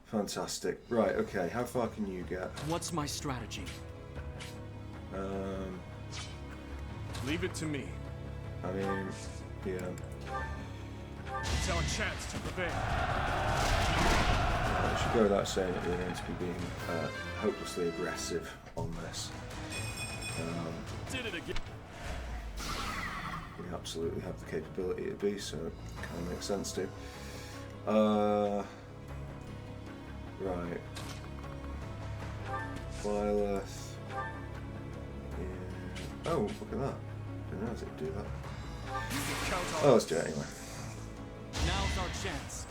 Fantastic. Right, okay, how far can you get? What's my strategy? Leave it to me. I mean, yeah. It's our chance to prevail. I should go without saying that we're going to be being hopelessly aggressive on this. Did it again. We absolutely have the capability to be, so it kind of makes sense to. Right. Violet. Yeah. Oh, look at that. Didn't realize it would do that. Oh, let's do it anyway. Now's our chance.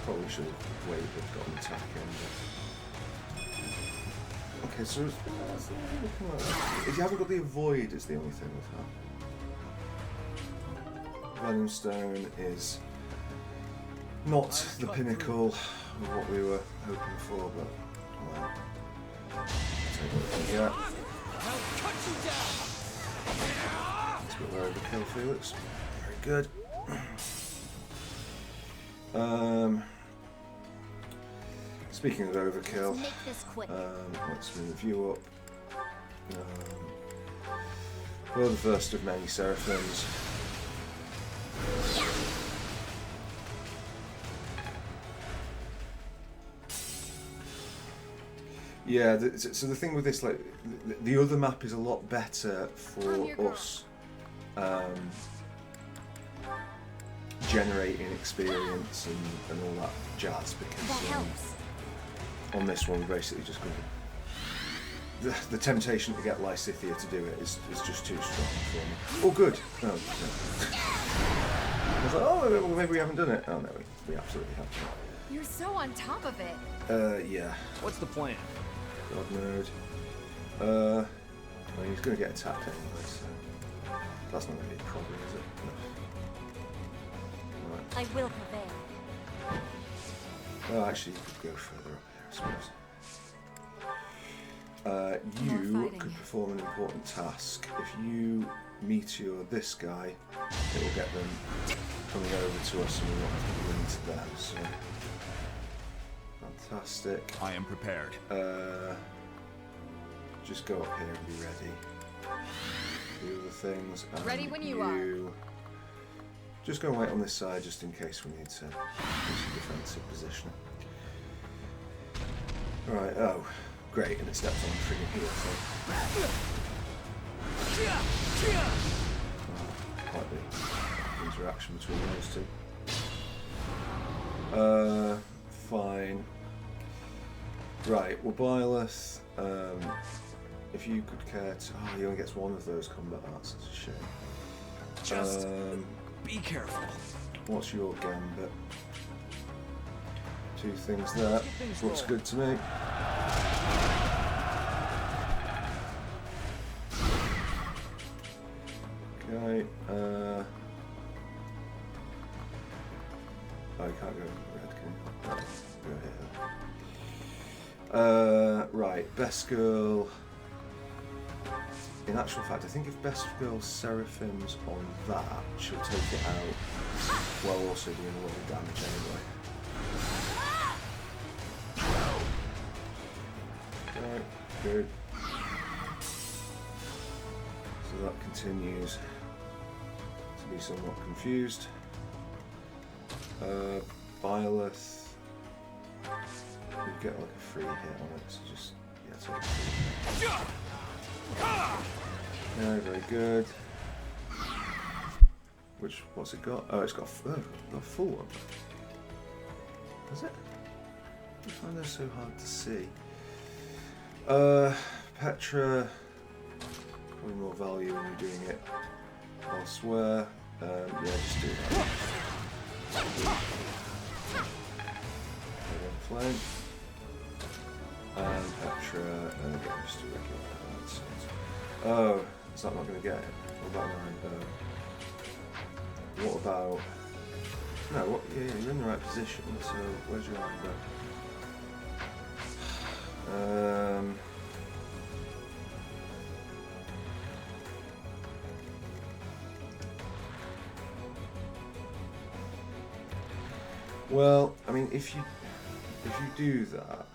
Probably should have waited and got an attack in. But... Okay, so if you haven't got the avoid, is the only thing with her. Venom Stone is not the pinnacle of what we were hoping for, but well, take what we can get. That's a bit of overkill, Felix. Very good. Speaking of overkill, let's move you up. Well, the first of many seraphims. Yeah, so the thing with this, like, the other map is a lot better for us generating experience and all that jazz, because on this one we basically just got the temptation to get Lysithea to do it is just too strong for me. Oh, good. Oh, no. I was like, oh, well, maybe we haven't done it. Oh no, we absolutely have done it. You're so on top of it. Yeah. What's the plan? God mode. Well, he's going to get attacked anyway, so that's not going to be a problem, is it? No. Right. I will prevail. Oh, actually, you could go further up here, I suppose. You could perform an important task. If you meteor this guy, it will get them coming over to us and we'll not have to go into them, so... Fantastic. I am prepared. Just go up here and be ready. The other things. And ready when you are. Just go and wait on this side just in case we need to do some defensive positioning. Alright, oh, great, and it steps on the friggin' heel thing. Quite the interaction between those two. Fine. Right, well, Byleth, if you could care to... Oh, he only gets one of those combat arts, that's a shame. Just be careful. What's your gambit? Two things there. Looks good to me. Okay, oh, you can't go red, can you? No, go here. Right, best girl. In actual fact, I think if best girl Seraphim's on that, she'll take it out while also doing a lot of damage anyway. Right, good. So that continues to be somewhat confused. Byleth. You get like a free hit on it, so just, yeah, take a free hit. Yeah, very good. What's it got? Oh, it's got a full one. Is it? I find those so hard to see. Petra, probably more value when you're doing it elsewhere. Yeah, just do that. Flank. And Petra, and again, just do regular cards. Oh, is that not going to get it? What about mine? What about... No, what? Yeah, you're in the right position, so where's your line go? Well, I mean, if you do that,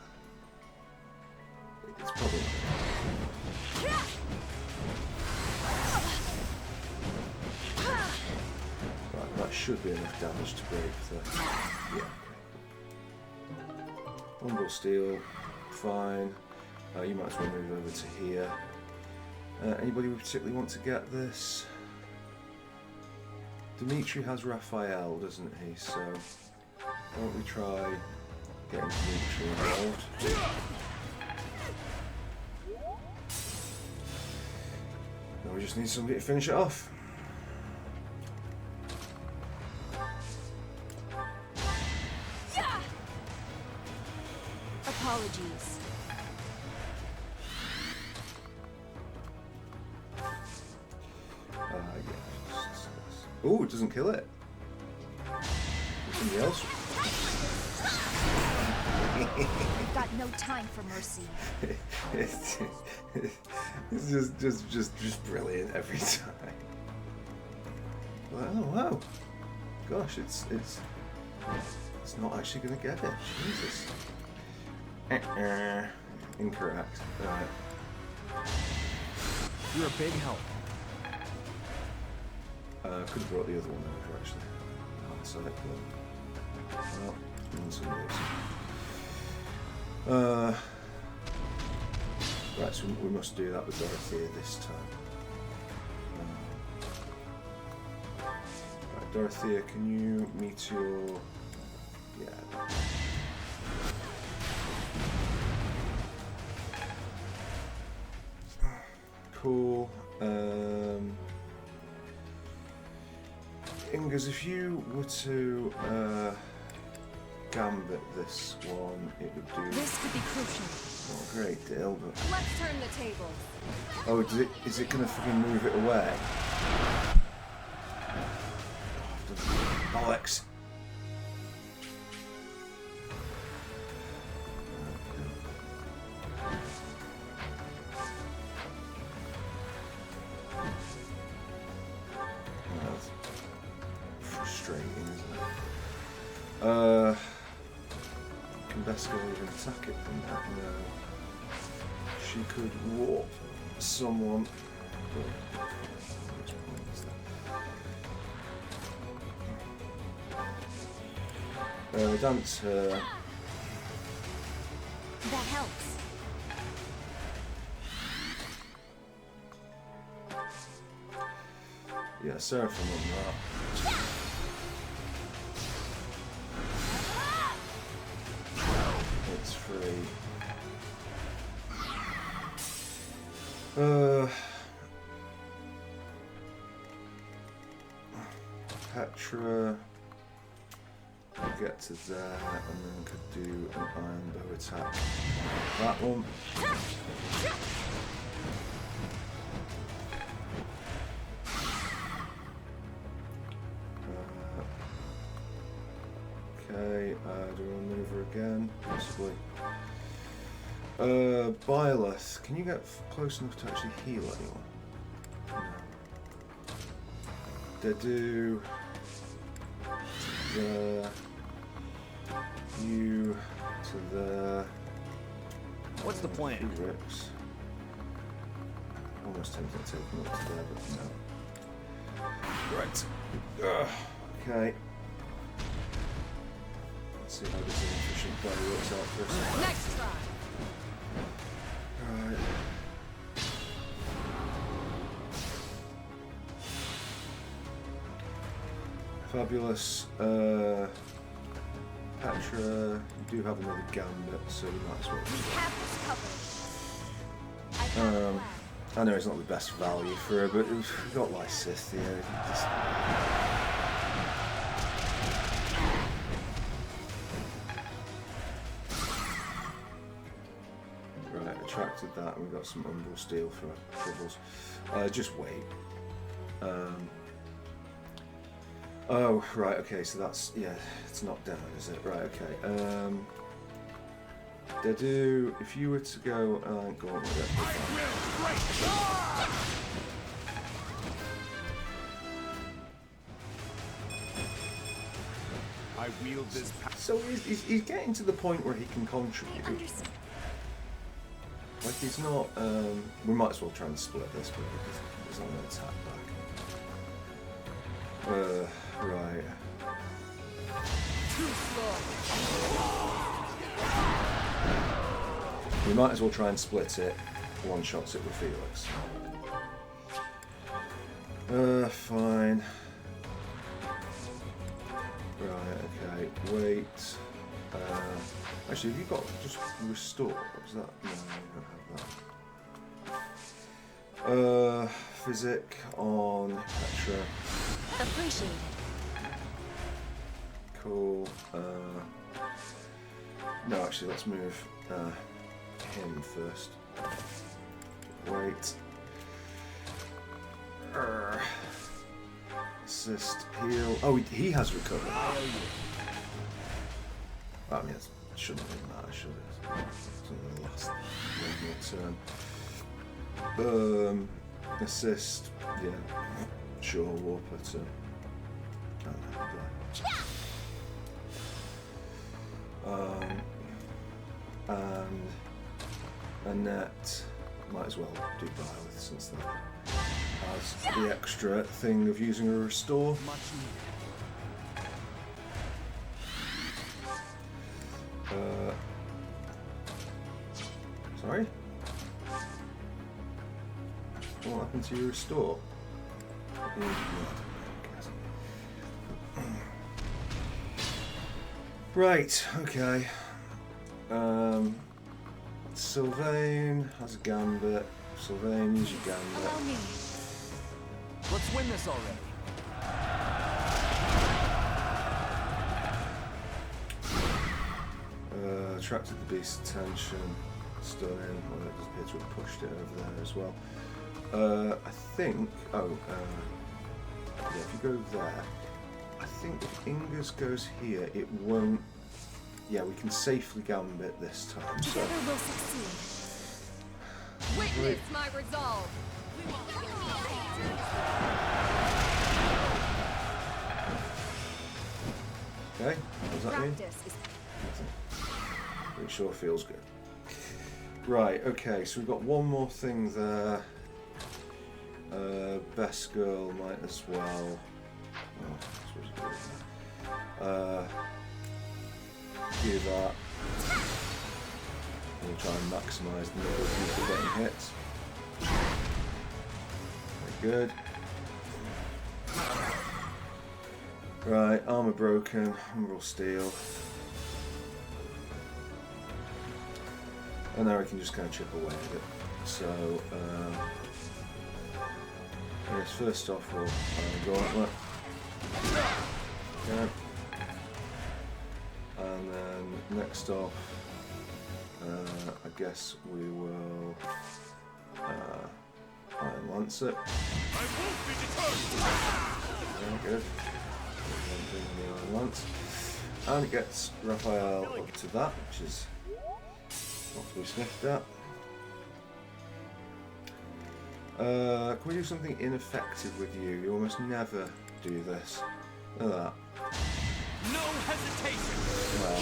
it's probably right. That should be enough damage to break the. Yeah. One more steel, fine. You might as well move over to here. Anybody we particularly want to get this? Dimitri has Raphael, doesn't he? So why don't we try getting Dimitri involved? Now we just need somebody to finish it off. Apologies. Oh, it doesn't kill it. Somebody else. I've got no time for mercy. It's just brilliant every time. Oh wow! Gosh, it's not actually going to get it. Jesus. Incorrect. Right. You're a big help. Could have brought the other one over actually. So that well, and somebody else. Right, so we must do that with Dorothea this time. Right, Dorothea, can you meet your... Yeah. Cool. Ingas, if you were to gambit this one, it would do... This could be crucial. Not a great deal, but... Let's turn the tables. Oh, is it going to fucking move it away? Bollocks. That's frustrating, isn't it? Can Beskar even attack it from that? No. She could warp someone. Dance her. That helps. Yeah, Seraphim on that. It's free. Petra. Get to there and then could do an iron bow attack. That one. Okay, do I move her again? Possibly. Byleth, can you get close enough to actually heal anyone? No. Dedu. There. You to there. What's the plan? Rips. Almost tempted to take him up to there, but no. Right. Okay. Let's see how this inefficient play works out for us. Next try. Right. Fabulous. Petra, you do have another gambit, so you might as well. We have this covered. I know it's not the best value for her, but we've got Lysith here. Right, attracted that, and we've got some Umbral Steel for troubles. Just wait. Oh, right, okay, so that's, yeah, it's not down, is it? Right, okay. Dedu, if you were to go, go on with it. I wield this. So he's getting to the point where he can contribute. Like he's not, we might as well try and split this, but he's not going to attack back. Right. Too slow. We might as well try and split it. One shots it with Felix. Fine. Right, okay, wait. Actually, have you got just restore? What was that? No, you don't have that. Physic on Petra. Appreciate it. Cool. No, actually, let's move him first. Wait. Assist, heal. Oh, he has recovered. I mean, it shouldn't have been that, should it? It's the last turn. Assist, yeah. Sure, Warper to. And Annette might as well do Violet since that has the extra thing of using a restore. Much needed. Sorry? What happened to your restore? Right, okay. Sylvain has a gambit. Sylvain, use your gambit. Let's win this already. Attracted the beast's attention. Stunning. Well, it does appear to have pushed it over there as well. I think. Yeah, if you go there, I think if Ingus goes here, it won't. Yeah, we can safely gambit this time. So. Together we'll succeed. Witness my resolve. Okay, what does that mean? It sure feels good. Right, okay, so we've got one more thing there. Best girl might as well. Do that. We'll try and maximise the number of people getting hit. Very good. Right, armour broken, umbral steel. And now we can just kind of chip away at it. So, yes, first off we'll go like that. Okay. And then next off, I guess we will Iron Lance it. Very good. The Iron Lance. And it gets Raphael up to that, which is not to be sniffed at. Can we do something ineffective with you? You almost never do this. Look at that. No hesitation. Well,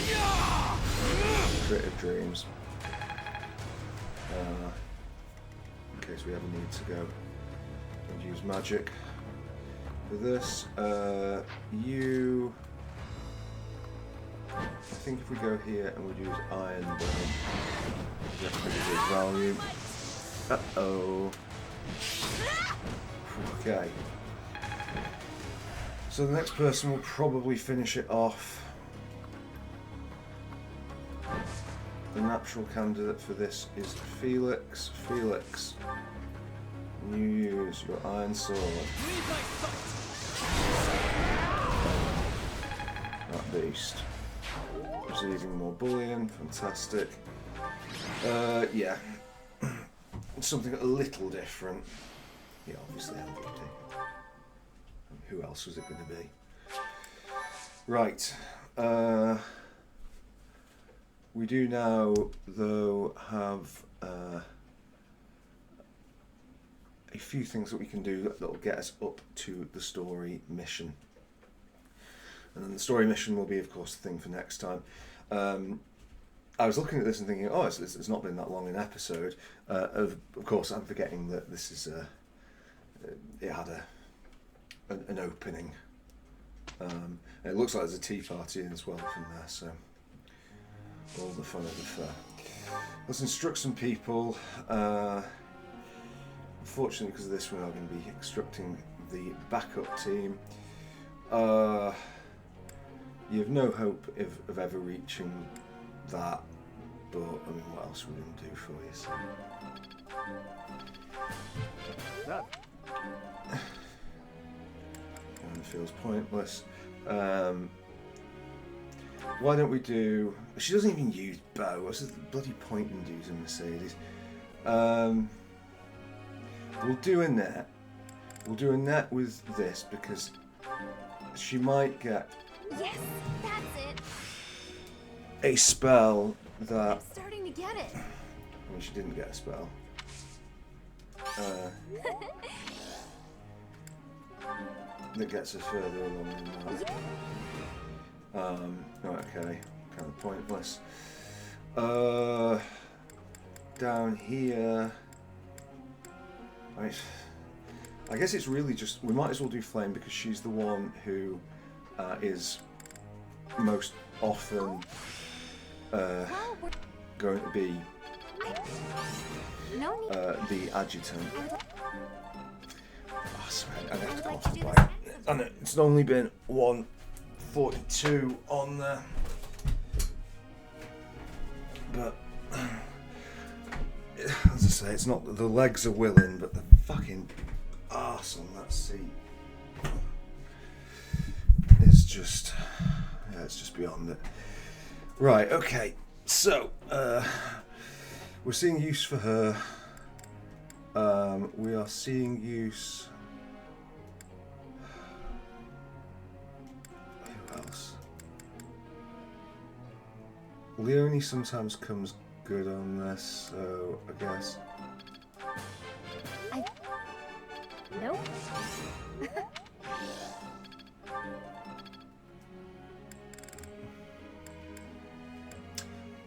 crit of dreams. In case we ever need to go and use magic for this. You. I think if we go here and we'd use Iron Burn, we get pretty good value. Uh-oh. Okay. So the next person will probably finish it off. The natural candidate for this is Felix. Felix, you use your Iron Sword. That beast. Receiving more bullion, fantastic. Yeah. Something a little different. Yeah, obviously MVP. Who else was it going to be? Right. We do now, though, have a few things that we can do that will get us up to the story mission. And then the story mission will be, of course, the thing for next time. I was looking at this and thinking, oh, it's not been that long an episode. Of course, I'm forgetting that this is it had an opening. And it looks like there's a tea party in as well from there, so all the fun of the fair. Let's instruct some people. Unfortunately, because of this, we're now going to be instructing the backup team. You have no hope of ever reaching that, but I mean, what else are we going to do for you? So. It feels pointless. Why don't we do... She doesn't even use bow. What's the bloody point in using Mercedes? We'll do a net. We'll do a net with this because she might get... Yes, that's it. A spell that... I'm starting to get it. I mean, she didn't get a spell. That gets us further along than that. Okay, kind of pointless. Down here, I guess it's really just, we might as well do Flame because she's the one who is most often going to be the adjutant. Oh, sorry, I have to go off the bike. And it's only been 1:42 on there. But, as I say, it's not, the legs are willing, but the fucking arse on that seat is just, yeah, it's just beyond it. Right, okay, so, we're seeing use for her. We are seeing use... Who else? Leonie sometimes comes good on this, so I guess... Nope.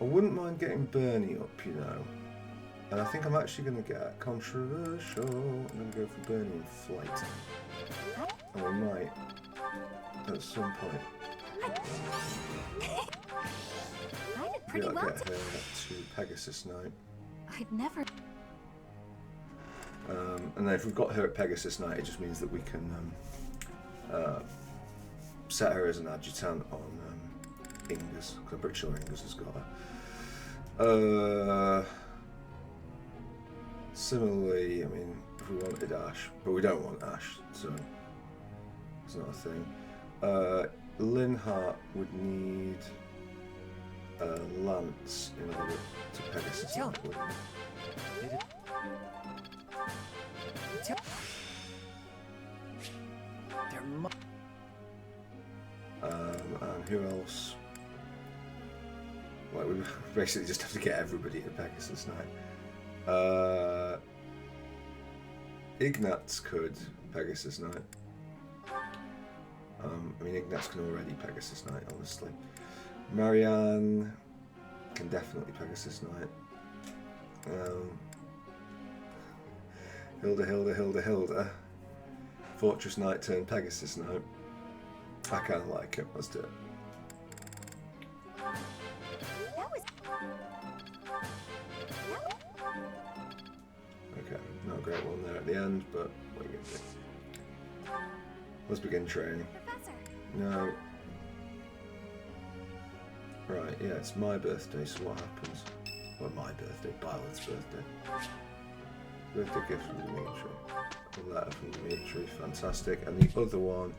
I wouldn't mind getting Bernie up, you know. And I think I'm actually going to get controversial. I'm going to go for Bernie and Flight. And we might, at some point, I did pretty well. Get her to Pegasus Night. I'd never. And then if we've got her at Pegasus Night, it just means that we can set her as an adjutant on Ingus. Because I'm pretty sure Ingus has got her. Similarly, I mean, if we wanted Ash, but we don't want Ash, so it's not a thing. Linhart would need Lance in order to Pegasus Night, wouldn't he? And who else? Like, we basically just have to get everybody to Pegasus Night. Ignatz could Pegasus Night. I mean, Ignatz can already Pegasus Night, honestly. Marianne can definitely Pegasus Night. Hilda. Fortress Night turn Pegasus Night. I kind of like it. Let's do it. Okay, not a great one there at the end, but what are you gonna do? Let's begin training. Professor. No. Right, yeah, it's my birthday, so what happens? Well, my birthday, Violet's birthday. Birthday gift from Dimitri. A letter from Dimitri, fantastic. And the other one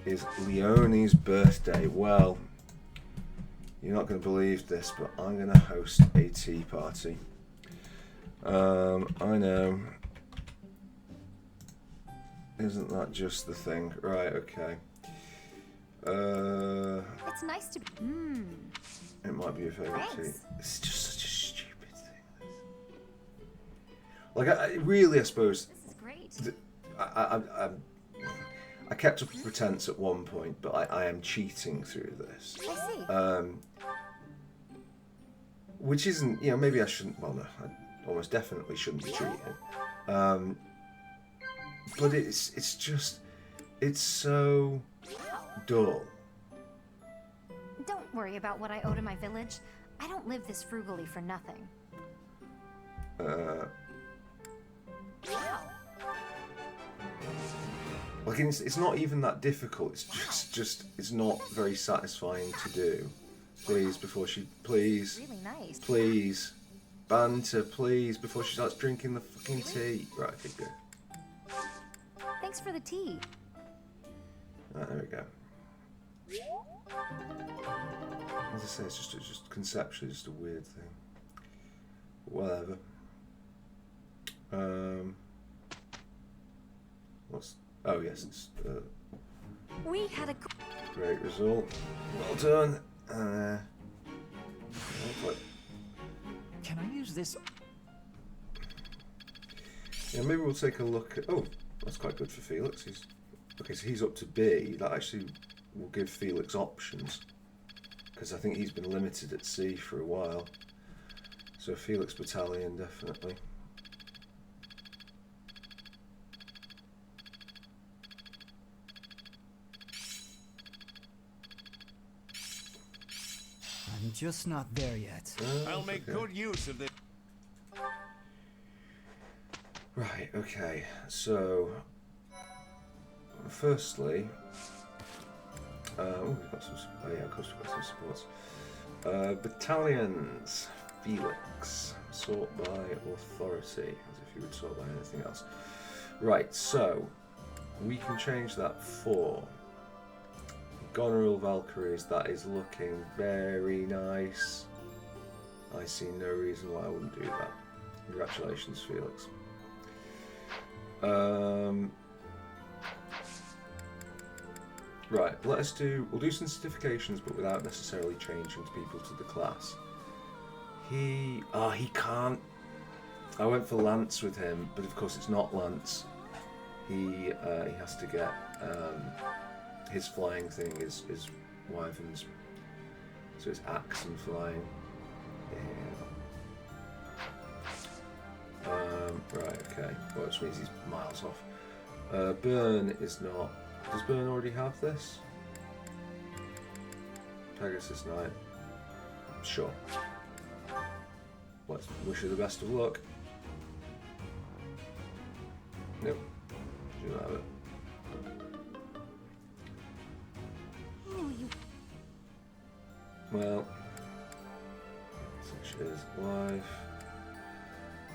is Leonie's birthday. Well, you're not going to believe this, but I'm going to host a tea party. I know. Isn't that just the thing? Right, okay. It's nice to be. It might be your favourite tea. Thanks. It's just such a stupid thing. Like, I suppose... This is great. I kept up a pretense at one point, but I am cheating through this. I see. Which isn't, you know, maybe I shouldn't, well no, I almost definitely shouldn't be cheating. But it's just, it's so dull. Don't worry about what I owe to my village. I don't live this frugally for nothing. Wow. Like, it's not even that difficult. It's just it's not very satisfying to do. Please, before she, please, Really nice. please, banter, please, before she starts drinking the fucking tea. Right, okay, good. Thanks for the tea. Right, there we go. As I say, it's just conceptually just a weird thing. Whatever. What's? Oh yes, it's We had a great result. Well done. Can I use this? Yeah, maybe we'll take a look at. Oh, that's quite good for Felix. Okay, so he's up to B. That actually will give Felix options, because I think he's been limited at C for a while. So Felix Battalion, definitely. I'm just not there yet. I'll make good use of this. Right, okay. So, firstly, we've got some. Oh yeah, of course we've got some supports. Battalions. Felix. Sort by authority, as if you would sort by anything else. Right, so we can change that for Goneril Valkyries. That is looking very nice. I see no reason why I wouldn't do that. Congratulations, Felix. Right, we'll do some certifications, but without necessarily changing people to the class. He can't. I went for Lance with him, but of course it's not Lance. He has to get his flying thing is Wyverns, so it's axe and flying. Yeah. Right, okay. Well, which means he's miles off. Burn is not. Does Burn already have this? Pegasus Knight. Sure. Let's wish her the best of luck. Nope. She don't have it. Well, such is life.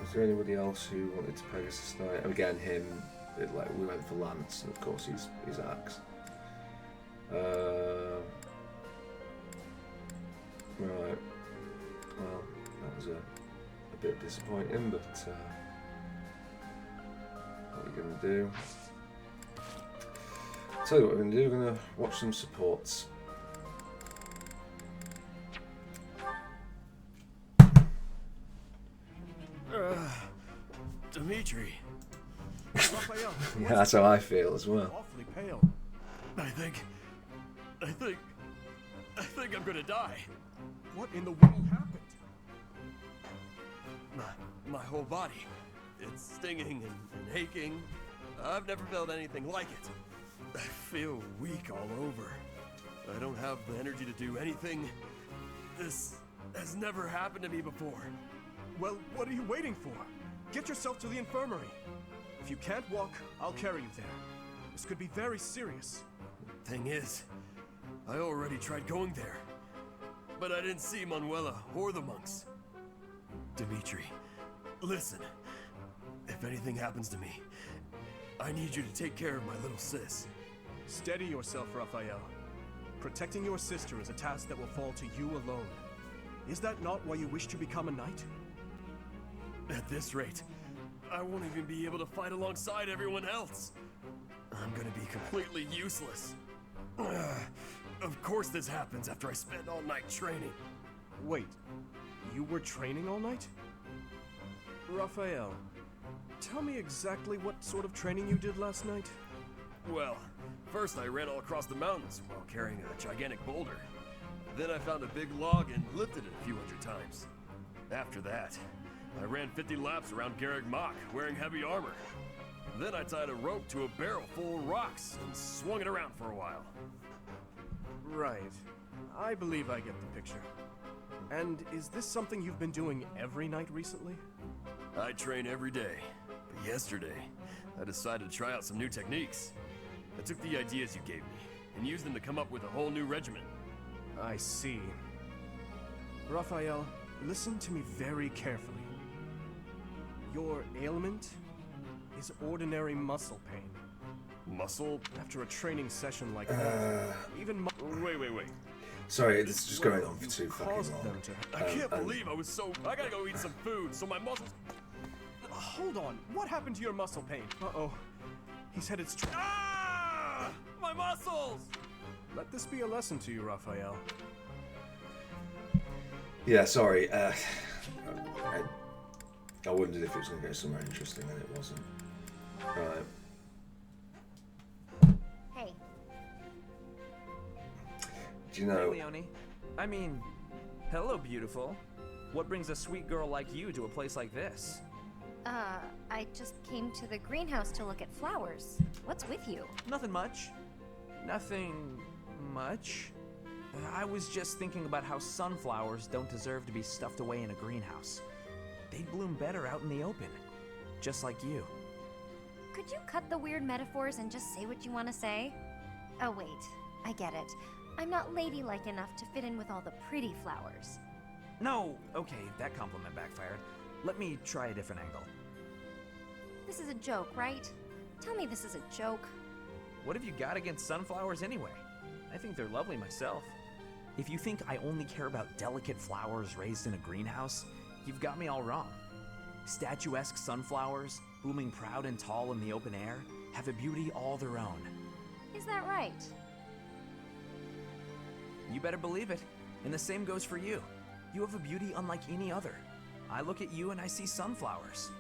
Was there anybody else who wanted to Pegasus Knight? And again, him. We went for Lance, and of course he's axe. Right. Well, that was a bit disappointing, but what are you going to do? Tell you what we're going to do, we're going to watch some supports. Dimitri. Yeah, that's how I feel as well. Awfully pale. I think I'm gonna die. What in the world happened? My whole body. It's stinging and aching. I've never felt anything like it. I feel weak all over. I don't have the energy to do anything. This has never happened to me before. Well, what are you waiting for? Get yourself to the infirmary. If you can't walk, I'll carry you there. This could be very serious. Thing is, I already tried going there. But I didn't see Manuela or the monks. Dimitri, listen. If anything happens to me, I need you to take care of my little sis. Steady yourself, Raphael. Protecting your sister is a task that will fall to you alone. Is that not why you wish to become a knight? At this rate, I won't even be able to fight alongside everyone else. I'm gonna be completely useless. Of course this happens after I spend all night training. Wait, you were training all night? Raphael, tell me exactly what sort of training you did last night? Well, first I ran all across the mountains while carrying a gigantic boulder. Then I found a big log and lifted it a few hundred times. After that, I ran 50 laps around Garreg Mach wearing heavy armor. Then I tied a rope to a barrel full of rocks and swung it around for a while. Right. I believe I get the picture. And is this something you've been doing every night recently? I train every day, but yesterday, I decided to try out some new techniques. I took the ideas you gave me and used them to come up with a whole new regimen. I see. Raphael, listen to me very carefully. Your ailment is ordinary muscle pain. Muscle? After a training session like that, even Wait. Sorry, this is just going on for too fucking long. I can't believe I gotta go eat some food, so my muscles... Hold on, what happened to your muscle pain? Uh-oh. He said it's Ah! My muscles! Let this be a lesson to you, Raphael. Yeah, sorry. I wondered if it was going to go somewhere interesting, and it wasn't. Right. Hey. Do you know... Hey, Leonie. I mean, hello, beautiful. What brings a sweet girl like you to a place like this? I just came to the greenhouse to look at flowers. What's with you? Nothing much. Nothing much. I was just thinking about how sunflowers don't deserve to be stuffed away in a greenhouse. They'd bloom better out in the open. Just like you. Could you cut the weird metaphors and just say what you want to say? Oh wait, I get it. I'm not ladylike enough to fit in with all the pretty flowers. No, okay, that compliment backfired. Let me try a different angle. This is a joke, right? Tell me this is a joke. What have you got against sunflowers anyway? I think they're lovely myself. If you think I only care about delicate flowers raised in a greenhouse, you've got me all wrong. Statuesque sunflowers, blooming proud and tall in the open air, have a beauty all their own. Is that right? You better believe it. And the same goes for you. You have a beauty unlike any other. I look at you and I see sunflowers.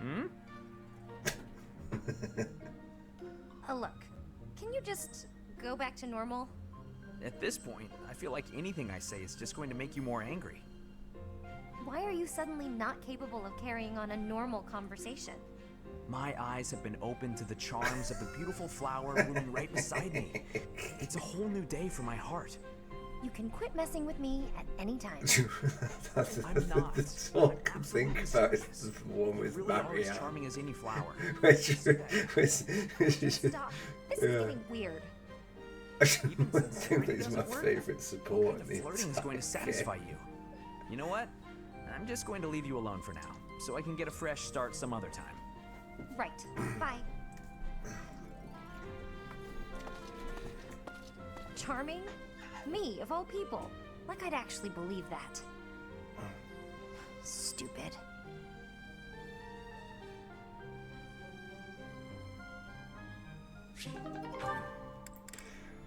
Hmm? Look, can you just go back to normal? At this point, I feel like anything I say is just going to make you more angry. Why are you suddenly not capable of carrying on a normal conversation? My eyes have been opened to the charms of the beautiful flower blooming right beside me. It's a whole new day for my heart. You can quit messing with me at any time. I'm not. That's all I can think about is the one with Really are as Marianne. charming as any flower. Stop. This is getting weird. I think he's my favourite support. in the Flirting is going to entire satisfy game. you. You know what? I'm just going to leave you alone for now, so I can get a fresh start some other time. Right. Bye. Charming? Me, of all people. Like I'd actually believe that. Stupid.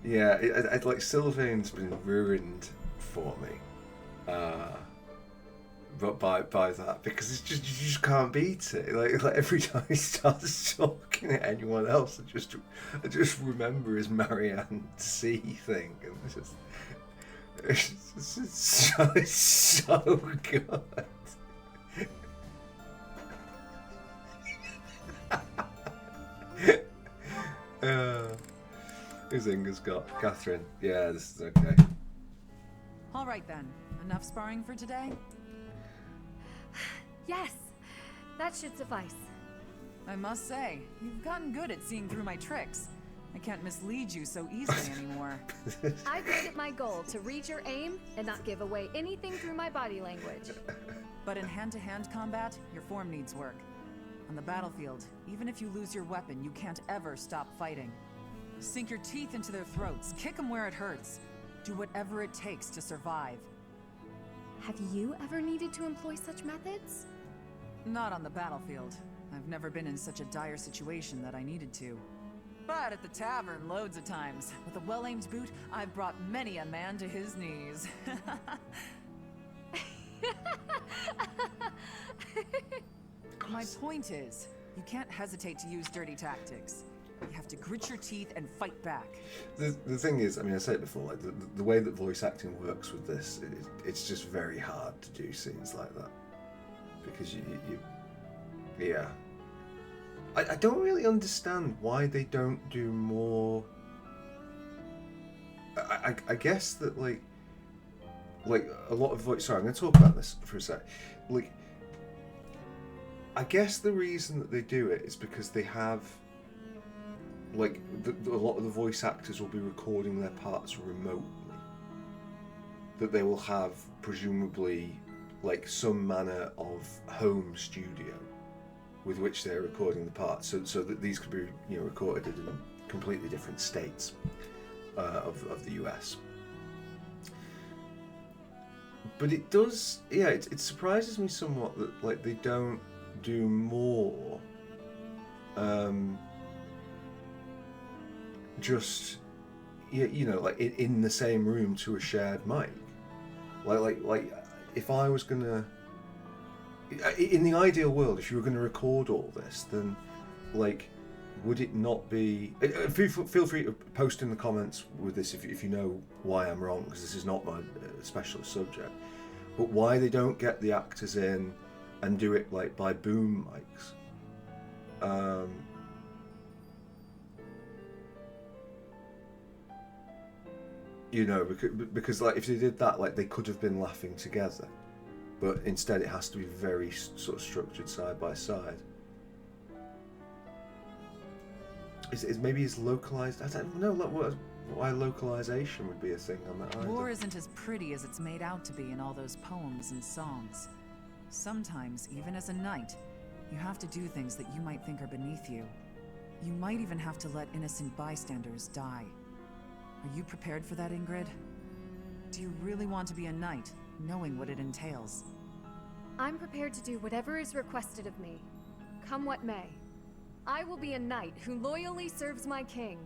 Yeah, like Sylvain's been ruined for me, but by that, because it's just, you just can't beat it. Like every time he starts talking to anyone else, I just remember his Marianne C thing, and it's so good. Who's Inga's got? Catherine. Yeah, this is okay. All right then. Enough sparring for today? Yes, that should suffice. I must say, you've gotten good at seeing through my tricks. I can't mislead you so easily anymore. I've made it my goal to read your aim and not give away anything through my body language. But in hand-to-hand combat, your form needs work. On the battlefield, even if you lose your weapon, you can't ever stop fighting. Sink your teeth into their throats, kick them where it hurts. Do whatever it takes to survive. Have you ever needed to employ such methods? Not on the battlefield. I've never been in such a dire situation that I needed to. But at the tavern, loads of times. With a well-aimed boot, I've brought many a man to his knees. My point is, you can't hesitate to use dirty tactics. You have to grit your teeth and fight back. The thing is, I mean, I said it before, like the way that voice acting works with this, it's just very hard to do scenes like that. Because yeah. I don't really understand why they don't do more I guess that like a lot of voice. Sorry, I'm going to talk about this for a sec. Like, I guess the reason that they do it is because they have like a lot of the voice actors will be recording their parts remotely. That they will have presumably like some manner of home studio with which they're recording the parts, so that these could be recorded in completely different states of the US. But it does, it surprises me somewhat that like they don't do more. Just like in the same room to a shared mic. Like if I was gonna, in the ideal world, if you were gonna record all this, then like, would it not be? Feel free to post in the comments with this if you know why I'm wrong, because this is not my specialist subject. But why they don't get the actors in and do it like by boom mics? Because like if they did that, like they could have been laughing together, but instead it has to be very sort of structured side by side. Maybe it's localized. I don't know why localization would be a thing on that either. War isn't as pretty as it's made out to be in all those poems and songs. Sometimes, even as a knight, you have to do things that you might think are beneath you. You might even have to let innocent bystanders die. Are you prepared for that, Ingrid? Do you really want to be a knight, knowing what it entails? I'm prepared to do whatever is requested of me, come what may. I will be a knight who loyally serves my king,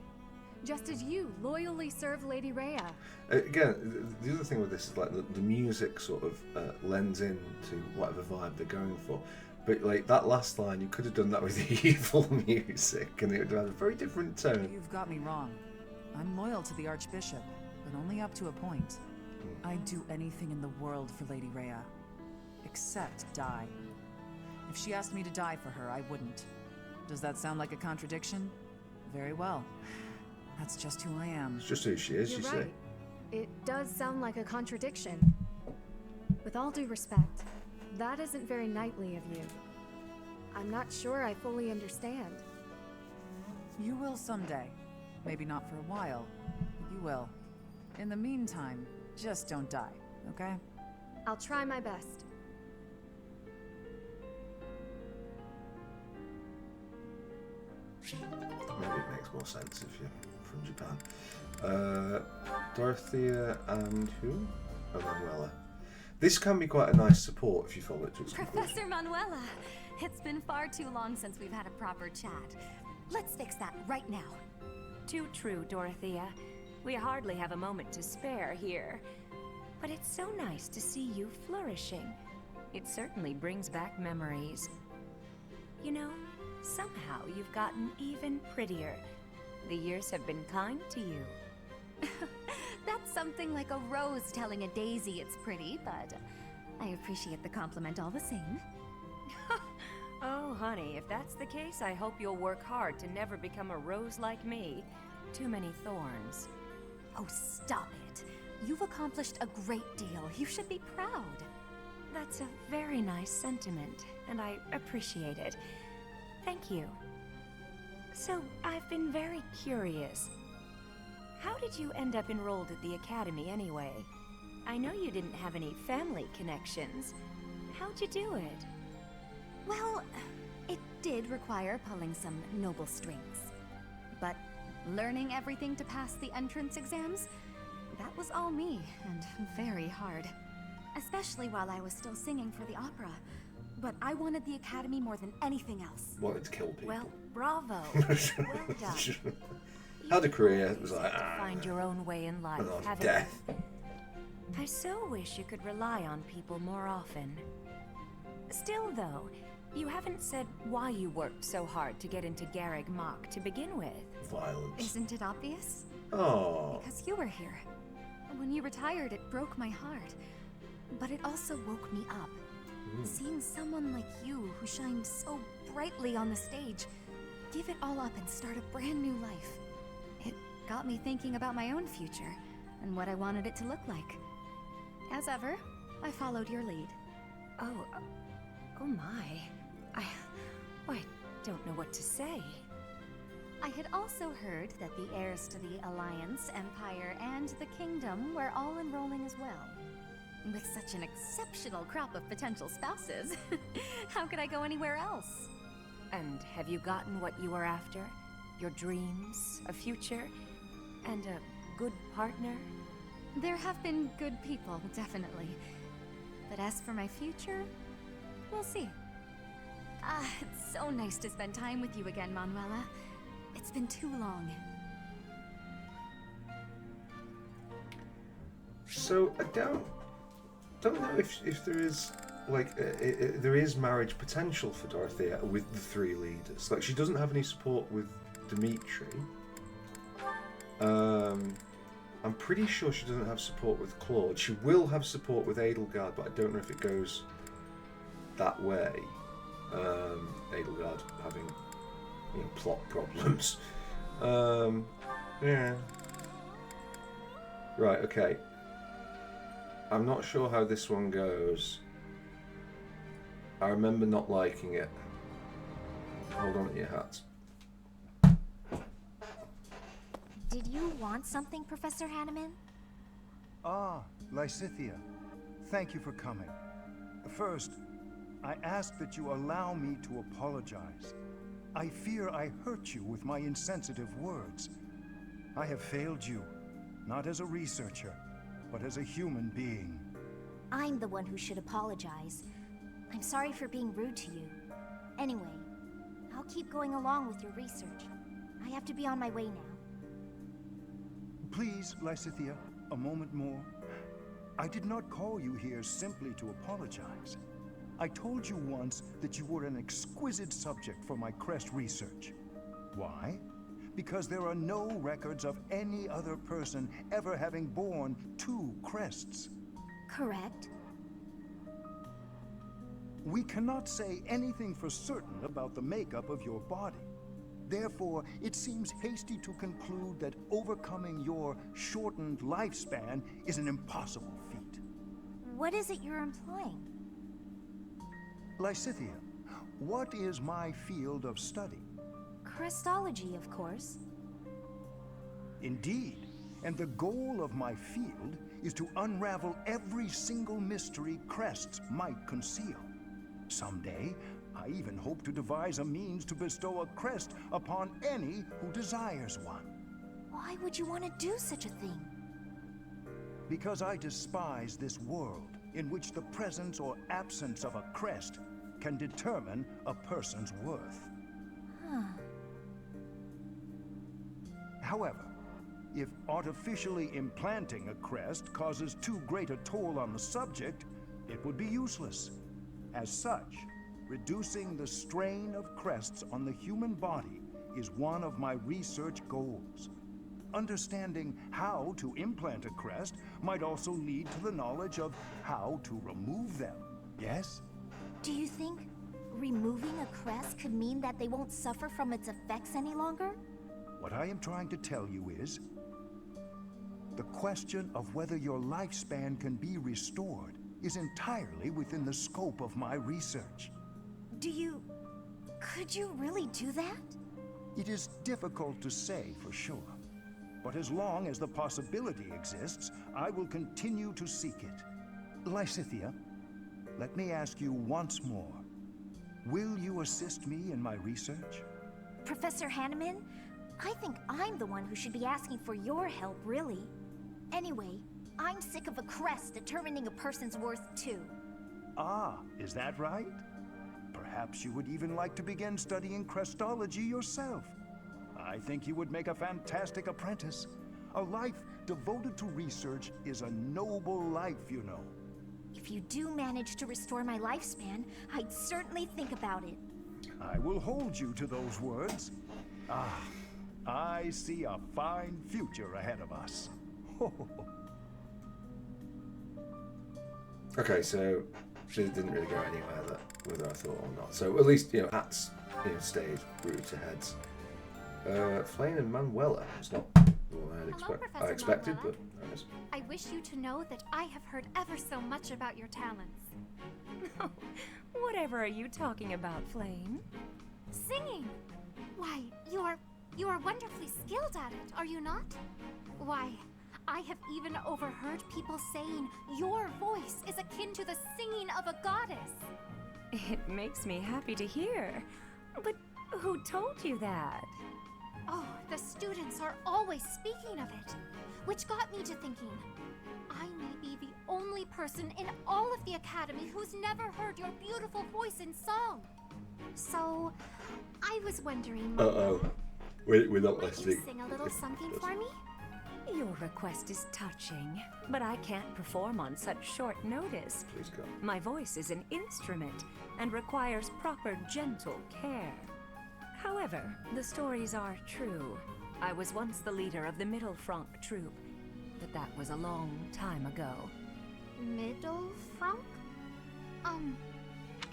just as you loyally serve Lady Rhea. Again, the other thing with this is like the music sort of lends in to whatever vibe they're going for. But like that last line, you could have done that with the evil music, and it would have had a very different tone. You've got me wrong. I'm loyal to the Archbishop, but only up to a point. I'd do anything in the world for Lady Rhea, except die. If she asked me to die for her, I wouldn't. Does that sound like a contradiction? Very well. That's just who I am. It's just who she is, You're you right. see. It does sound like a contradiction. With all due respect, that isn't very knightly of you. I'm not sure I fully understand. You will someday. Maybe not for a while, but you will. In the meantime, just don't die, okay? I'll try my best. Maybe it makes more sense if you're from Japan. Dorothea and who? Oh, Manuela. This can be quite a nice support if you follow it to its conclusion. Professor Manuela, it's been far too long since we've had a proper chat. Let's fix that right now. Too true, Dorothea. We hardly have a moment to spare here. But it's so nice to see you flourishing. It certainly brings back memories. You know, somehow you've gotten even prettier. The years have been kind to you. That's something like a rose telling a daisy it's pretty, but I appreciate the compliment all the same. Oh, honey, if that's the case, I hope you'll work hard to never become a rose like me. Too many thorns. Oh, stop it. You've accomplished a great deal. You should be proud. That's a very nice sentiment, and I appreciate it. Thank you. So, I've been very curious. How did you end up enrolled at the academy anyway? I know you didn't have any family connections. How'd you do it? Well, it did require pulling some noble strings. But learning everything to pass the entrance exams, that was all me, and very hard. Especially while I was still singing for the opera. But I wanted the academy more than anything else. Wanted to kill people. Well, bravo. Well done. Had a career, it was like, Find your own way in life, haven't death. you? I so wish you could rely on people more often. Still, though, you haven't said why you worked so hard to get into Garreg Mach to begin with. Violence. Isn't it obvious? Oh. Because you were here. When you retired, it broke my heart. But it also woke me up. Seeing someone like you, who shined so brightly on the stage, give it all up and start a brand new life. It got me thinking about my own future, and what I wanted it to look like. As ever, I followed your lead. Oh my. I don't know what to say. I had also heard that the heirs to the Alliance, Empire, and the Kingdom were all enrolling as well. With such an exceptional crop of potential spouses, how could I go anywhere else? And have you gotten what you were after? Your dreams, a future, and a good partner? There have been good people, definitely. But as for my future, we'll see. It's so nice to spend time with you again, Manuela. It's been too long. So I don't know if there is like there is marriage potential for Dorothea with the three leaders. Like, she doesn't have any support with Dimitri. I'm pretty sure she doesn't have support with Claude. She will have support with Edelgard, but I don't know if it goes that way. Edelgard having, plot problems. Yeah. Right, okay. I'm not sure how this one goes. I remember not liking it. Hold on to your hats. Did you want something, Professor Hanneman? Ah, Lysithea. Thank you for coming. First, I ask that you allow me to apologize. I fear I hurt you with my insensitive words. I have failed you, not as a researcher, but as a human being. I'm the one who should apologize. I'm sorry for being rude to you. Anyway, I'll keep going along with your research. I have to be on my way now. Please, Lysithea, a moment more. I did not call you here simply to apologize. I told you once that you were an exquisite subject for my crest research. Why? Because there are no records of any other person ever having borne 2 crests. Correct. We cannot say anything for certain about the makeup of your body. Therefore, it seems hasty to conclude that overcoming your shortened lifespan is an impossible feat. What is it you're implying? Lysithea, what is my field of study? Crestology, of course. Indeed, and the goal of my field is to unravel every single mystery crests might conceal. Someday, I even hope to devise a means to bestow a crest upon any who desires one. Why would you want to do such a thing? Because I despise this world in which the presence or absence of a crest can determine a person's worth. Huh. However, if artificially implanting a crest causes too great a toll on the subject, it would be useless. As such, reducing the strain of crests on the human body is one of my research goals. Understanding how to implant a crest might also lead to the knowledge of how to remove them, yes? Do you think removing a crest could mean that they won't suffer from its effects any longer? What I am trying to tell you is, the question of whether your lifespan can be restored is entirely within the scope of my research. Could you really do that? It is difficult to say for sure. But as long as the possibility exists, I will continue to seek it. Lysithea, let me ask you once more. Will you assist me in my research? Professor Hanneman, I think I'm the one who should be asking for your help, really. Anyway, I'm sick of a crest determining a person's worth too. Ah, is that right? Perhaps you would even like to begin studying crestology yourself. I think you would make a fantastic apprentice. A life devoted to research is a noble life, you know. If you do manage to restore my lifespan, I'd certainly think about it. I will hold you to those words. Ah, I see a fine future ahead of us. Okay, so she didn't really go anywhere, that whether I thought or not. So at least, Hats stayed route ahead. Flame and Manuela was not the one I expected, but Yes. I wish you to know that I have heard ever so much about your talents. Whatever are you talking about, Flame? Singing! Why, you are wonderfully skilled at it, are you not? Why, I have even overheard people saying your voice is akin to the singing of a goddess. It makes me happy to hear. But who told you that? Oh, the students are always speaking of it, which got me to thinking, I may be the only person in all of the academy who's never heard your beautiful voice in song. So, I was wondering... We're not might listening. you sing a little something for me? Your request is touching, but I can't perform on such short notice. Please go. My voice is an instrument and requires proper gentle care. However, the stories are true. I was once the leader of the Middle Franc troop, but that was a long time ago. Middle Franc?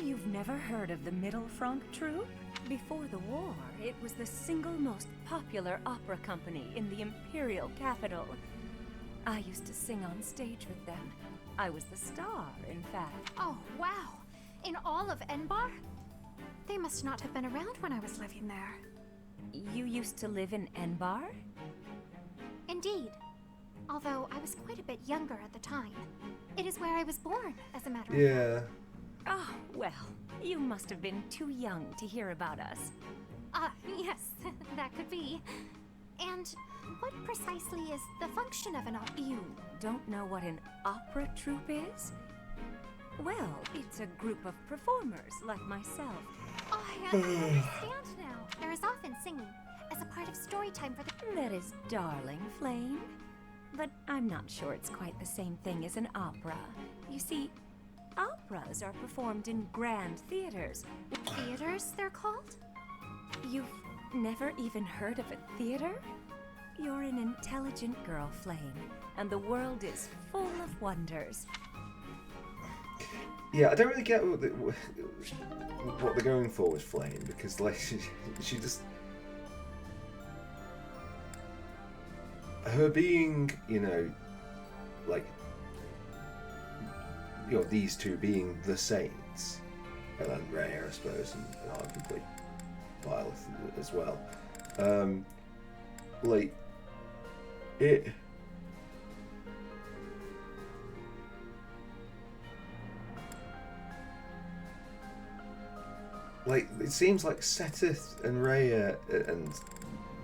You've never heard of the Middle Franc troop? Before the war, it was the single most popular opera company in the imperial capital. I used to sing on stage with them. I was the star, in fact. Oh, wow! In all of Enbar? They must not have been around when I was living there. You used to live in Enbar? Indeed. Although I was quite a bit younger at the time. It is where I was born, as a matter of fact. Yeah. Oh, well, you must have been too young to hear about us. Yes, that could be. And what precisely is the function of an opera? You don't know what an opera troupe is? Well, it's a group of performers like myself. Oh, I understand now. There is often singing, as a part of story time for the... That is darling, Flame. But I'm not sure it's quite the same thing as an opera. You see, operas are performed in grand theaters. Theaters, they're called? You've never even heard of a theater? You're an intelligent girl, Flame, and the world is full of wonders. Yeah, I don't really get what they're going for with Flame, because like she just... Her being, you know, like, you know, these two being the saints, and then Rhea, I suppose, and arguably Byleth as well. Like, it... Like, it seems like Seteth and Rhea, and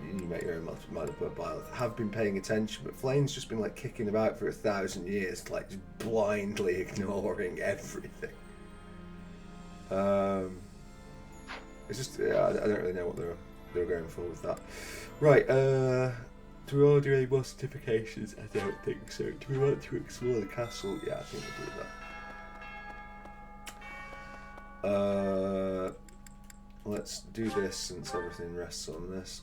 you make your own mind up about Byleth, have been paying attention, but Flame's just been like kicking about for 1,000 years, like just blindly ignoring everything. It's just, yeah, I don't really know what they were going for with that. Right, do we want to do any more certifications? I don't think so. Do we want to explore the castle? Yeah, I think we'll do that. Let's do this since everything rests on this.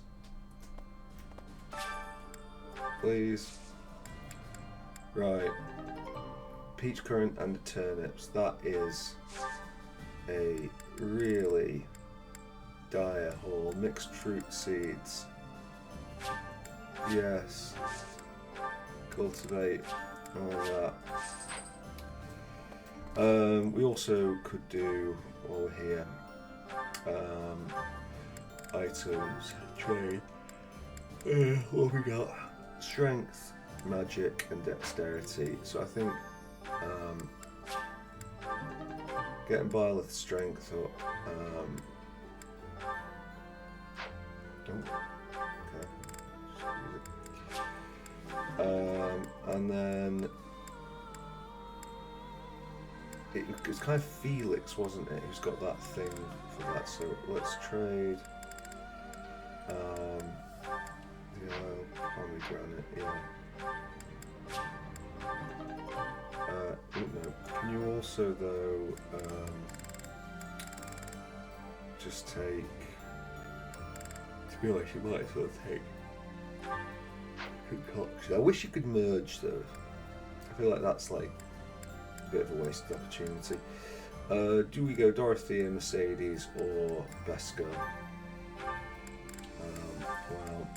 Please. Right. Peach currant and turnips. That is a really dire haul. Mixed fruit seeds. Yes. Cultivate. All that. We also could do while we're here. Items, trade. What have we got? Strength, magic, and dexterity. So I think getting Byleth's strength up. And then it was kind of Felix, wasn't it? Who's got that thing for that? So let's trade. The pomegranate, yeah. No. Can you also though just take? To be honest, you might as well take concoction. I wish you could merge those. I feel like that's like a bit of a wasted opportunity. Do we go Dorothea, Mercedes, or Beskar? Well,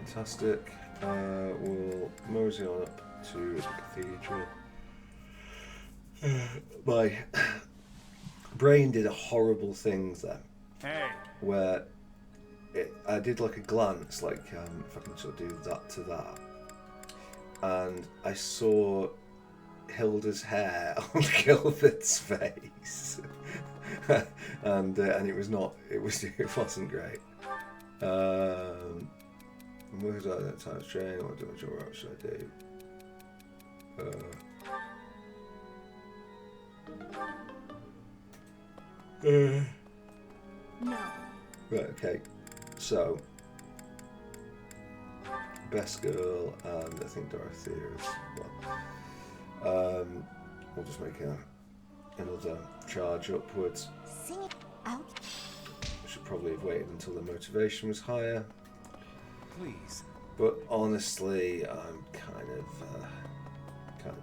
Fantastic. We'll mosey on up to the cathedral. My brain did a horrible thing there. Hey. Where I did like a glance, like if I can sort of do that to that, and I saw Hilda's hair on Gilbert's face, and it was not. It wasn't great. What was that times train? What should I do? No. Right, okay. So, best girl and I think Dorothea as well. We'll just make another charge upwards. Sing it out. Should probably have waited until the motivation was higher. Please. But honestly, I'm kind of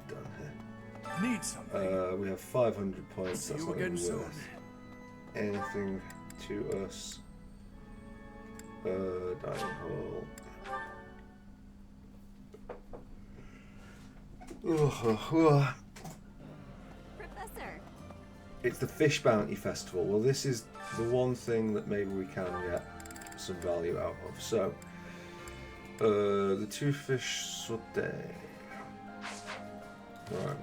done here. Need something. We have 500 points. See That's you not again really soon. worth anything to us. Dining hall. Professor. It's the Fish Bounty Festival. Well, this is the one thing that maybe we can get some value out of. So, the 2 fish sauté. Right.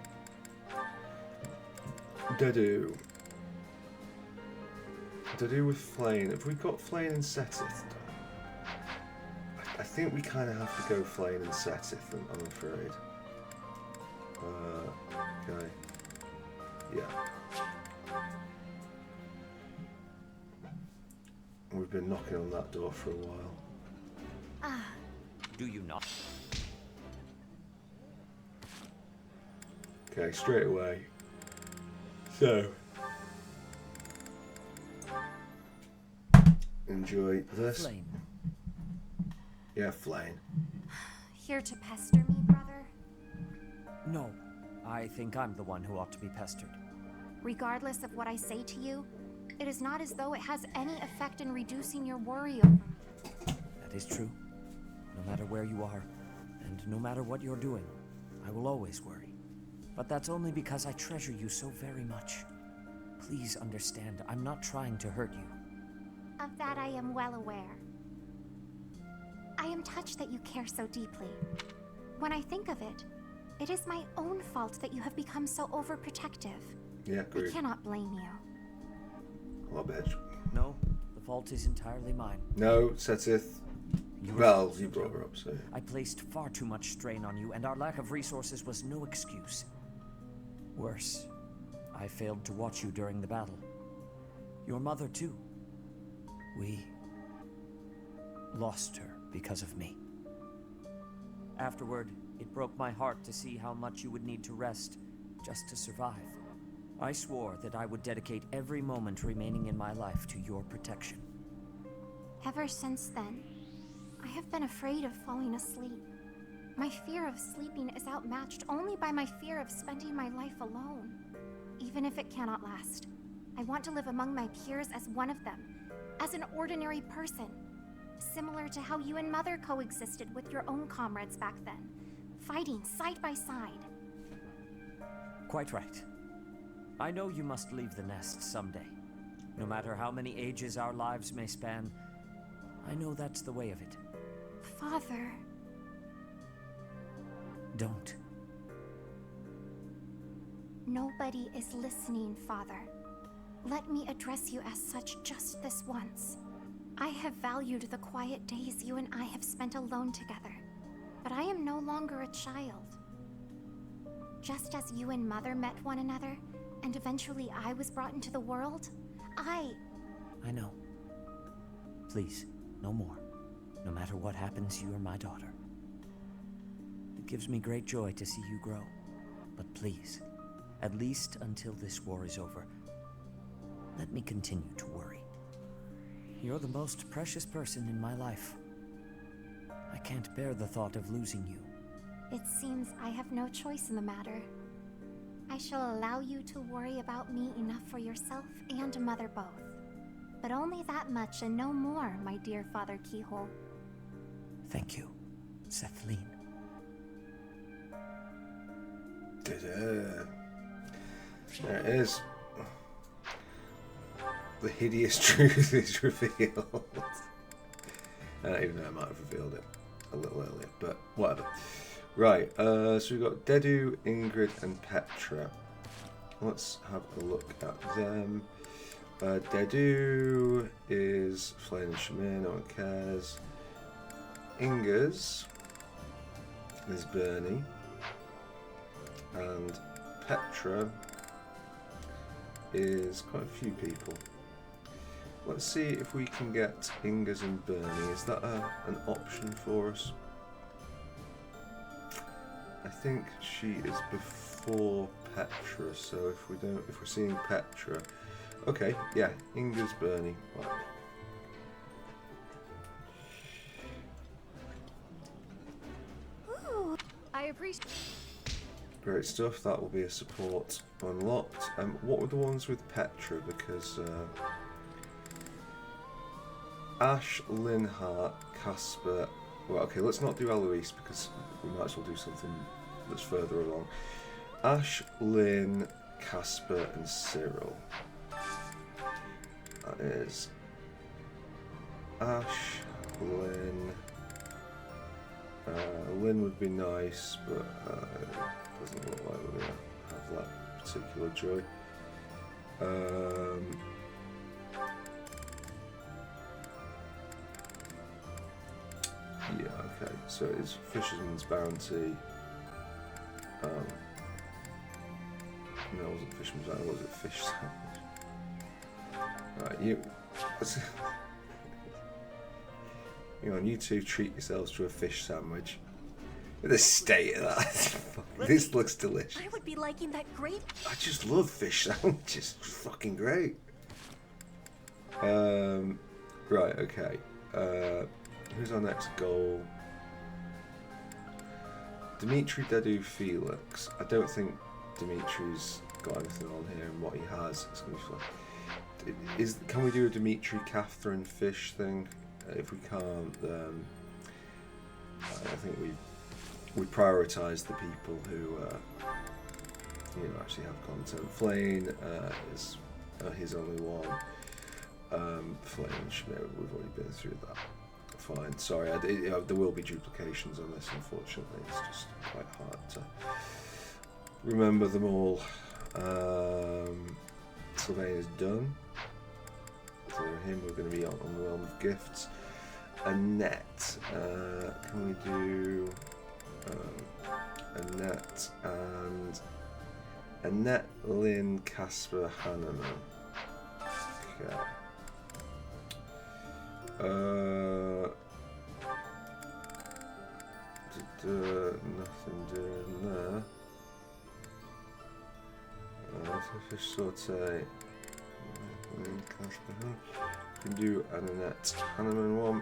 Dedu. Dedu with Flayn. Have we got Flayn and Setith? I think we kind of have to go Flayn and Setith, I'm afraid. Okay. Yeah. We've been knocking on that door for a while. Do you not? Okay, straight away. So. Enjoy this. Flayn. Yeah, Flayn. Here to pester me, brother? No. I think I'm the one who ought to be pestered. Regardless of what I say to you, it is not as though it has any effect in reducing your worry over me. That is true. No matter where you are, and no matter what you're doing, I will always worry. But that's only because I treasure you so very much. Please understand, I'm not trying to hurt you. Of that I am well aware. I am touched that you care so deeply. When I think of it, it is my own fault that you have become so overprotective. Yeah, I cannot blame you. Oh, bitch. No, the fault is entirely mine. No, Setith. Well, you brought her up, so. I placed far too much strain on you, and our lack of resources was no excuse. Worse, I failed to watch you during the battle. Your mother, too. We lost her because of me. Afterward, it broke my heart to see how much you would need to rest just to survive. I swore that I would dedicate every moment remaining in my life to your protection. Ever since then, I have been afraid of falling asleep. My fear of sleeping is outmatched only by my fear of spending my life alone. Even if it cannot last, I want to live among my peers as one of them, as an ordinary person, similar to how you and Mother coexisted with your own comrades back then, fighting side by side. Quite right. I know you must leave the nest someday. No matter how many ages our lives may span, I know that's the way of it. Father... Don't. Nobody is listening, Father. Let me address you as such just this once. I have valued the quiet days you and I have spent alone together, but I am no longer a child. Just as you and Mother met one another, and eventually I was brought into the world, I know. Please, no more. No matter what happens, you are my daughter. It gives me great joy to see you grow. But please, at least until this war is over, let me continue to worry. You're the most precious person in my life. I can't bear the thought of losing you. It seems I have no choice in the matter. I shall allow you to worry about me enough for yourself and Mother both. But only that much and no more, my dear Father Keyhole. Thank you, Sethlin. There it is. The hideous truth is revealed. Even though I might have revealed it a little earlier, but whatever. Right, so we've got Dedu, Ingrid, and Petra. Let's have a look at them. Dedu is Flame and Shamir, no one cares. Inga's is Bernie. And Petra is quite a few people. Let's see if we can get Inga's and Bernie. Is that an option for us? I think she is before Petra, so if we're seeing Petra, okay, yeah, Inga's Bernie. Right. Ooh, I appreciate. Great stuff. That will be a support unlocked. What were the ones with Petra? Because Ash, Linhart, Casper. Well, okay, let's not do Eloise because we might as well do something that's further along. Ash, Lynn, Casper, and Cyril. That is Ash, Lynn. Lynn would be nice, but it doesn't look like we're going to have that particular joy. Yeah, okay, so it's Fisherman's Bounty. No, it wasn't Fisherman's Bounty, was it Fish Sandwich? Right, you two treat yourselves to a fish sandwich. With the state of that, this looks delicious. I would be liking that great. I just love fish sandwiches. It's fucking great. Right, okay. Who's our next goal? Dimitri, Dedu, Felix. I don't think Dimitri's got anything on here, and what he has is going to be fun. Can we do a Dimitri, Catherine, Fish thing? If we can't, I think we prioritise the people who actually have content. Flane is his only one. Flane and Schmidt, we've already been through that. Fine. Sorry, there will be duplications on this. Unfortunately, it's just quite hard to remember them all. Sylvain is done. So him, we're going to be on the realm of gifts. Annette, can we do Annette and Annette, Lynn, Casper, Hanneman? Okay. Nothing doing there. Fish saute. Casper, can do an Annette Hanneman one.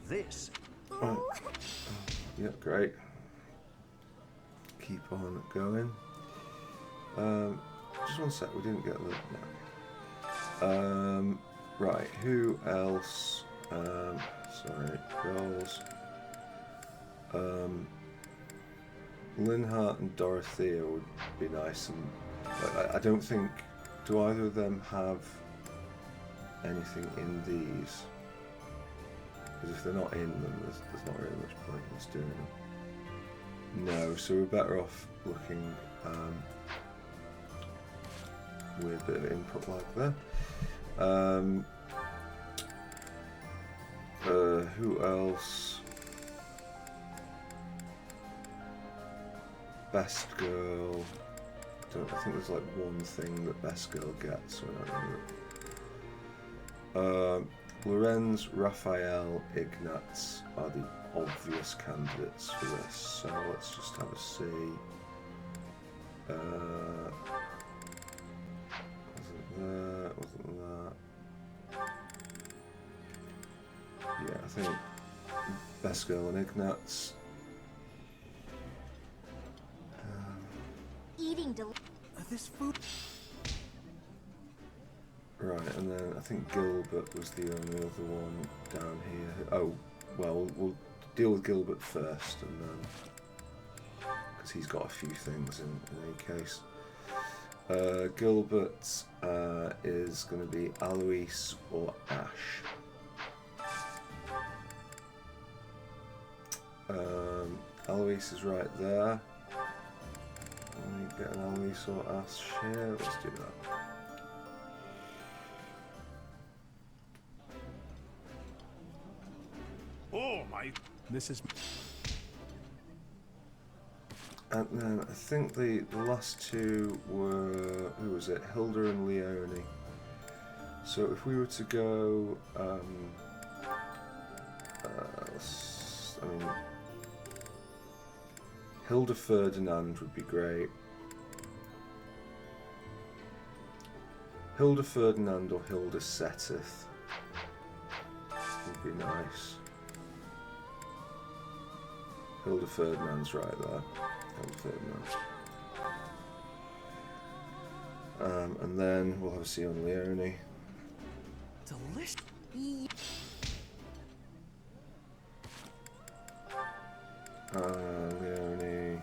This. Yeah, great. Keep on going. Just one sec, we didn't get the. Right, who else? Sorry, goals. Linhart and Dorothea would be nice, and I don't think. Do either of them have anything in these? Because if they're not in them, there's not really much point in us doing them. No, so we're better off looking with a bit of input like that. Who else? Best girl. I think there's like one thing that best girl gets. So I don't know. Lorenz, Raphael, Ignatz are the obvious candidates for this, so let's just have a see. Wasn't that. Yeah, I think best girl and Ignatz. Eating this food. Right, and then I think Gilbert was the only other one down here. Oh, well, we'll deal with Gilbert first, and then because he's got a few things in any case. Gilbert is going to be Alois or Ash. Alois is right there. Let me get an Alois or Ash here. Let's do that. Oh my! This is. And then I think the last two were, who was it? Hilda and Leone. So if we were to go, I mean, Hilda Ferdinand would be great. Hilda Ferdinand or Hilda Seteth would be nice. Hilda Ferdinand's right there. Hilda Ferdinand. And then we'll have a see on Leone. Delicious. Leone.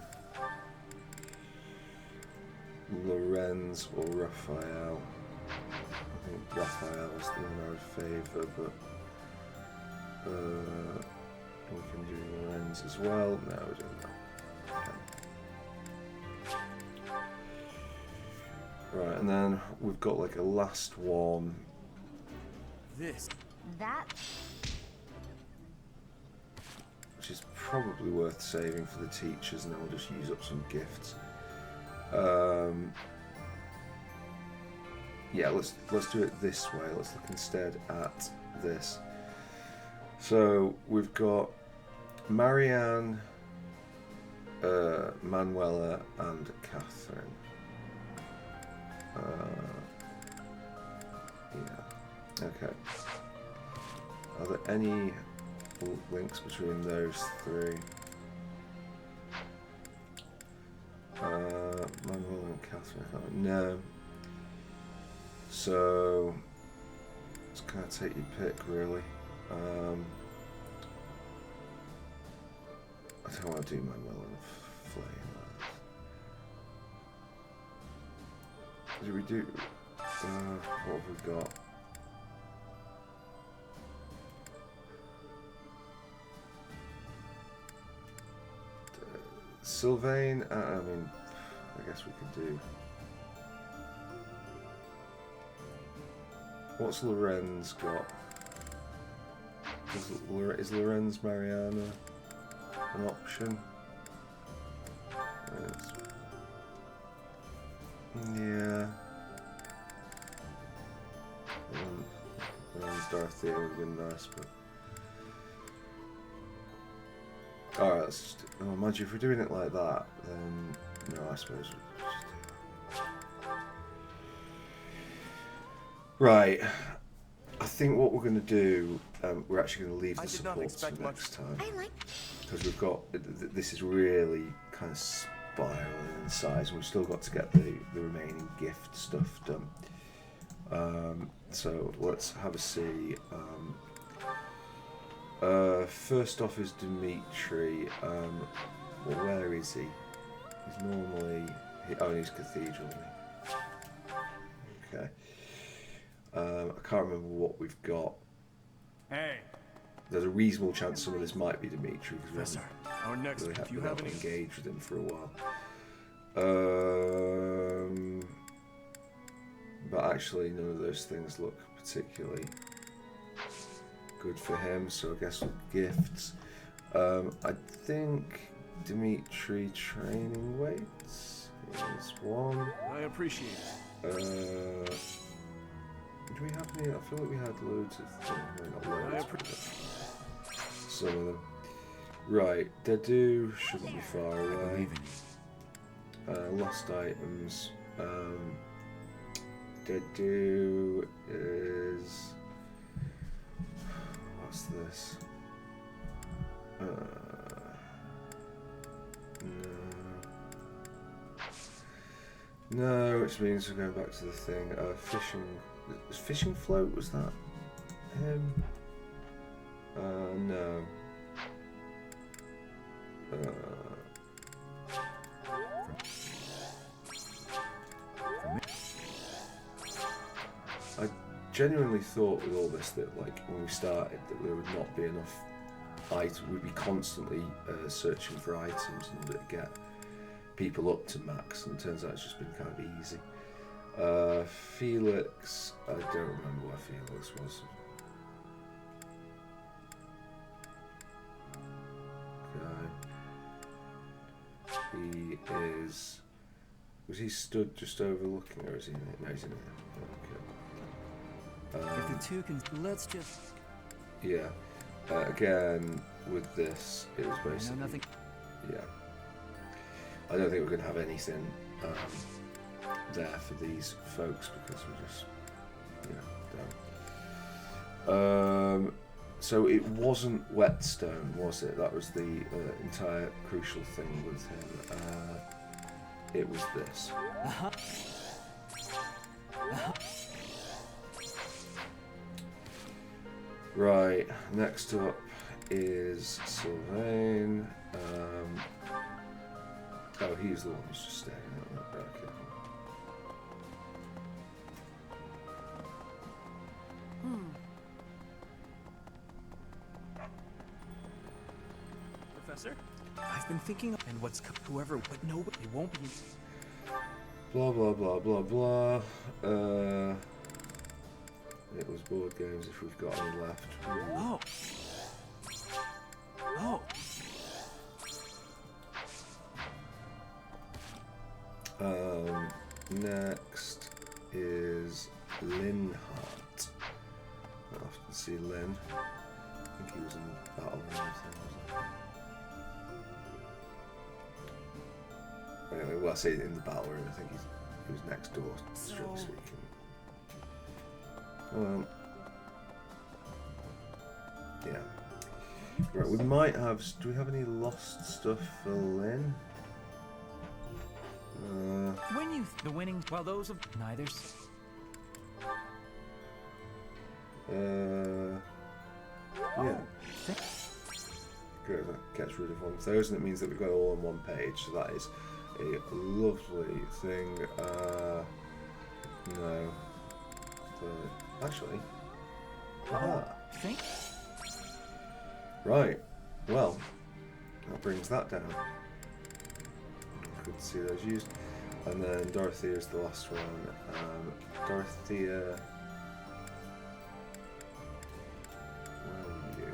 Lorenz or Raphael. I think Raphael is the one I would favour, but we can do Lorenz as well. No, we don't know. Okay. Right, and then we've got like a last one. That. Which is probably worth saving for the teachers, and then we'll just use up some gifts. Yeah, let's do it this way. Let's look instead at this. So we've got Marianne, Manuela, and Catherine. Yeah. Okay. Are there any links between those three? Manuela and Catherine. Oh, no. So it's kind of take your pick, really. I don't want to do Manuel and Flame. Do we do? What have we got? Sylvain. I mean, I guess we could do. What's Lorenz got? Is Lorenz Mariana an option? Yeah. Lorenz Dorothea would have been nice, but. Alright, let's just. Oh, mind you, if we're doing it like that, then. No, I suppose we'll just do that. Right. I think what we're going to do, we're actually going to leave the supports for next time. Because we've got, this is really kind of spiraling in size, and we've still got to get the remaining gift stuff done. So let's have a see. First off is Dimitri. Well, where is he? He's normally, he's Cathedral, isn't he? Okay. I can't remember what we've got. Hey. There's a reasonable chance some of this might be Dimitri because we Yes, sir. Our next, really if you have any engaged with him for a while. But actually, none of those things look particularly good for him. So I guess with gifts, I think Dimitri training weights is one. I appreciate it. Do we have any? I feel like we had loads of things. Not loads, but some of them. Right, Dedu shouldn't be far away. Lost items. Dedu is. What's this? No, which means we're going back to the thing. Fishing Fishing float, was that him? No. I genuinely thought with all this that, like, when we started, that there would not be enough items. We'd be constantly searching for items in order to get people up to max, and it turns out it's just been kind of easy. Felix, I don't remember where Felix was. Okay. He is. Was he stood just overlooking, or is he in it? No, he's in it. Okay. If the two can, let's just. Yeah. Again, with this, it was basically. Nothing. Yeah. I don't think we're going to have anything there for these folks because we're just, done. So it wasn't Whetstone, was it? That was the entire crucial thing with him. It was this. Right, next up is Sylvain. Oh, he's the one who's just staring at that back. Professor, I've been thinking, and what's whoever, but nobody won't be. Blah blah blah blah blah. It was board games if we've got any left. Oh. Oh. Next is Linhart. I often see Lin. I think he was in Battle or anything, wasn't he? Anyway, well, I say in the battle room. I think he was next door, strictly speaking. Yeah. Right, we might have. Do we have any lost stuff for Lin? When you the winning, well, those of neither's. Yeah. Good. That gets rid of 1,000. It means that we've got it all on one page. So that is a lovely thing. No. Actually. Right. Well, that brings that down. Good to see those used. And then Dorothea is the last one. Dorothea. Where are you?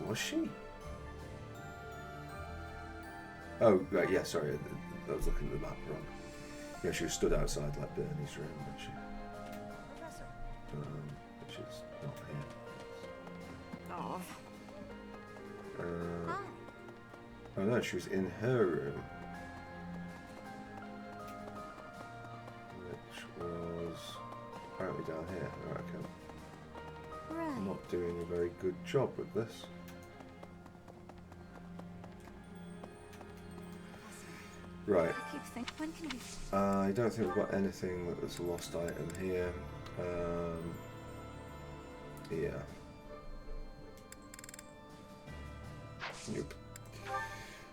Was she? Oh, right, yeah, sorry. I was looking at the map wrong. Yeah, she was stood outside like Bernie's room, wasn't she? Which is not here. Oh. Oh no, she was in her room. Which was apparently down here. Alright, okay. I'm not doing a very good job with this. Right. I don't think we've got anything that's a lost item here. Yeah. Yep.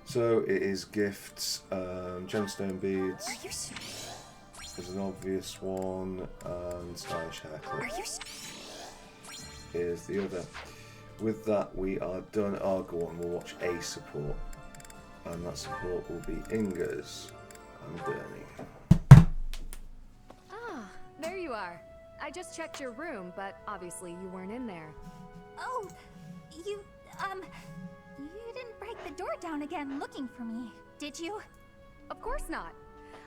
So it is gifts, gemstone beads. There's an obvious one, and stylish hair clips. Here's the other. With that, we are done. Oh, go on, we'll watch a support. And that support will be Inga's and Bernie. Ah, there you are. I just checked your room, but obviously you weren't in there. Oh, you didn't break the door down again looking for me, did you? Of course not.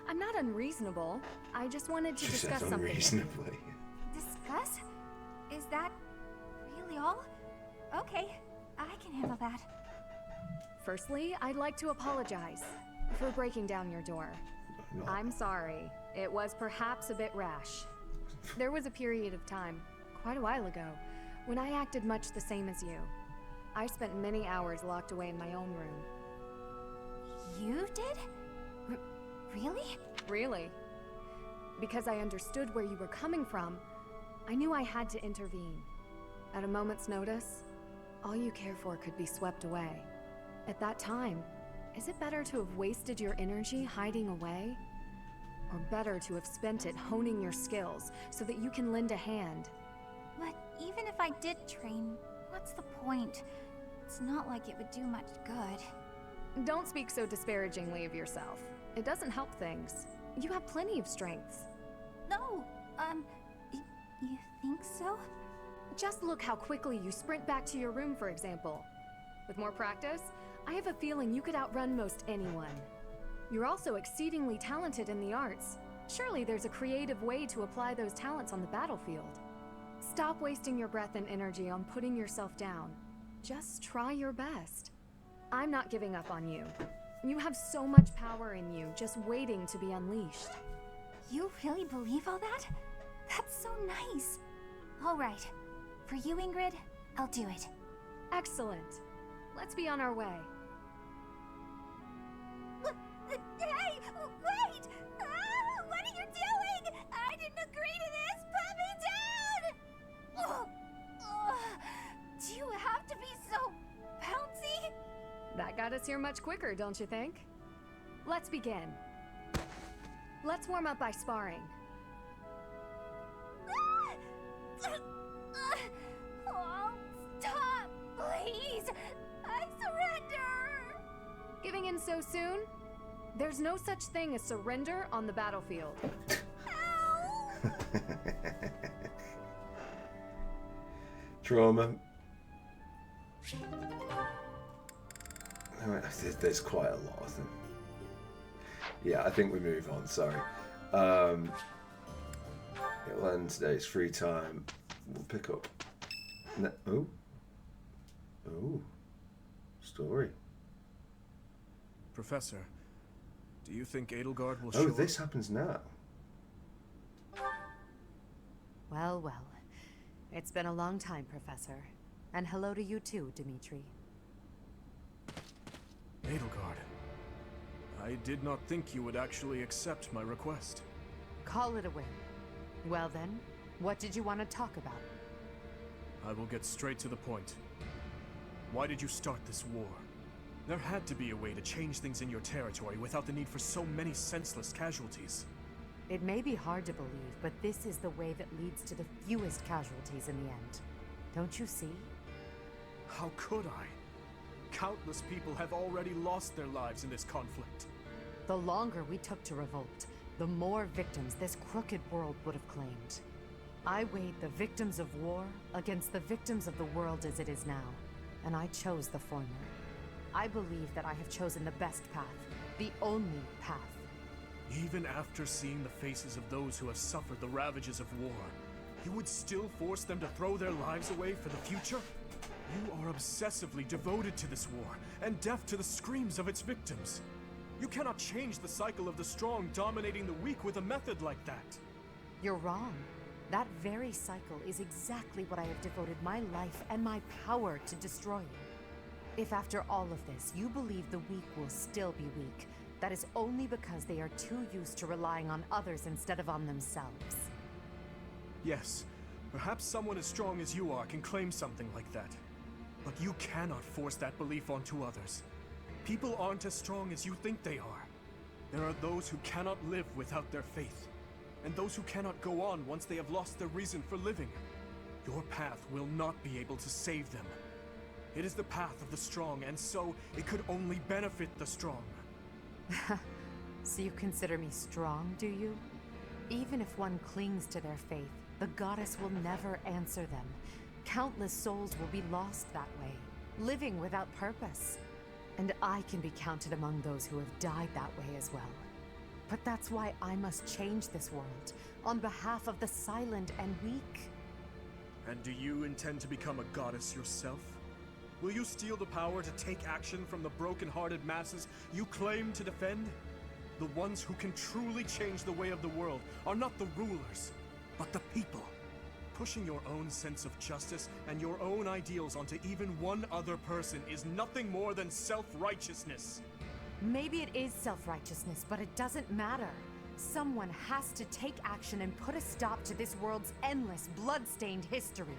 I'm not unreasonable. I just wanted to discuss something. Unreasonably. Discuss? Is that really all? Okay, I can handle that. Firstly, I'd like to apologize for breaking down your door. No. I'm sorry. It was perhaps a bit rash. There was a period of time, quite a while ago, when I acted much the same as you. I spent many hours locked away in my own room. You did? Really? Really? Because I understood where you were coming from, I knew I had to intervene. At a moment's notice, all you care for could be swept away. At that time, is it better to have wasted your energy hiding away? Or better to have spent it honing your skills so that you can lend a hand? But even if I did train, what's the point? It's not like it would do much good. Don't speak so disparagingly of yourself. It doesn't help things. You have plenty of strengths. No, you think so? Just look how quickly you sprint back to your room, for example. With more practice, I have a feeling you could outrun most anyone. You're also exceedingly talented in the arts. Surely there's a creative way to apply those talents on the battlefield. Stop wasting your breath and energy on putting yourself down. Just try your best. I'm not giving up on you. You have so much power in you, just waiting to be unleashed. You really believe all that? That's so nice. All right. For you, Ingrid, I'll do it. Excellent. Let's be on our way. Hey! Wait! What are you doing? I didn't agree to this! Put me down! Do you have to be so bouncy? That got us here much quicker, don't you think? Let's begin. Let's warm up by sparring. Oh, stop! Please! I surrender! Giving in so soon? There's no such thing as surrender on the battlefield. Trauma. There's quite a lot of them. Yeah, I think we move on, sorry. It'll end today's free time. We'll pick up. Oh. Story. Professor, do you think Edelgard will show Oh, this happens now. Well, well. It's been a long time, Professor. And hello to you too, Dimitri. Edelgard, I did not think you would actually accept my request. Call it a win. Well then, what did you want to talk about? I will get straight to the point. Why did you start this war? There had to be a way to change things in your territory without the need for so many senseless casualties. It may be hard to believe, but this is the way that leads to the fewest casualties in the end. Don't you see? How could I? Countless people have already lost their lives in this conflict. The longer we took to revolt, the more victims this crooked world would have claimed. I weighed the victims of war against the victims of the world as it is now, and I chose the former. I believe that I have chosen the best path, the only path. Even after seeing the faces of those who have suffered the ravages of war, you would still force them to throw their lives away for the future? You are obsessively devoted to this war, and deaf to the screams of its victims. You cannot change the cycle of the strong dominating the weak with a method like that. You're wrong. That very cycle is exactly what I have devoted my life and my power to destroying. If after all of this, you believe the weak will still be weak, that is only because they are too used to relying on others instead of on themselves. Yes, perhaps someone as strong as you are can claim something like that. But you cannot force that belief onto others. People aren't as strong as you think they are. There are those who cannot live without their faith, and those who cannot go on once they have lost their reason for living. Your path will not be able to save them. It is the path of the strong, and so it could only benefit the strong. So you consider me strong, do you? Even if one clings to their faith, the goddess will never answer them. Countless souls will be lost that way, living without purpose. And I can be counted among those who have died that way as well. But that's why I must change this world, on behalf of the silent and weak. And do you intend to become a goddess yourself? Will you steal the power to take action from the broken-hearted masses you claim to defend? The ones who can truly change the way of the world are not the rulers, but the people. Pushing your own sense of justice and your own ideals onto even one other person is nothing more than self-righteousness. Maybe it is self-righteousness, but it doesn't matter. Someone has to take action and put a stop to this world's endless, blood-stained history.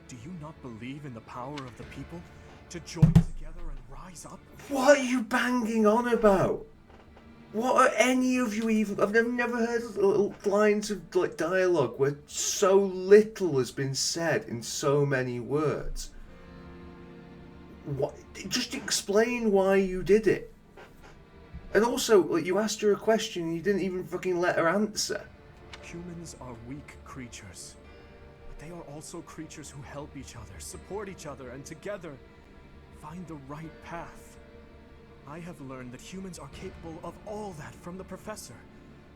Do you not believe in the power of the people to join together and rise up? What are you banging on about? What are any of you even... I've never heard little lines of like dialogue where so little has been said in so many words. What? Just explain why you did it. And also, like, you asked her a question and you didn't even fucking let her answer. Humans are weak creatures. But they are also creatures who help each other, support each other, and together find the right path. I have learned that humans are capable of all that from the Professor,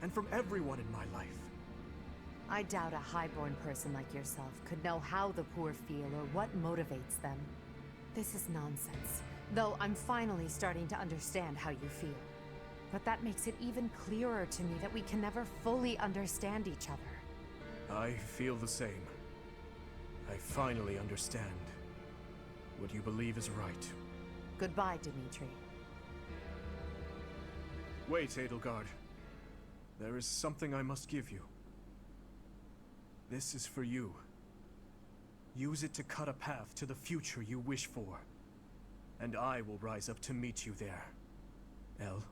and from everyone in my life. I doubt a highborn person like yourself could know how the poor feel or what motivates them. This is nonsense, though I'm finally starting to understand how you feel. But that makes it even clearer to me that we can never fully understand each other. I feel the same. I finally understand what you believe is right. Goodbye, Dimitri. Wait, Edelgard. There is something I must give you. This is for you. Use it to cut a path to the future you wish for. And I will rise up to meet you there. Elle?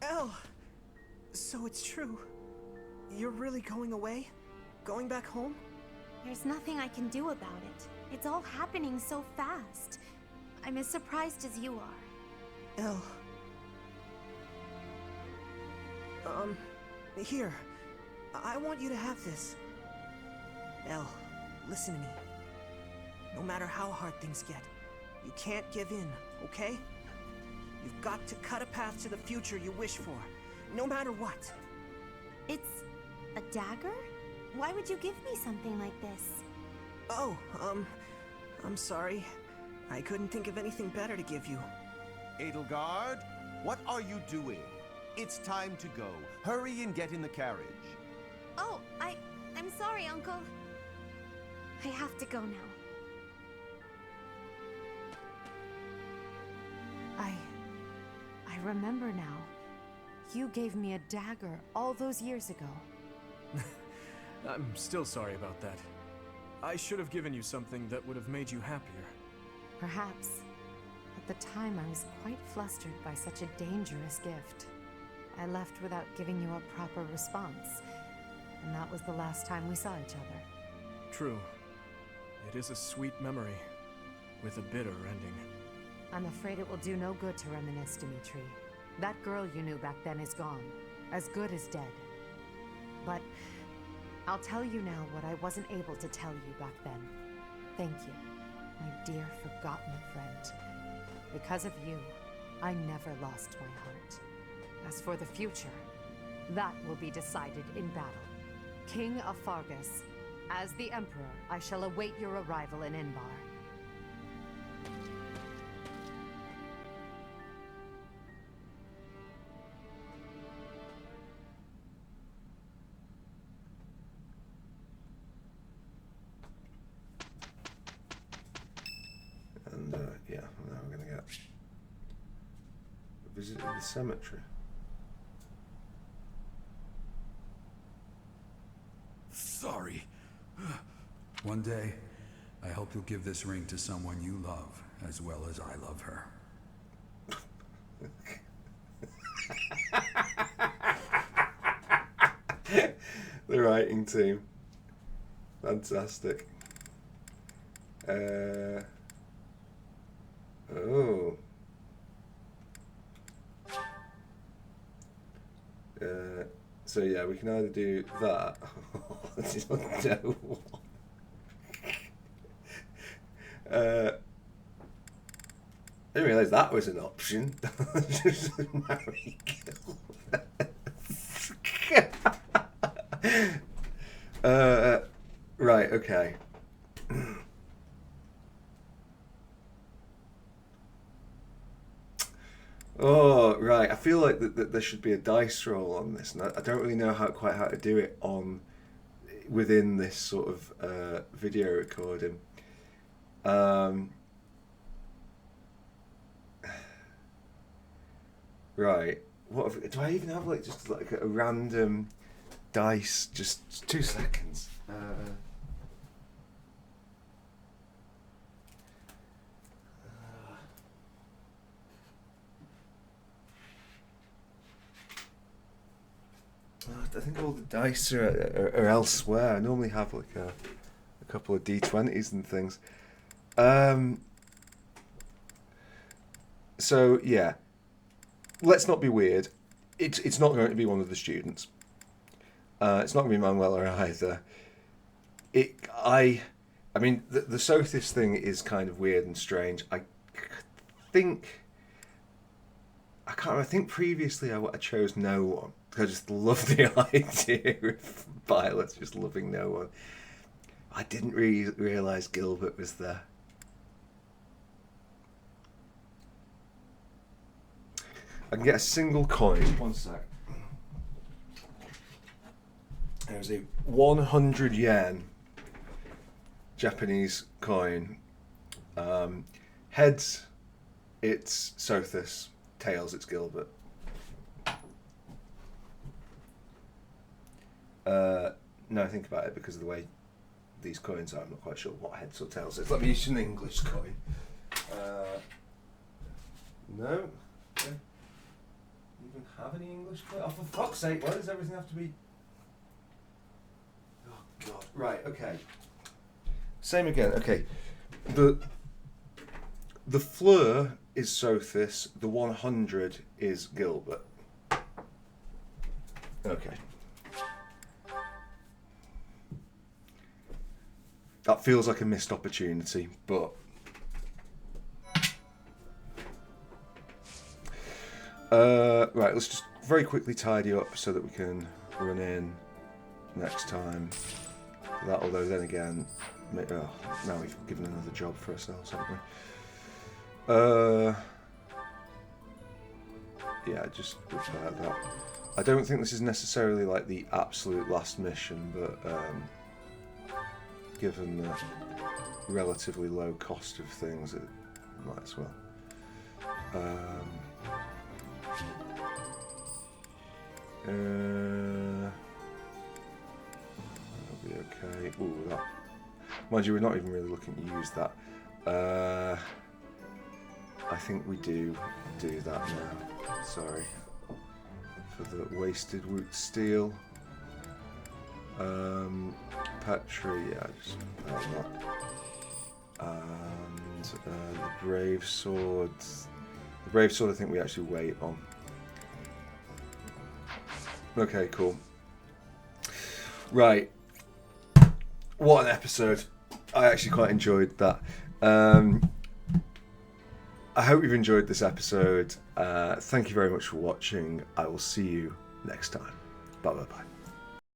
Elle! So it's true. You're really going away? Going back home? There's nothing I can do about it. It's all happening so fast. I'm as surprised as you are. Elle. Here. I want you to have this. Elle, listen to me. No matter how hard things get, you can't give in, okay? You've got to cut a path to the future you wish for, no matter what. It's a dagger? Why would you give me something like this? Oh, I'm sorry. I couldn't think of anything better to give you. Edelgard, what are you doing? It's time to go. Hurry and get in the carriage. Oh, I'm sorry, Uncle. I have to go now. I remember now. You gave me a dagger all those years ago. I'm still sorry about that. I should have given you something that would have made you happier. Perhaps. At the time, I was quite flustered by such a dangerous gift. I left without giving you a proper response, and that was the last time we saw each other. True. It is a sweet memory, with a bitter ending. I'm afraid it will do no good to reminisce, Dimitri. That girl you knew back then is gone, as good as dead. But I'll tell you now what I wasn't able to tell you back then. Thank you, my dear forgotten friend. Because of you, I never lost my heart. As for the future, that will be decided in battle. King of Fargus, as the Emperor, I shall await your arrival in Inbar. And, yeah, now we're going to get a visit to the cemetery. Sorry. One day, I hope you'll give this ring to someone you love, as well as I love her. The writing team. Fantastic. Oh. So yeah, we can either do that. I don't know what. I didn't realise that was an option. Just marry kill. Right, okay. Oh, right. I feel like that there should be a dice roll on this, and I don't really know quite how to do it within this sort of video recording. Right. Do I even have just a random dice? Just 2 seconds. I think all the dice are elsewhere. I normally have a couple of D20s and things. So yeah, let's not be weird. It's not going to be one of the students. It's not going to be Manuela either. I mean, the Sothis thing is kind of weird and strange. I think previously I chose no one. I just love the idea of Violet just loving no one. I didn't realise Gilbert was there. I can get a single coin. 1 sec. There's a 100 yen Japanese coin. Heads, it's Sothis. Tails, it's Gilbert. No, think about it because of the way these coins are. I'm not quite sure what heads or tails is. Let me use an English coin. No. Don't even have any English coin. Oh, for fuck's sake! Why does everything have to be? Oh God. Right. Okay. Same again. Okay. The fleur is Sothis. The 100 is Gilbert. Okay. That feels like a missed opportunity, but right, let's just very quickly tidy up so that we can run in next time for that, although then again, now we've given another job for ourselves, haven't we? Yeah, just repair that. I don't think this is necessarily like the absolute last mission, but given the relatively low cost of things, it might as well. That'll be okay. Ooh, that. Mind you, we're not even really looking to use that. I think we do that now. Sorry. For the wasted wood steel. Petri, yeah, just that. And the brave sword. The brave sword I think we actually wait on. Okay, cool. Right. What an episode. I actually quite enjoyed that. I hope you've enjoyed this episode. Thank you very much for watching. I will see you next time. Bye bye bye.